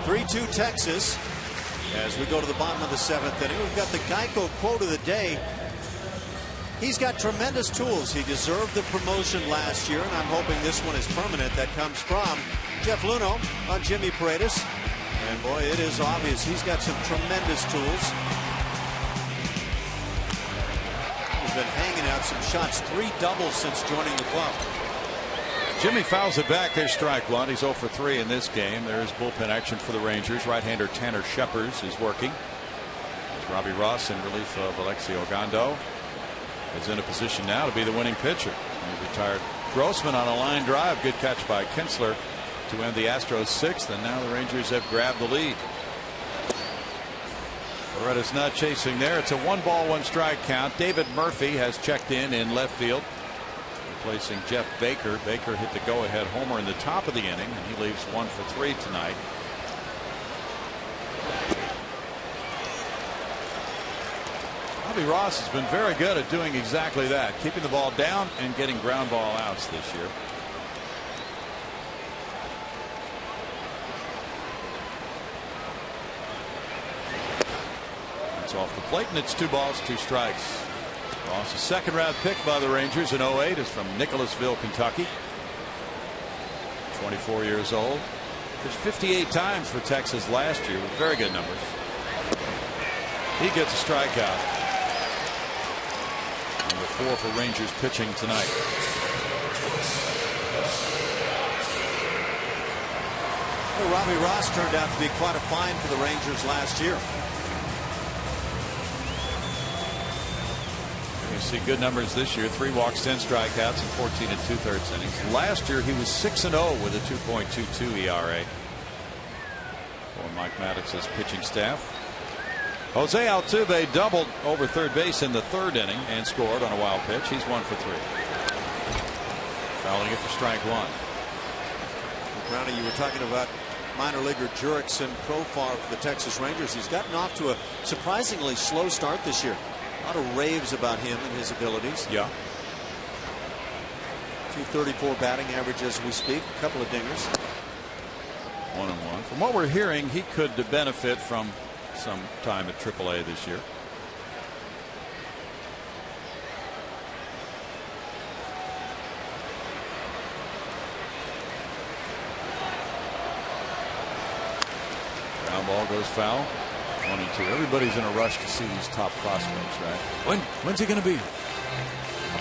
3-2 Texas as we go to the bottom of the 7th inning. We've got the Geico quote of the day. He's got tremendous tools. He deserved the promotion last year, and I'm hoping this one is permanent. That comes from Jeff Luhnow on Jimmy Paredes. And boy, it is obvious he's got some tremendous tools. He's been hanging out some shots, 3 doubles since joining the club. Jimmy fouls it back. There's strike one. He's 0 for 3 in this game. There's bullpen action for the Rangers. Right-hander Tanner Scheppers is working. Robbie Ross in relief of Alexi Ogando is in a position now to be the winning pitcher. He retired Grossman on a line drive. Good catch by Kinsler to end the Astros 6th, and now the Rangers have grabbed the lead. Loretta's not chasing there. It's a 1-ball, 1-strike count. David Murphy has checked in left field, replacing Jeff Baker. Baker hit the go-ahead homer in the top of the inning, and he leaves 1 for 3 tonight. Robbie Ross has been very good at doing exactly that, keeping the ball down and getting ground ball outs this year. It's off the plate, and it's 2 balls, 2 strikes. Ross, a second-round pick by the Rangers in '08, is from Nicholasville, Kentucky. 24 years old. Pitched 58 times for Texas last year with very good numbers. He gets a strikeout. Number 4 for Rangers pitching tonight. Well, Robbie Ross turned out to be quite a find for the Rangers last year. You see good numbers this year. 3 walks, 10 strikeouts, and 14 2/3 innings. Last year he was 6-0 with a 2.22 ERA. For Mike Maddox's pitching staff. Jose Altuve doubled over third base in the 3rd inning and scored on a wild pitch. He's 1 for 3. Fouling it for strike 1. Brownie, you were talking about minor leaguer Jurickson Profar for the Texas Rangers. He's gotten off to a surprisingly slow start this year. A lot of raves about him and his abilities. Yeah. 234 batting average as we speak. A couple of dingers. 1-1. From what we're hearing, he could benefit from some time at AAA this year. Ground ball goes foul. 1-2. Everybody's in a rush to see these top prospects, right? When's he going to be? I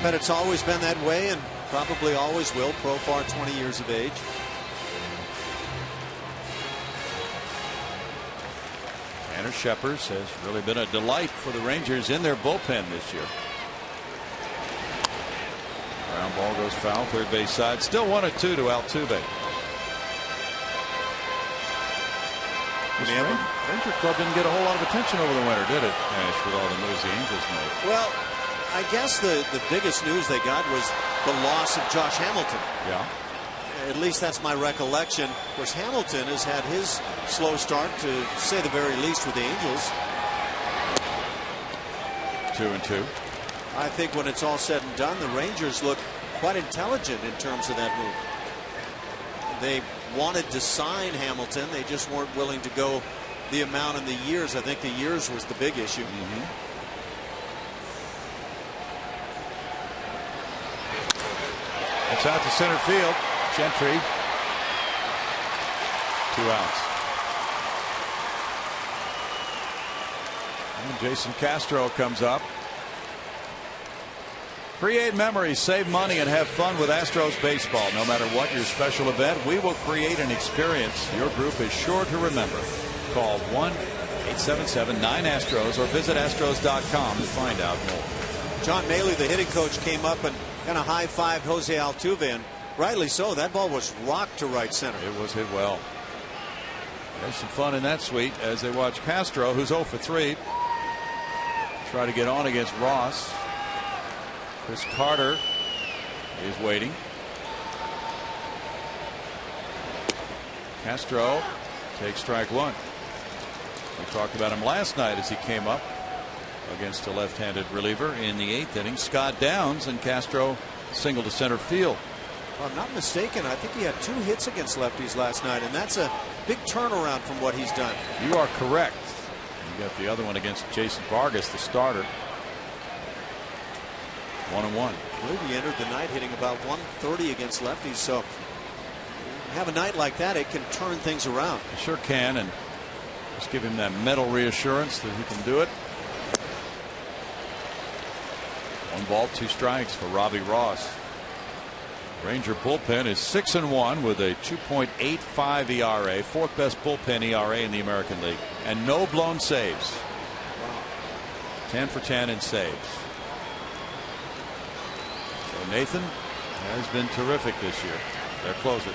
bet it's always been that way and probably always will. Profar, 20 years of age. Tanner Scheppers has really been a delight for the Rangers in their bullpen this year. Ground ball goes foul, third base side. Still 1-2 to Altuve. This Ranger club didn't get a whole lot of attention over the winter, did it, Ash, with all the moves the Angels made? Well, I guess the biggest news they got was the loss of Josh Hamilton. Yeah. At least that's my recollection. Of course, Hamilton has had his slow start, to say the very least, with the Angels. 2-2. I think when it's all said and done, the Rangers look quite intelligent in terms of that move. They wanted to sign Hamilton. They just weren't willing to go the amount in the years. I think the years was the big issue. It's out to center field. Gentry. 2 outs. And Jason Castro comes up. Create memories, save money, and have fun with Astros baseball. No matter what your special event, we will create an experience your group is sure to remember. Call 1-877-9-ASTROS or visit Astros.com to find out more. John Maley, the hitting coach, came up and kind of high-fived Jose Altuve, and rightly so. That ball was rocked to right center. It was hit well. There's some fun in that suite as they watch Castro, who's 0 for 3. Try to get on against Ross. Chris Carter is waiting. Castro takes strike 1. We talked about him last night as he came up against a left-handed reliever in the 8th inning. Scott Downs, and Castro single to center field. If I'm not mistaken, I think he had 2 hits against lefties last night, and that's a big turnaround from what he's done. You are correct. You got the other one against Jason Vargas, the starter. 1-1. I believe he entered the night hitting about 130 against lefties, so have a night like that, it can turn things around. It sure can, and just give him that mental reassurance that he can do it. 1 ball, 2 strikes for Robbie Ross. Ranger bullpen is 6-1 with a 2.85 ERA, 4th best bullpen ERA in the American League, and no blown saves. Wow. 10 for 10 in saves. So Nathan has been terrific this year. Their closer.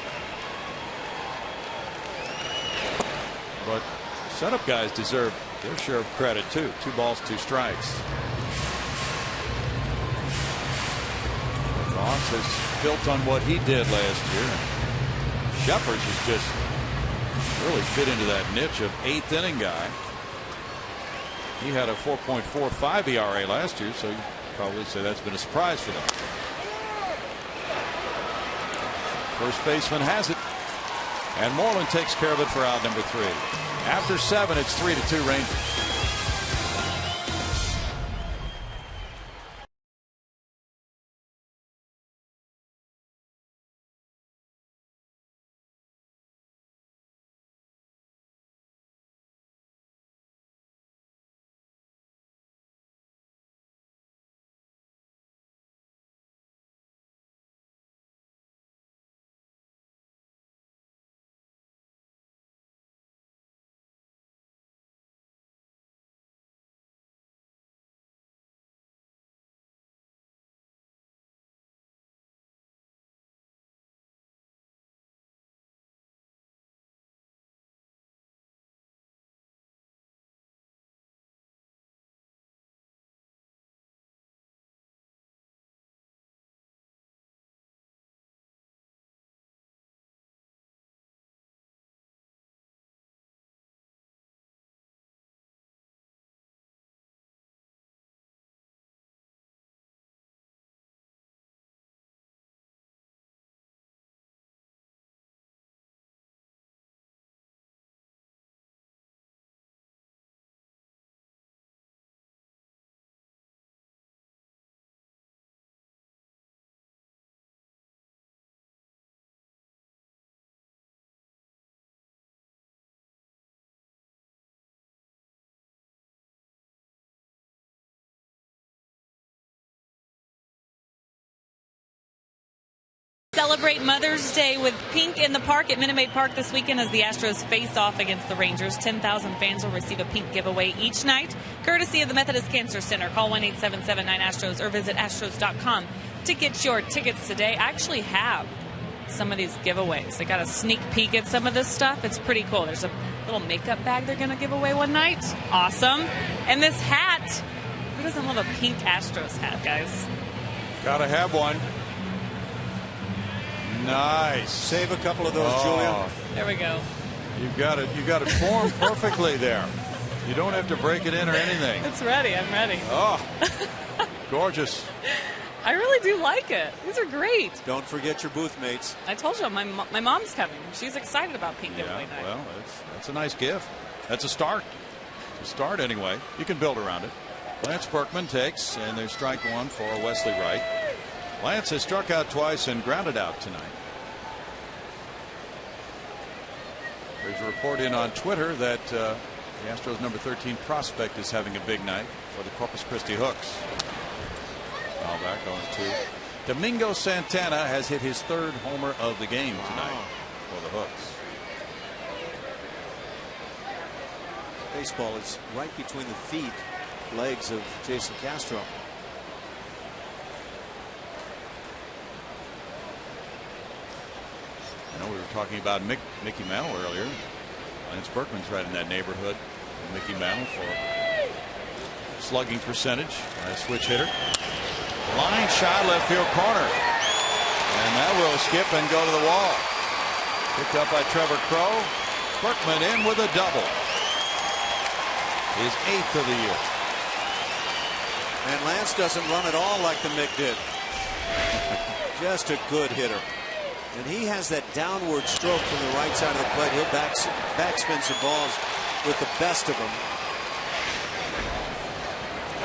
But setup guys deserve their share of credit too. 2 balls, 2 strikes. Ross has built on what he did last year. Shepard has just really fit into that niche of 8th inning guy. He had a 4.45 ERA last year, so you probably say that's been a surprise for them. First baseman has it, and Moreland takes care of it for out number 3. After 7, it's 3-2 Rangers. Celebrate Mother's Day with Pink in the Park at Minute Maid Park this weekend as the Astros face off against the Rangers. 10,000 fans will receive a Pink giveaway each night, courtesy of the Methodist Cancer Center. Call 1-877-9-ASTROS or visit astros.com to get your tickets today. I actually have some of these giveaways. I got a sneak peek at some of this stuff. It's pretty cool. There's a little makeup bag they're going to give away one night. Awesome. And this hat. Who doesn't love a pink Astros hat, guys? Gotta have one. Nice. Save a couple of those, Julia. There we go. You got it formed perfectly there. You don't have to break it in or anything. It's ready. I'm ready. Oh, gorgeous. I really do like it. These are great. Don't forget your booth mates. I told you my mom's coming. She's excited about Pink giveaway night. Well, that's a nice gift. That's a start. It's a start anyway. You can build around it. Lance Berkman takes, and there's strike 1 for Wesley Wright. Lance has struck out twice and grounded out tonight. There's a report in on Twitter that the Astros number 13 prospect is having a big night for the Corpus Christi Hooks. Foul back on 2. Domingo Santana has hit his 3rd homer of the game tonight for the Hooks. Baseball is right between the legs of Jason Castro. I know we were talking about Mickey Mantle earlier. Lance Berkman's right in that neighborhood. Mickey Mantle for slugging percentage. Switch hitter. Line shot left field corner. And that will skip and go to the wall. Picked up by Trevor Crowe. Berkman in with a double. His 8th of the year. And Lance doesn't run at all like the Mick did. Just a good hitter. And he has that downward stroke from the right side of the plate. He'll backspin some balls with the best of them.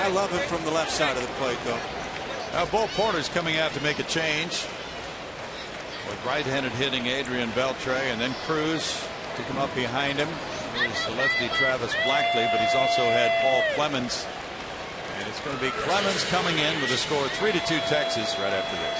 I love him from the left side of the plate, though. Now, Bo Porter's coming out to make a change with right-handed hitting Adrian Beltre, and then Cruz to come up behind him. There's the lefty Travis Blackley, but he's also had Paul Clemens. And it's going to be Clemens coming in with a score 3-2 Texas right after this.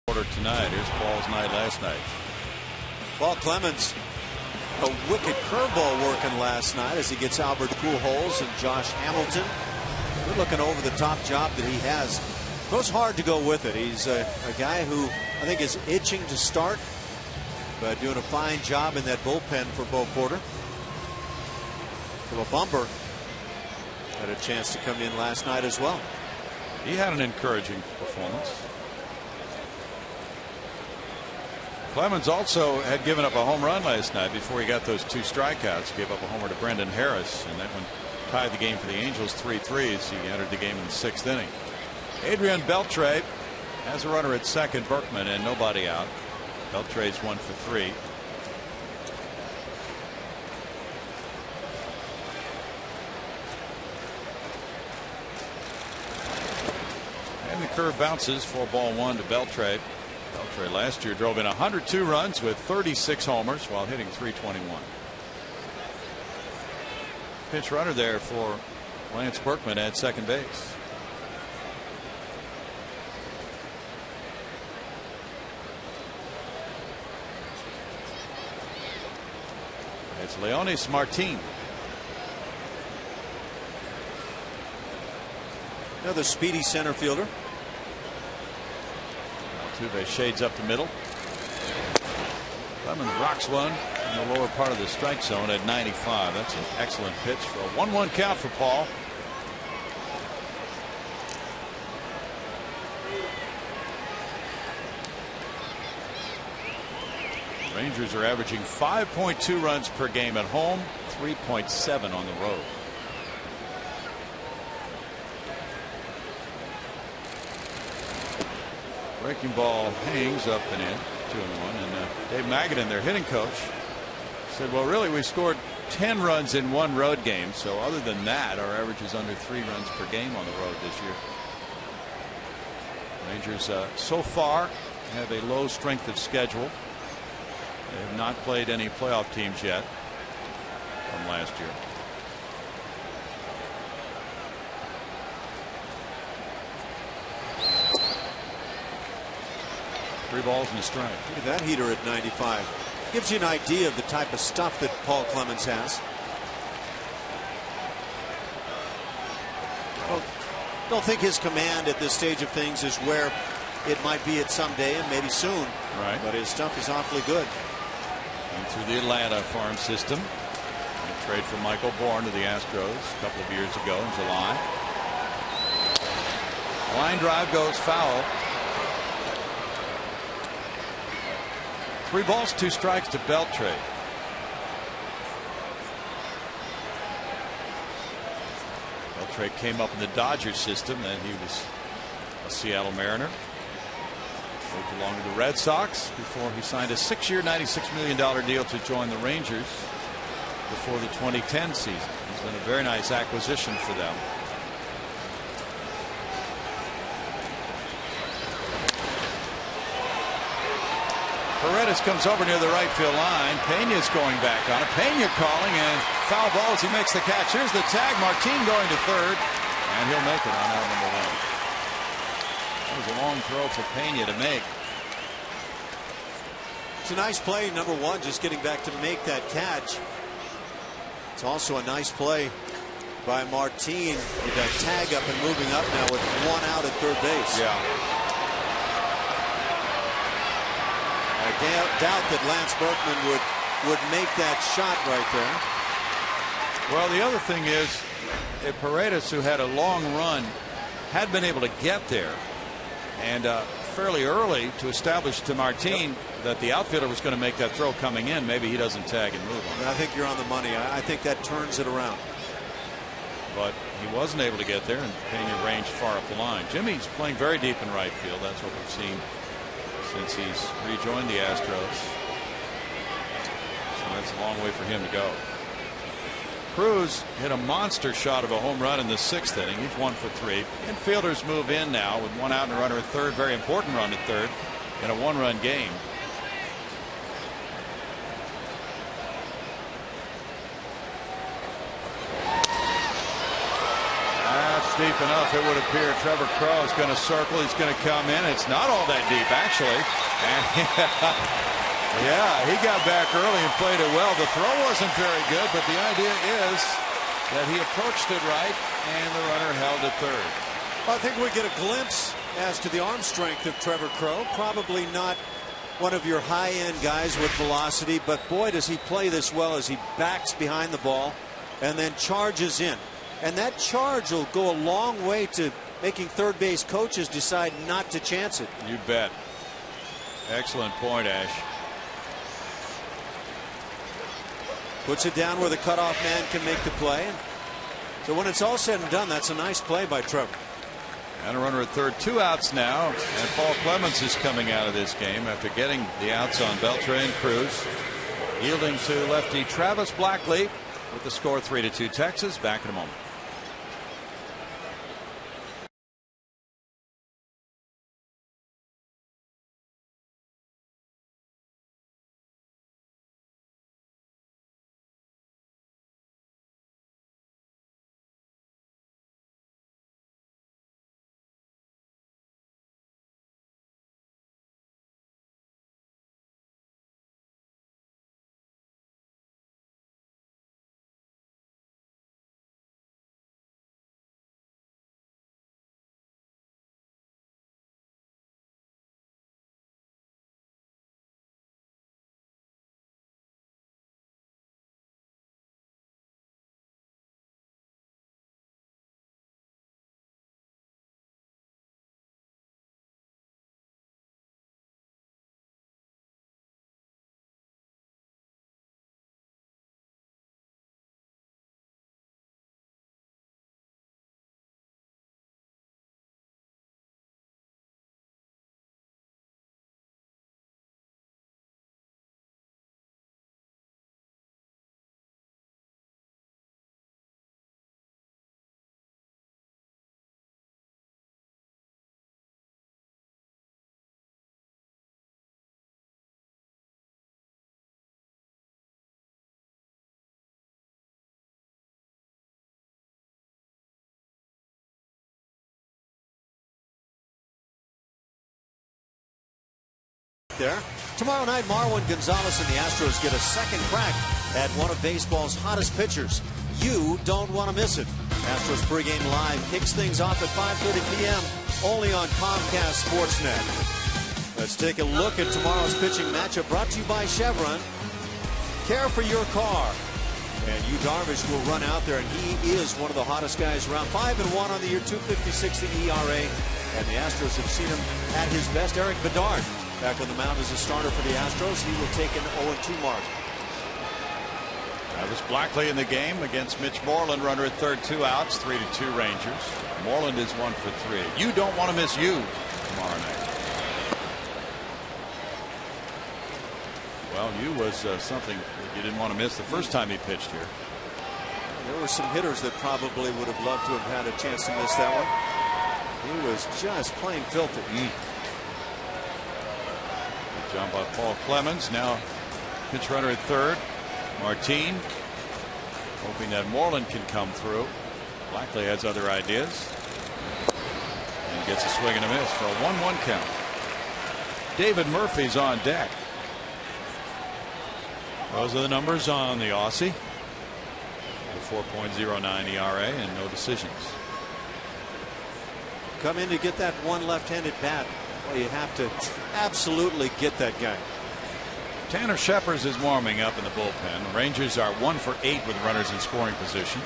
Quarter tonight. Here's Paul's night last night. Paul Clemens, a wicked curveball working last night as he gets Albert Pujols and Josh Hamilton. Good looking over the top job that he has. Goes hard to go with it. He's a guy who I think is itching to start, but doing a fine job in that bullpen for Bo Porter. Philip Bumber had a chance to come in last night as well. He had an encouraging performance. Clemens also had given up a home run last night before he got those 2 strikeouts. He gave up a homer to Brendan Harris, and that one tied the game for the Angels 3-3 as he entered the game in the 6th inning. Adrian Beltre has a runner at second, Berkman, and nobody out. Beltre's 1 for 3. And the curve bounces for ball 1 to Beltre. Beltre last year drove in 102 runs with 36 homers while hitting .321. Pinch runner there for Lance Berkman at second base. It's Leonis Martin. Another speedy center fielder. Altuve shades up the middle. Clemens rocks one in the lower part of the strike zone at 95. That's an excellent pitch for a 1-1 count for Paul. Rangers are averaging 5.2 runs per game at home, 3.7 on the road. Breaking ball hangs up and in, 2-1. And Dave Magadan, their hitting coach, said, well, really, we scored 10 runs in 1 road game. So other than that, our average is under 3 runs per game on the road this year. Rangers so far have a low strength of schedule. They have not played any playoff teams yet from last year. Three balls and a strike. Look at that heater at 95. Gives you an idea of the type of stuff that Paul Clemens has. Well, don't think his command at this stage of things is where it might be at someday and maybe soon. Right. But his stuff is awfully good. And through the Atlanta farm system. A trade for Michael Bourne to the Astros a couple of years ago in July. Line drive goes foul. 3 balls, 2 strikes to Beltre. Beltre came up in the Dodgers system, and he was a Seattle Mariner. Moved along to the Red Sox before he signed a 6-year, $96 million deal to join the Rangers before the 2010 season. He's been a very nice acquisition for them. Paredes comes over near the right field line. Pena's going back on it. Pena calling, and foul ball as he makes the catch. Here's the tag. Martin going to third, and he'll make it on out number 1. That was a long throw for Pena to make. It's a nice play, number 1, just getting back to make that catch. It's also a nice play by Martin with that tag up and moving up now with 1 out at third base. Yeah. I doubt that Lance Berkman would make that shot right there. Well, the other thing is, Paredes, who had a long run, had been able to get there and fairly early to establish to Martin that the outfielder was going to make that throw coming in. Maybe he doesn't tag and move on. I think you're on the money. I think that turns it around. But he wasn't able to get there, and Pena ranged far up the line. Jimmy's playing very deep in right field. That's what we've seen since he's rejoined the Astros. So that's a long way for him to go. Cruz hit a monster shot of a home run in the 6th inning. He's 1 for 3. Infielders move in now with 1 out and a runner at third. Very important run at third in a 1-run game. Deep enough, it would appear. Trevor Crowe is going to circle. He's going to come in. It's not all that deep, actually. And yeah, he got back early and played it well. The throw wasn't very good, but the idea is that he approached it right, and the runner held it third. I think we get a glimpse as to the arm strength of Trevor Crowe. Probably not one of your high-end guys with velocity, but boy, does he play this well as he backs behind the ball and then charges in. And that charge will go a long way to making third base coaches decide not to chance it. You bet. Excellent point, Ash. Puts it down where the cutoff man can make the play. So when it's all said and done, that's a nice play by Trevor. And a runner at third, 2 outs now, and Paul Clemens is coming out of this game after getting the outs on Beltran Cruz, yielding to lefty Travis Blackley with the score 3-2 Texas. Back in a moment. There. Tomorrow night, Marwin Gonzalez and the Astros get a second crack at one of baseball's hottest pitchers. You don't want to miss it. Astros pregame live kicks things off at 5:30 p.m. only on Comcast Sportsnet. Let's take a look at tomorrow's pitching matchup brought to you by Chevron. Care for your car. And Yu Darvish will run out there, and he is one of the hottest guys around. 5-1 on the year, 2.56 the ERA. And the Astros have seen him at his best. Eric Bedard back on the mound as a starter for the Astros. He will take an 0-2 mark. Travis Blackley in the game against Mitch Moreland, runner at third, 2 outs, 3-2 Rangers. Moreland is 1 for 3. You don't want to miss you tomorrow night. Well, you was something that you didn't want to miss the first time he pitched here. There were some hitters that probably would have loved to have had a chance to miss that one. He was just plain filthy. Good job by Paul Clemens. Now pitch runner at third, Martin, hoping that Moreland can come through. Blackley has other ideas and gets a swing and a miss for a 1-1 count. David Murphy's on deck. Those are the numbers on the Aussie. A 4.09 ERA and no decisions. Come in to get that one left-handed bat. Well, you have to absolutely get that guy. Tanner Scheppers is warming up in the bullpen. The Rangers are 1 for 8 with runners in scoring position.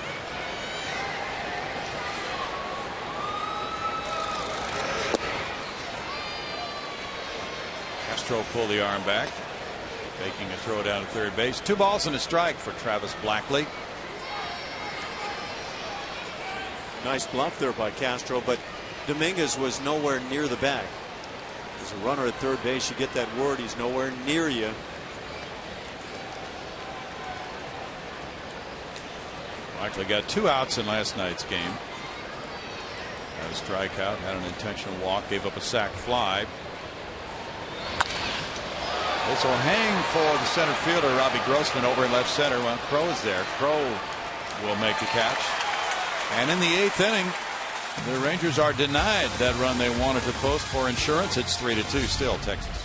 Castro pulled the arm back, taking a throw down to third base. 2 balls and a strike for Travis Blackley. Nice bluff there by Castro, but Dominguez was nowhere near the bag. As a runner at third base, you get that word, he's nowhere near you. Blackley got 2 outs in last night's game. Had a strikeout, had an intentional walk, gave up a sac fly. This will hang for the center fielder, Robbie Grossman, over in left center. Well, Crowe is there. Crowe will make the catch. And in the 8th inning, The Rangers are denied that run they wanted to post for insurance. It's 3-2 still, Texas.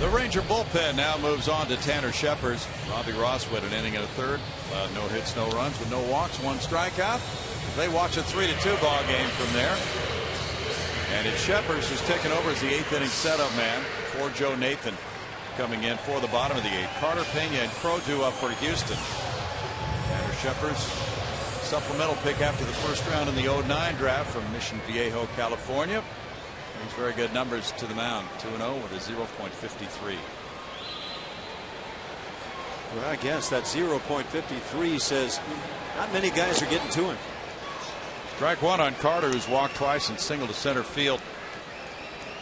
The Ranger bullpen now moves on to Tanner Shepard. Robbie Ross went an inning and a third. No hits, no runs with no walks, one strikeout. They watch a 3-2 ball game from there. And it's Shepard who's taken over as the 8th inning setup man for Joe Nathan. Coming in for the bottom of the 8th. Carter Pena and Crow due up for Houston. Tanner Shepard's supplemental pick after the first round in the 09 draft from Mission Viejo, California. Brings very good numbers to the mound. 2-0 with a 0.53. Well, I guess that 0.53 says not many guys are getting to him. Strike one on Carter, who's walked twice and singled to center field.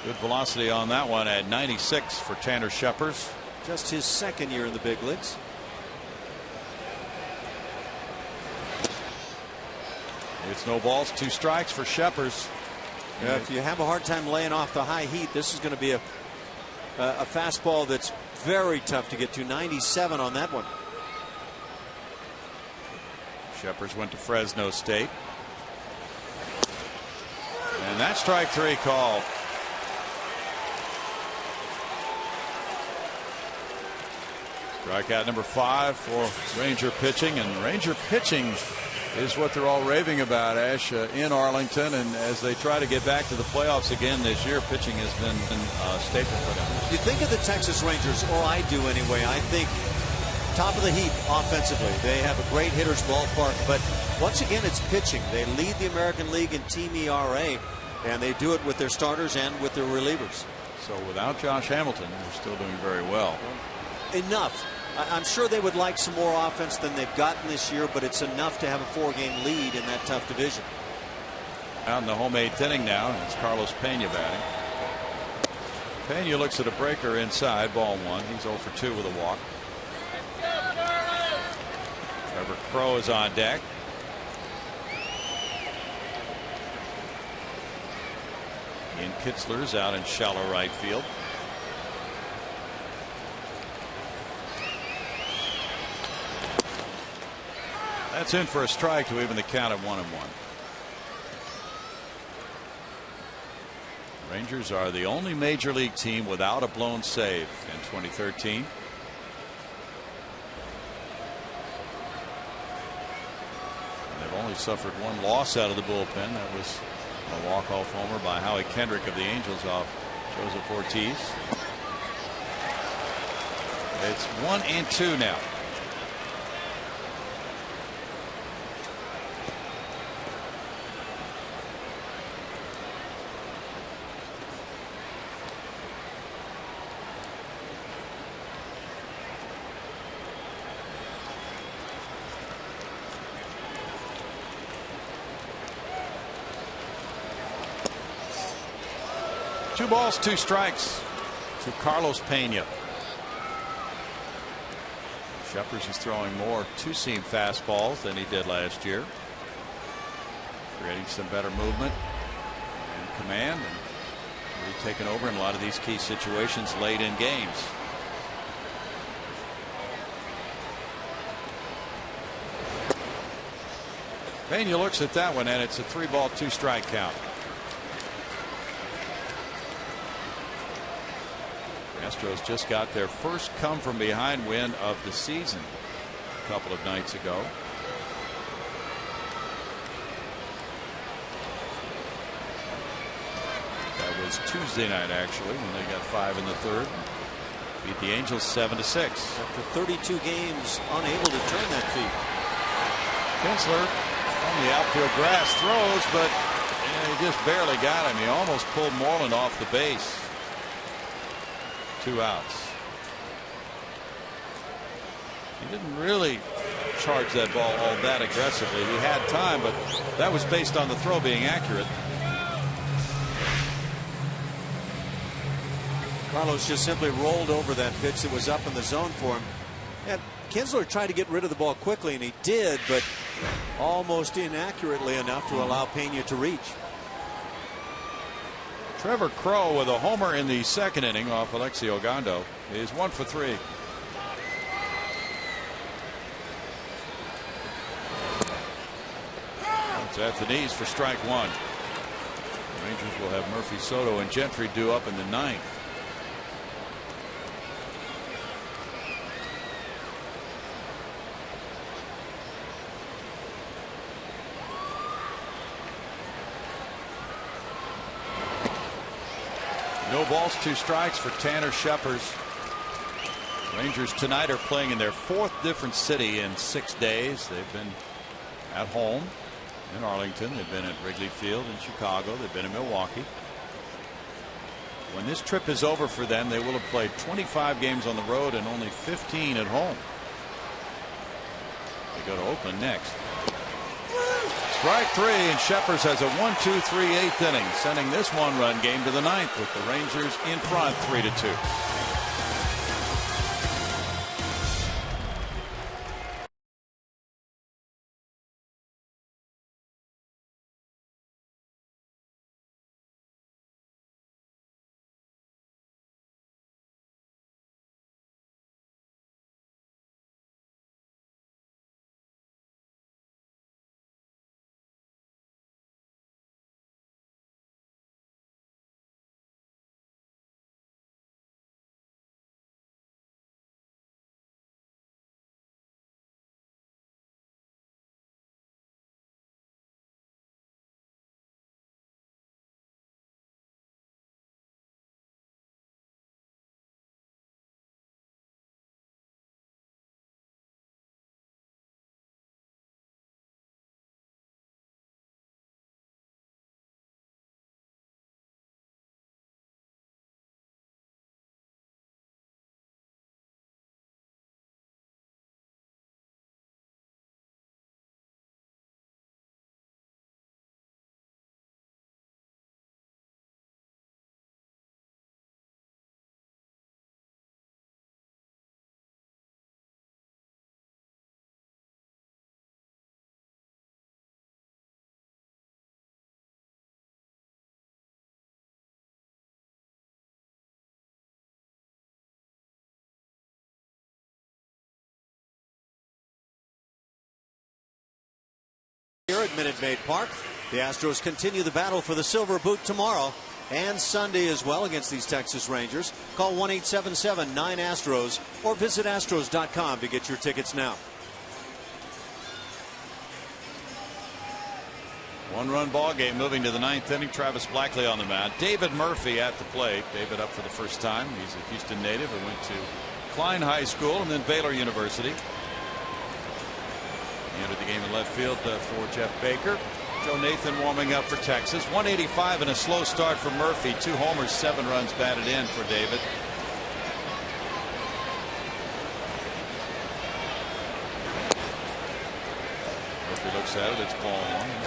Good velocity on that one at 96 for Tanner Shepard. Just his second year in the big leagues. It's no balls, 2 strikes for Shepard. Yeah, if you have a hard time laying off the high heat, this is going to be a fastball that's very tough to get to. 97 on that one. Shepard went to Fresno State. And that strike 3 call. Strikeout number 5 for Ranger pitching, and Ranger pitching is what they're all raving about, Ash, in Arlington. And as they try to get back to the playoffs again this year, pitching has been a staple for them. You think of the Texas Rangers, or I do anyway, I think top of the heap offensively. They have a great hitter's ballpark, but once again it's pitching. They lead the American League in team ERA, and they do it with their starters and with their relievers. So without Josh Hamilton, they're still doing very well. Enough. I'm sure they would like some more offense than they've gotten this year, but it's enough to have a 4-game lead in that tough division. Out in the home 8th inning now, and it's Carlos Pena batting. Pena looks at a breaker inside, ball 1. He's 0 for 2 with a walk. Trevor Crow is on deck. Ian Kitzler's out in shallow right field. That's in for a strike to even the count at 1-1. Rangers are the only major league team without a blown save in 2013. And they've only suffered 1 loss out of the bullpen. That was a walk-off homer by Howie Kendrick of the Angels off Joseph Ortiz. It's 1-2 now. 2 balls, 2 strikes to Carlos Pena. Sheppers is throwing more two-seam fastballs than he did last year, creating some better movement and command, and really taking over in a lot of these key situations late in games. Pena looks at that one, and it's a 3-ball, 2-strike count. Astros just got their first come-from-behind win of the season a couple of nights ago. That was Tuesday night, actually, when they got 5 in the third. Beat the Angels 7-6. After 32 games, unable to turn that feat. Kinsler on the outfield grass throws, but he just barely got him. He almost pulled Moreland off the base. 2 outs. He didn't really charge that ball all that aggressively. He had time, but that was based on the throw being accurate. Carlos just simply rolled over that pitch that was up in the zone for him. And Kinsler tried to get rid of the ball quickly, and he did, but almost inaccurately enough to allow Pena to reach. Trevor Crowe with a homer in the second inning off Alexi Ogando is 1 for 3. It's at the knees for strike 1. The Rangers will have Murphy, Soto, and Gentry due up in the 9th. No balls, 2 strikes for Tanner Sheppers. Rangers tonight are playing in their 4th different city in 6 days. They've been at home in Arlington. They've been at Wrigley Field in Chicago. They've been in Milwaukee. When this trip is over for them, they will have played 25 games on the road and only 15 at home. They go to Oakland next. Strike 3, and Sheppers has a 1-2-3 8th inning, sending this 1-run game to the 9th with the Rangers in front 3-2. Here at Minute Maid Park, the Astros continue the battle for the Silver Boot tomorrow and Sunday as well against these Texas Rangers. Call 1-877-9-ASTROS or visit Astros.com to get your tickets now. 1-run ball game moving to the 9th inning. Travis Blackley on the mound. David Murphy at the plate. David up for the first time. He's a Houston native who went to Klein High School and then Baylor University. He entered the game in left field for Jeff Baker. Joe Nathan warming up for Texas. 185 and a slow start for Murphy. 2 homers, 7 runs batted in for David. Murphy looks at it. It's ball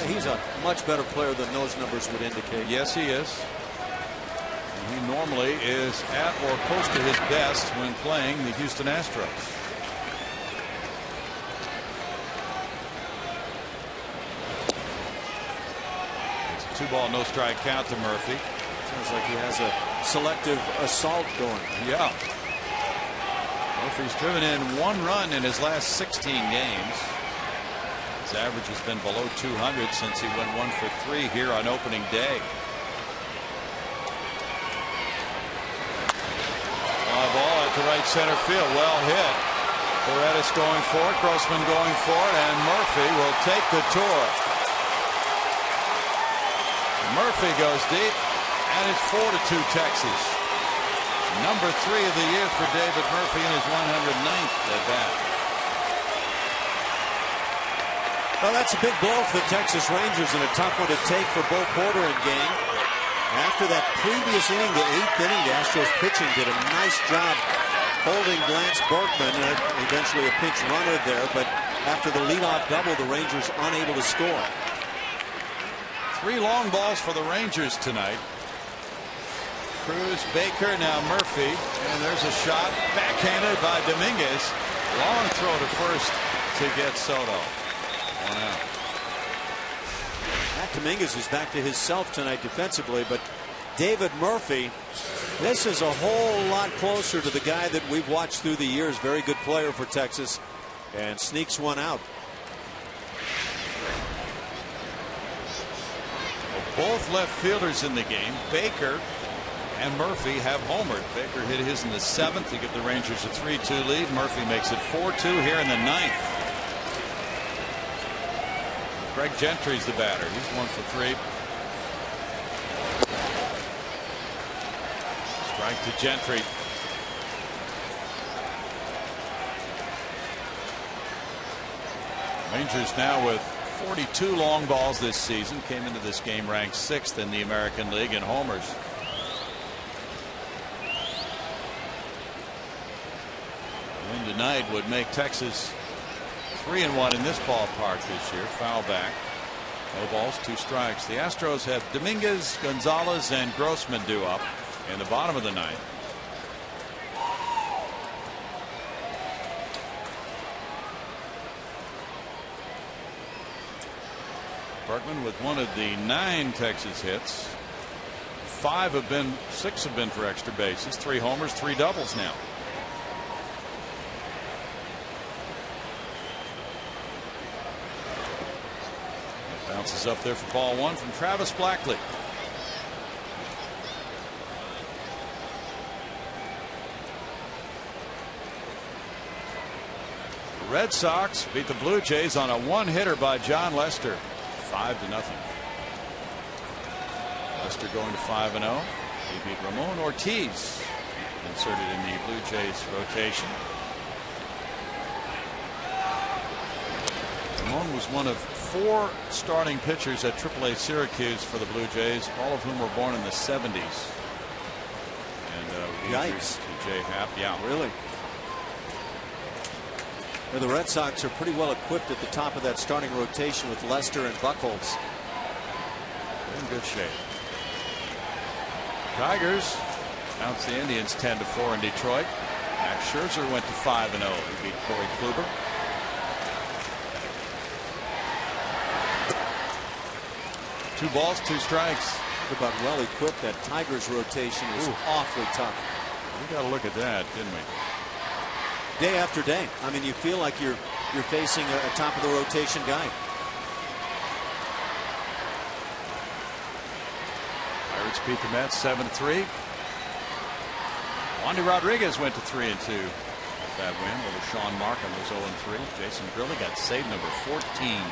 1. He's a much better player than those numbers would indicate. Yes, he is. He normally is at or close to his best when playing the Houston Astros. It's a 2-ball, no strike count to Murphy. Sounds like he has a selective assault going. Yeah. Murphy's driven in 1 run in his last 16 games. His average has been below 200 since he went 1 for 3 here on opening day. Fly ball at the right center field. Well hit. Paredes going for it. Grossman going for it. And Murphy will take the tour. Murphy goes deep. And it's 4-2 Texas. Number 3 of the year for David Murphy in his 109th at bat. Well, that's a big blow for the Texas Rangers and a tough one to take for Bo Porter in game. After that previous inning, the 8th inning, the Astros pitching did a nice job holding Lance Berkman, eventually a pinch runner there, but after the leadoff double, the Rangers unable to score. 3 long balls for the Rangers tonight. Cruz, Baker, now Murphy, and there's a shot backhanded by Dominguez. Long throw to first to get Soto. 1 out. Matt Dominguez is back to his self tonight defensively, but David Murphy, this is a whole lot closer to the guy that we've watched through the years. Very good player for Texas, and sneaks one out. Both left fielders in the game, Baker and Murphy, have homered. Baker hit his in the 7th to give the Rangers a 3-2 lead. Murphy makes it 4-2 here in the 9th. Greg Gentry's the batter. He's 1 for 3. Strike to Gentry. Rangers now with 42 long balls this season. Came into this game ranked 6th in the American League in homers. Win tonight would make Texas 3-1 in this ballpark this year. Foul back. No balls, 2 strikes. The Astros have Dominguez, Gonzalez, and Grossman due up in the bottom of the 9th. Berkman with one of the 9 Texas hits. 6 have been for extra bases. 3 homers, 3 doubles now. Bounces up there for ball 1 from Travis Blackley. The Red Sox beat the Blue Jays on a 1-hitter by John Lester. 5-0. Lester going to 5-0. He beat Ramon Ortiz, inserted in the Blue Jays rotation. Ramon was one of 4 starting pitchers at AAA Syracuse for the Blue Jays, all of whom were born in the 70s. And yikes. J. Happ, yeah. Really? Well, the Red Sox are pretty well equipped at the top of that starting rotation with Lester and Buchholz. In good shape. Tigers bounced the Indians 10-4 in Detroit. Max Scherzer went to 5-0. He beat Corey Kluber. Two balls, 2 strikes. Talk about well equipped. That Tigers rotation was awfully tough. We got to look at that, didn't we? Day after day. I mean, you feel like you're facing a top of the rotation guy. Pirates beat the Mets 7-3. Wandy Rodriguez went to 3-2. That win over Sean Markham was 0-3. Jason Grilli got save number 14.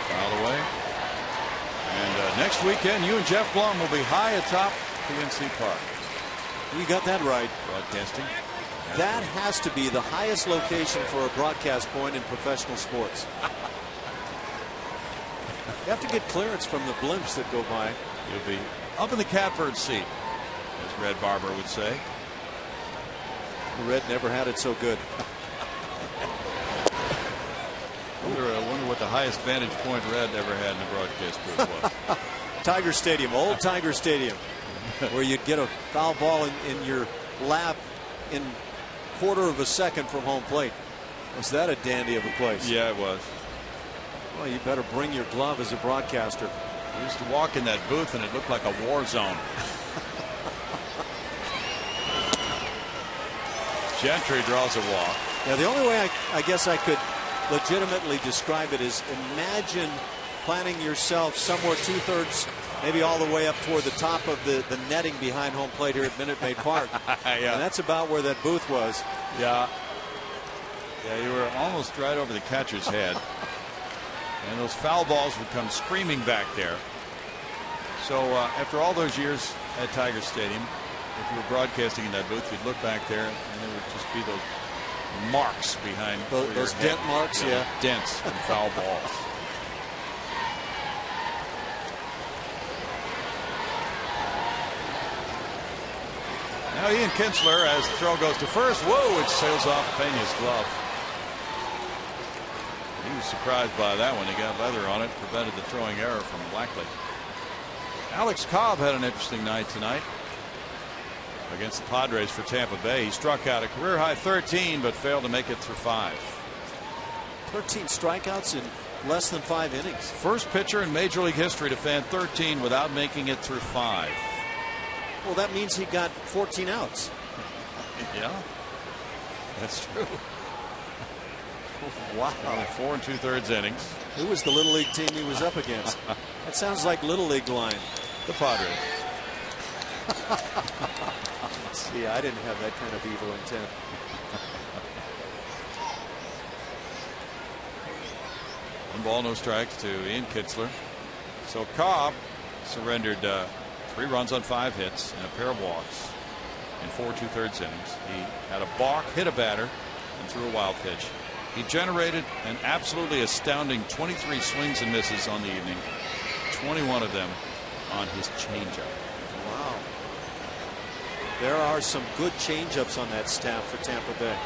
Foul away. And next weekend, you and Jeff Blum will be high atop PNC Park. You got that right. Broadcasting. That has to be the highest location for a broadcast point in professional sports. You have to get clearance from the blimps that go by. You'll be up in the catbird seat, as Red Barber would say. Red never had it so good. I wonder what the highest vantage point Red ever had in the broadcast booth was. Tiger Stadium, old Tiger Stadium, where you'd get a foul ball in your lap in quarter of a second from home plate. Was that a dandy of a place? Yeah, it was. Well, you better bring your glove as a broadcaster. I used to walk in that booth and it looked like a war zone. Gentry draws a walk. Now, the only way I guess I could legitimately describe it is imagine planting yourself somewhere 2/3, maybe all the way up toward the top of the netting behind home plate here at Minute Maid Park. Yeah. And that's about where that booth was. Yeah. Yeah, you were almost right over the catcher's head. And those foul balls would come screaming back there. So after all those years at Tiger Stadium, if you were broadcasting in that booth, you'd look back there and there would just be those marks behind those dent marks, yeah. Dents from foul balls. Now Ian Kinsler, as the throw goes to first. Whoa, it sails off Pena's glove. He was surprised by that one. He got leather on it, prevented the throwing error from Blackley. Alex Cobb had an interesting night tonight against the Padres for Tampa Bay. He struck out a career high 13, but failed to make it through 5. 13 strikeouts in less than 5 innings. First pitcher in Major League history to fan 13 without making it through 5. Well, that means he got 14 outs. Yeah, that's true. Wow. 4 2/3 innings. Who was the Little League team he was up against? That sounds like Little League line. The Padres. See, I didn't have that kind of evil intent. One ball, no strikes to Ian Kinsler. So Cobb surrendered 3 runs on 5 hits and a pair of walks in 4 2/3 innings. He had a balk, hit a batter, and threw a wild pitch. He generated an absolutely astounding 23 swings and misses on the evening, 21 of them on his changeup. Wow. There are some good changeups on that staff for Tampa Bay.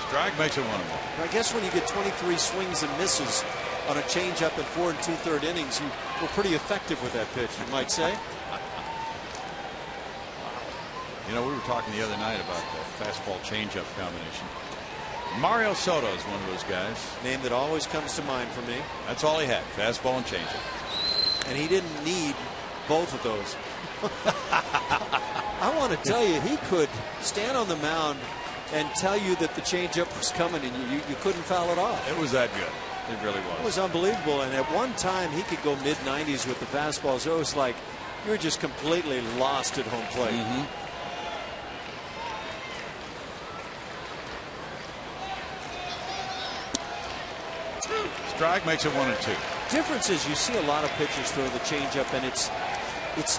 Strike makes it 1-1. I guess when you get 23 swings and misses on a changeup in 4 2/3 innings, you were pretty effective with that pitch, you might say. You know, we were talking the other night about the fastball changeup combination. Mario Soto is one of those guys. Name that always comes to mind for me. That's all he had, fastball and changeup. And he didn't need both of those. I want to tell you, he could stand on the mound and tell you that the changeup was coming, and you couldn't foul it off. It was that good. It really was. It was unbelievable. And at one time, he could go mid-90s with the fastball. So it was like you were just completely lost at home plate. Mm-hmm. Strike makes it 1-2. Difference is you see a lot of pitchers throw the changeup, and it's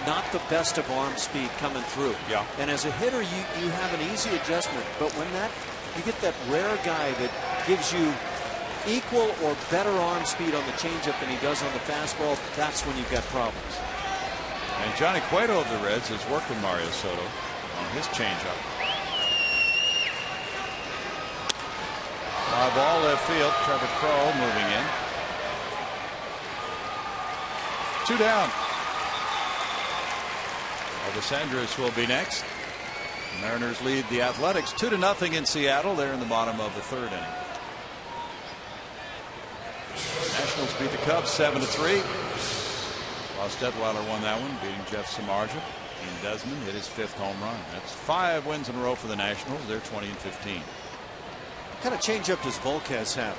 not the best of arm speed coming through. Yeah. And as a hitter, you have an easy adjustment. But when you get that rare guy that gives you equal or better arm speed on the changeup than he does on the fastball, that's when you've got problems. And Johnny Cueto of the Reds has worked with Mario Soto on his changeup. Fly ball left field. Trevor Crowe moving in. 2 down. Elvis Andrus will be next. The Mariners lead the Athletics 2-0 in Seattle. They're in the bottom of the 3rd inning. Nationals beat the Cubs 7-3. Ross Detweiler won that one, beating Jeff Samardzija. Ian Desmond hit his 5th home run. That's 5 wins in a row for the Nationals. They're 20-15. What kind of changeup does Volquez have?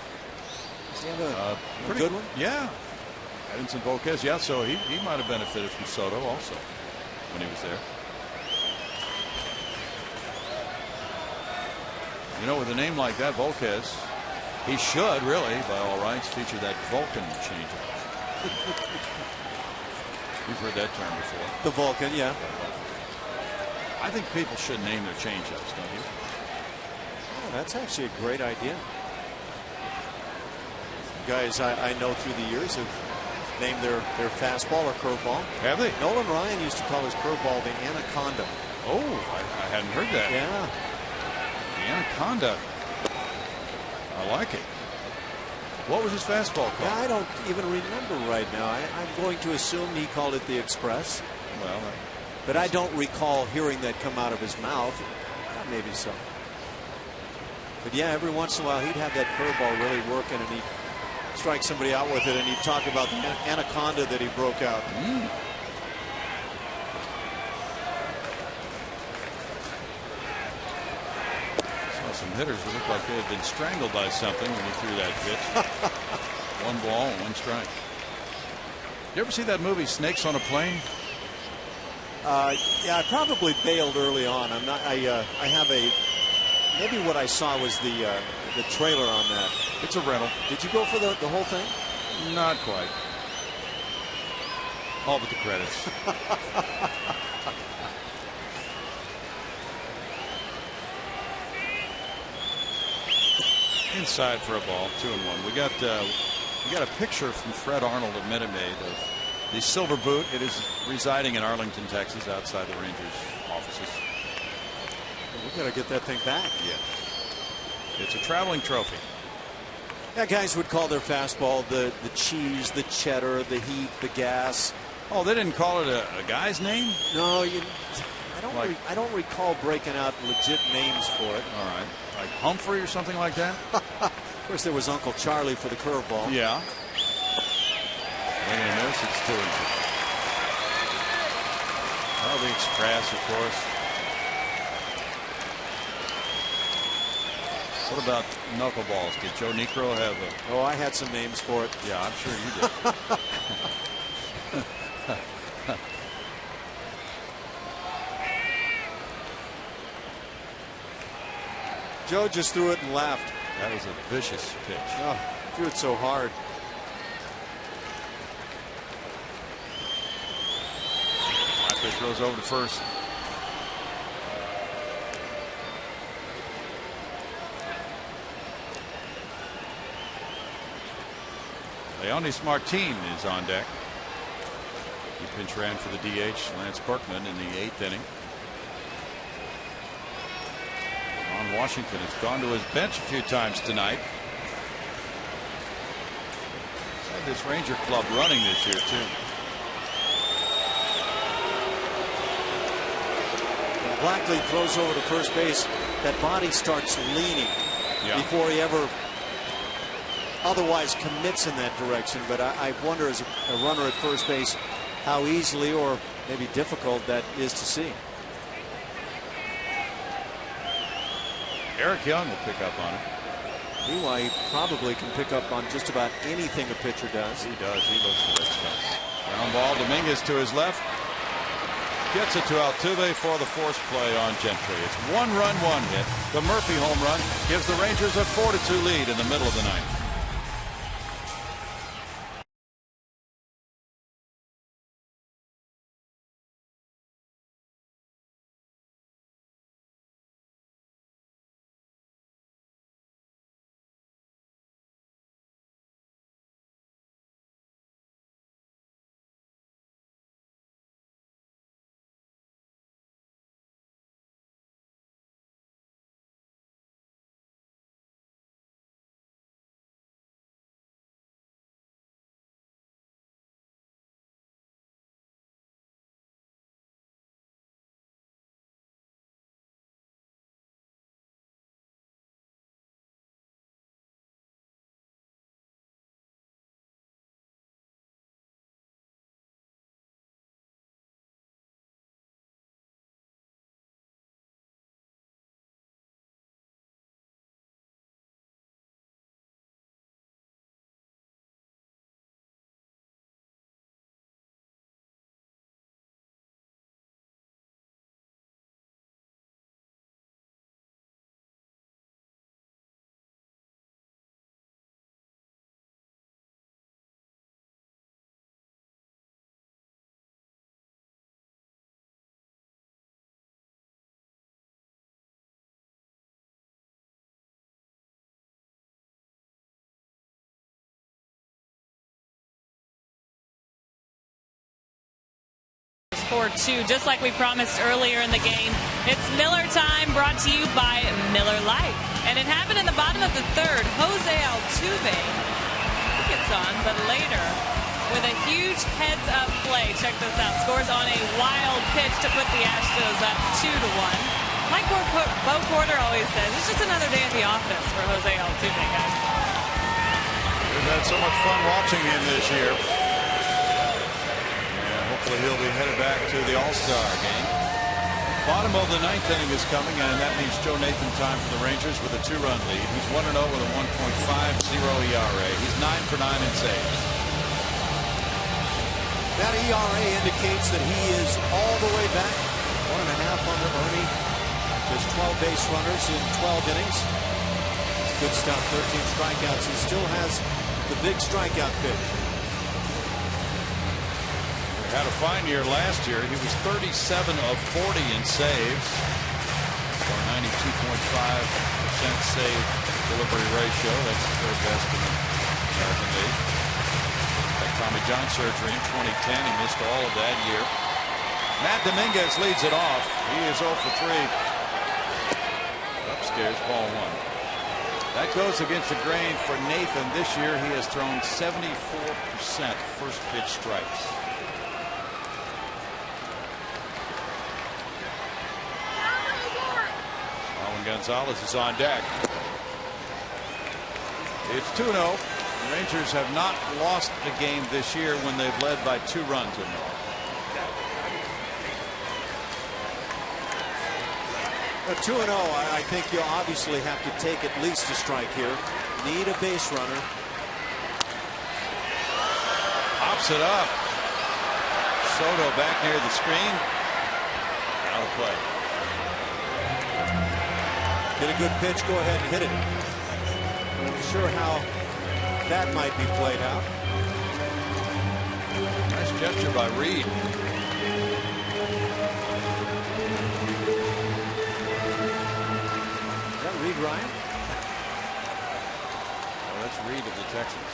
Does he have a pretty good one? Yeah. Edinson Volquez, yeah, so he might have benefited from Soto also when he was there. You know, with a name like that, Volquez, he should really, by all rights, feature that Vulcan changeup. You've heard that term before. The Vulcan, yeah. I think people should name their changeups, don't you? Oh, that's actually a great idea. Guys I know through the years have named their fastball or curveball. Have they? Nolan Ryan used to call his curveball the Anaconda. Oh, I hadn't heard that. Yeah. The Anaconda. I like it. What was his fastball called? Yeah, I don't even remember right now. I'm going to assume he called it the Express. Well, but I don't recall hearing that come out of his mouth. Maybe so. But yeah, every once in a while he'd have that curveball really working, and he'd strike somebody out with it, and he'd talk about the anaconda that he broke out. Saw some hitters who looked like they had been strangled by something when he threw that pitch. One ball, one strike. You ever see that movie Snakes on a Plane? Yeah, I probably bailed early on. I'm not. I have a. Maybe what I saw was the trailer on that. It's a rental. Did you go for the whole thing? Not quite. All but the credits. Inside for a ball, 2-1. We got a picture from Fred Arnold of Minute Maid of the Silver Boot. It is residing in Arlington, Texas, outside the Rangers offices. We got to get that thing back. Yeah. It's a traveling trophy. Yeah, guys would call their fastball the cheese, the cheddar, the heat, the gas. Oh, they didn't call it a guy's name? No, I don't recall breaking out legit names for it. All right. Like Humphrey or something like that? Of course, there was Uncle Charlie for the curveball. Yeah. And notice it's 2-2. Oh, the Express, of course. What about knuckleballs? Did Joe Necro have a... Oh, I had some names for it. Yeah, I'm sure you did. Joe just threw it and laughed. That was a vicious pitch. Oh, threw it so hard. Pitch throws over to first. Leonis Martin is on deck. He pinch ran for the DH, Lance Berkman, in the 8th inning. Ron Washington has gone to his bench a few times tonight. He's had this Ranger club running this year, too. Blackley throws over to first base. That body starts leaning before he ever otherwise commits in that direction. But I wonder, as a runner at first base, how easily or maybe difficult that is to see. Eric Young will pick up on it. Meanwhile, he probably can pick up on just about anything a pitcher does. He does. He looks for that stuff. Ground ball. Dominguez to his left. Gets it to Altuve for the force play on Gentry. It's 1 run, 1 hit. The Murphy home run gives the Rangers a 4-2 lead in the middle of the ninth. 4-2, just like we promised earlier in the game. It's Miller time, brought to you by Miller Lite. And it happened in the bottom of the third. Jose Altuve gets on, but later with a huge heads-up play. Check this out. Scores on a wild pitch to put the Astros up 2-1. Like Bo Porter always says, it's just another day at the office for Jose Altuve, guys. We've had so much fun watching him this year. And hopefully he'll be headed back to the All-Star game. Bottom of the ninth inning is coming, and that means Joe Nathan time for the Rangers with a 2-run lead. He's 1-0 with a 1.50 ERA. He's 9 for 9 in saves. That ERA indicates that he is all the way back. 1.5 under Ernie. Just 12 base runners in 12 innings. It's good stuff. 13 strikeouts. He still has the big strikeout pitch. Had a fine year last year. He was 37 of 40 in saves. For a 92.5% save delivery ratio. That's the third best in the American League. Had Tommy John surgery in 2010. He missed all of that year. Matt Dominguez leads it off. He is 0 for 3. Upstairs, ball 1. That goes against the grain for Nathan. This year he has thrown 74% first pitch strikes. Gonzalez is on deck. It's 2-0. The Rangers have not lost a game this year when they've led by 2 runs or more. At 2-0, I think you'll obviously have to take at least a strike here. Need a base runner. Pops it up. Soto back near the screen. Out of play. Get a good pitch, go ahead and hit it. Not sure how that might be played out. Nice gesture by Reed. Is that Reed Ryan? Oh, that's Reed of the Texans.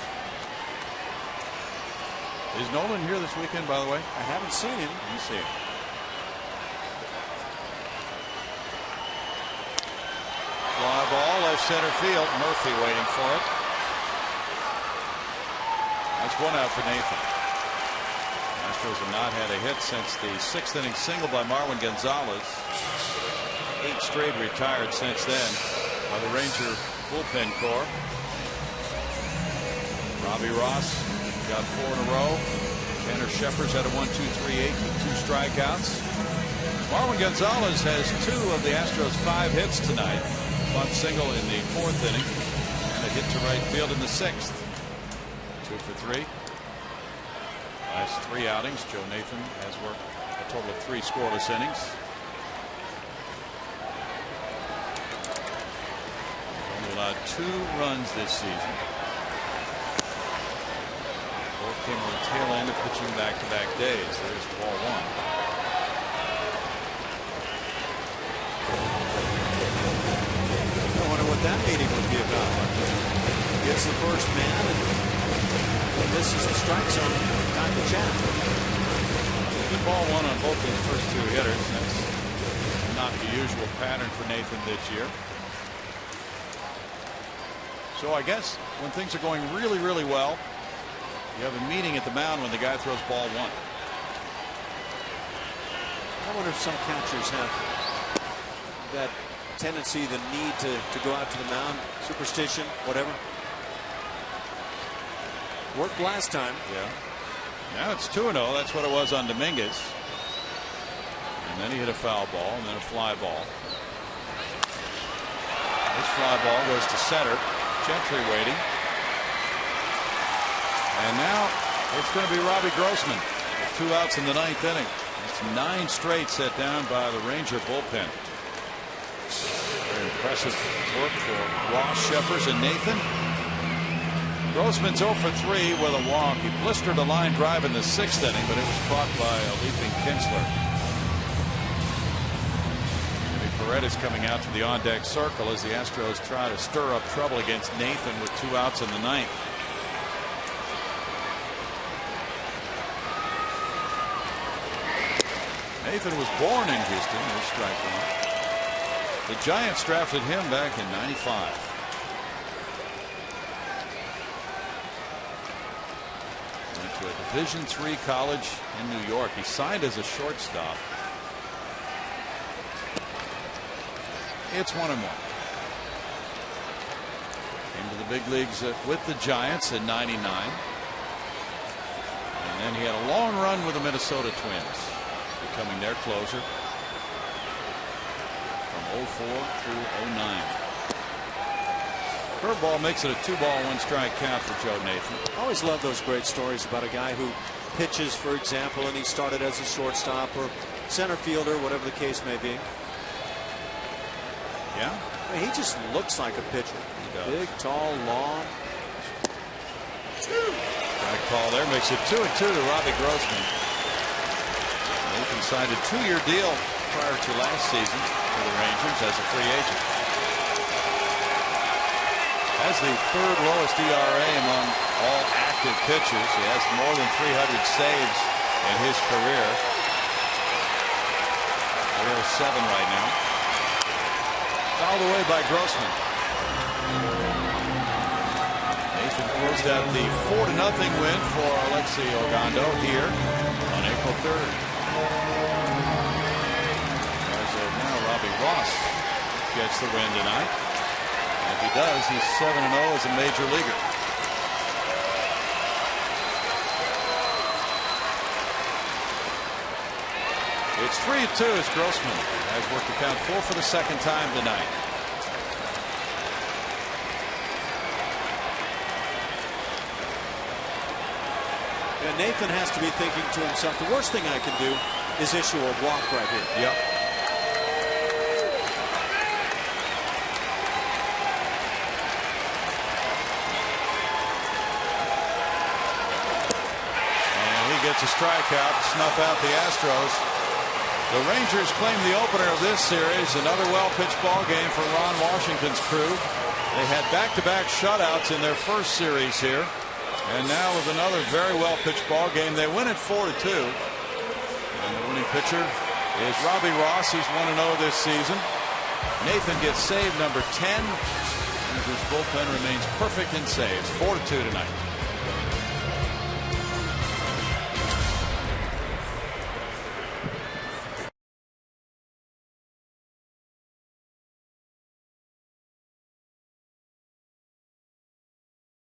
Is Nolan here this weekend, by the way? I haven't seen him. You see him. Fly ball, left center field. Murphy waiting for it. That's 1 out for Nathan. The Astros have not had a hit since the 6th inning single by Marwin Gonzalez. 8 straight retired since then by the Ranger bullpen core. Robbie Ross got 4 in a row. Tanner Shepard's had a 1-2-3-8 with 2 strikeouts. Marwin Gonzalez has 2 of the Astros' 5 hits tonight. Bunt single in the 4th inning and a hit to right field in the 6th. 2 for 3. Last 3 outings, Joe Nathan has worked a total of 3 scoreless innings. Only allowed 2 runs this season. Both came on the tail end of pitching back-to-back days. There's ball 1. What that meeting would be about. Gets the first man and this is the strike zone. Time to chat. Good ball 1 on both these first 2 hitters. That's not the usual pattern for Nathan this year. So I guess when things are going really, really well, you have a meeting at the mound when the guy throws ball 1. I wonder if some catchers have that tendency, the need to go out to the mound, superstition, whatever. Worked last time. Yeah. Now it's 2-0. That's what it was on Dominguez. And then he hit a foul ball and then a fly ball. This fly ball goes to center. Gentry waiting. And now it's going to be Robbie Grossman with 2 outs in the 9th inning. It's 9 straight set down by the Ranger bullpen. Very impressive work for Ross, Shepard, and Nathan. Grossman's 0 for 3 with a walk. He blistered a line drive in the 6th inning, but it was caught by a leaping Kinsler. Paredes coming out to the on-deck circle as the Astros try to stir up trouble against Nathan with 2 outs in the 9th. Nathan was born in Houston. There's strike one. The Giants drafted him back in '95. Went to a Division III college in New York. He signed as a shortstop. It's 1-1. Came to the big leagues with the Giants in '99. And then he had a long run with the Minnesota Twins, becoming their closer from '04 through '09. Curveball makes it a 2-ball, 1-strike count for Joe Nathan. I always love those great stories about a guy who pitches, for example, and he started as a shortstop or center fielder, whatever the case may be. Yeah, I mean, he just looks like a pitcher. Big, tall, long. Strike call there makes it 2-2 to Robbie Grossman. Nathan signed a 2-year deal prior to last season for the Rangers as a free agent. Has the third lowest ERA among all active pitchers. He has more than 300 saves in his career. 307 right now. Fouled away by Grossman. Nathan closed out the 4-0 win for Alexi Ogando here on April 3rd. As of now, Robbie Ross gets the win tonight. If he does, he's 7-0 as a major leaguer. It's 3-2 as Grossman has worked the count 4 for the second time tonight. And Nathan has to be thinking to himself, the worst thing I can do is issue a walk right here. Yep. Gets a strikeout to snuff out the Astros. The Rangers claim the opener of this series. Another well-pitched ball game for Ron Washington's crew. They had back-to-back shutouts in their first series here, and now with another very well-pitched ball game, they win it 4-2. And the winning pitcher is Robbie Ross. He's 1-0 this season. Nathan gets save number 10, and his bullpen remains perfect in saves. 4-2 tonight.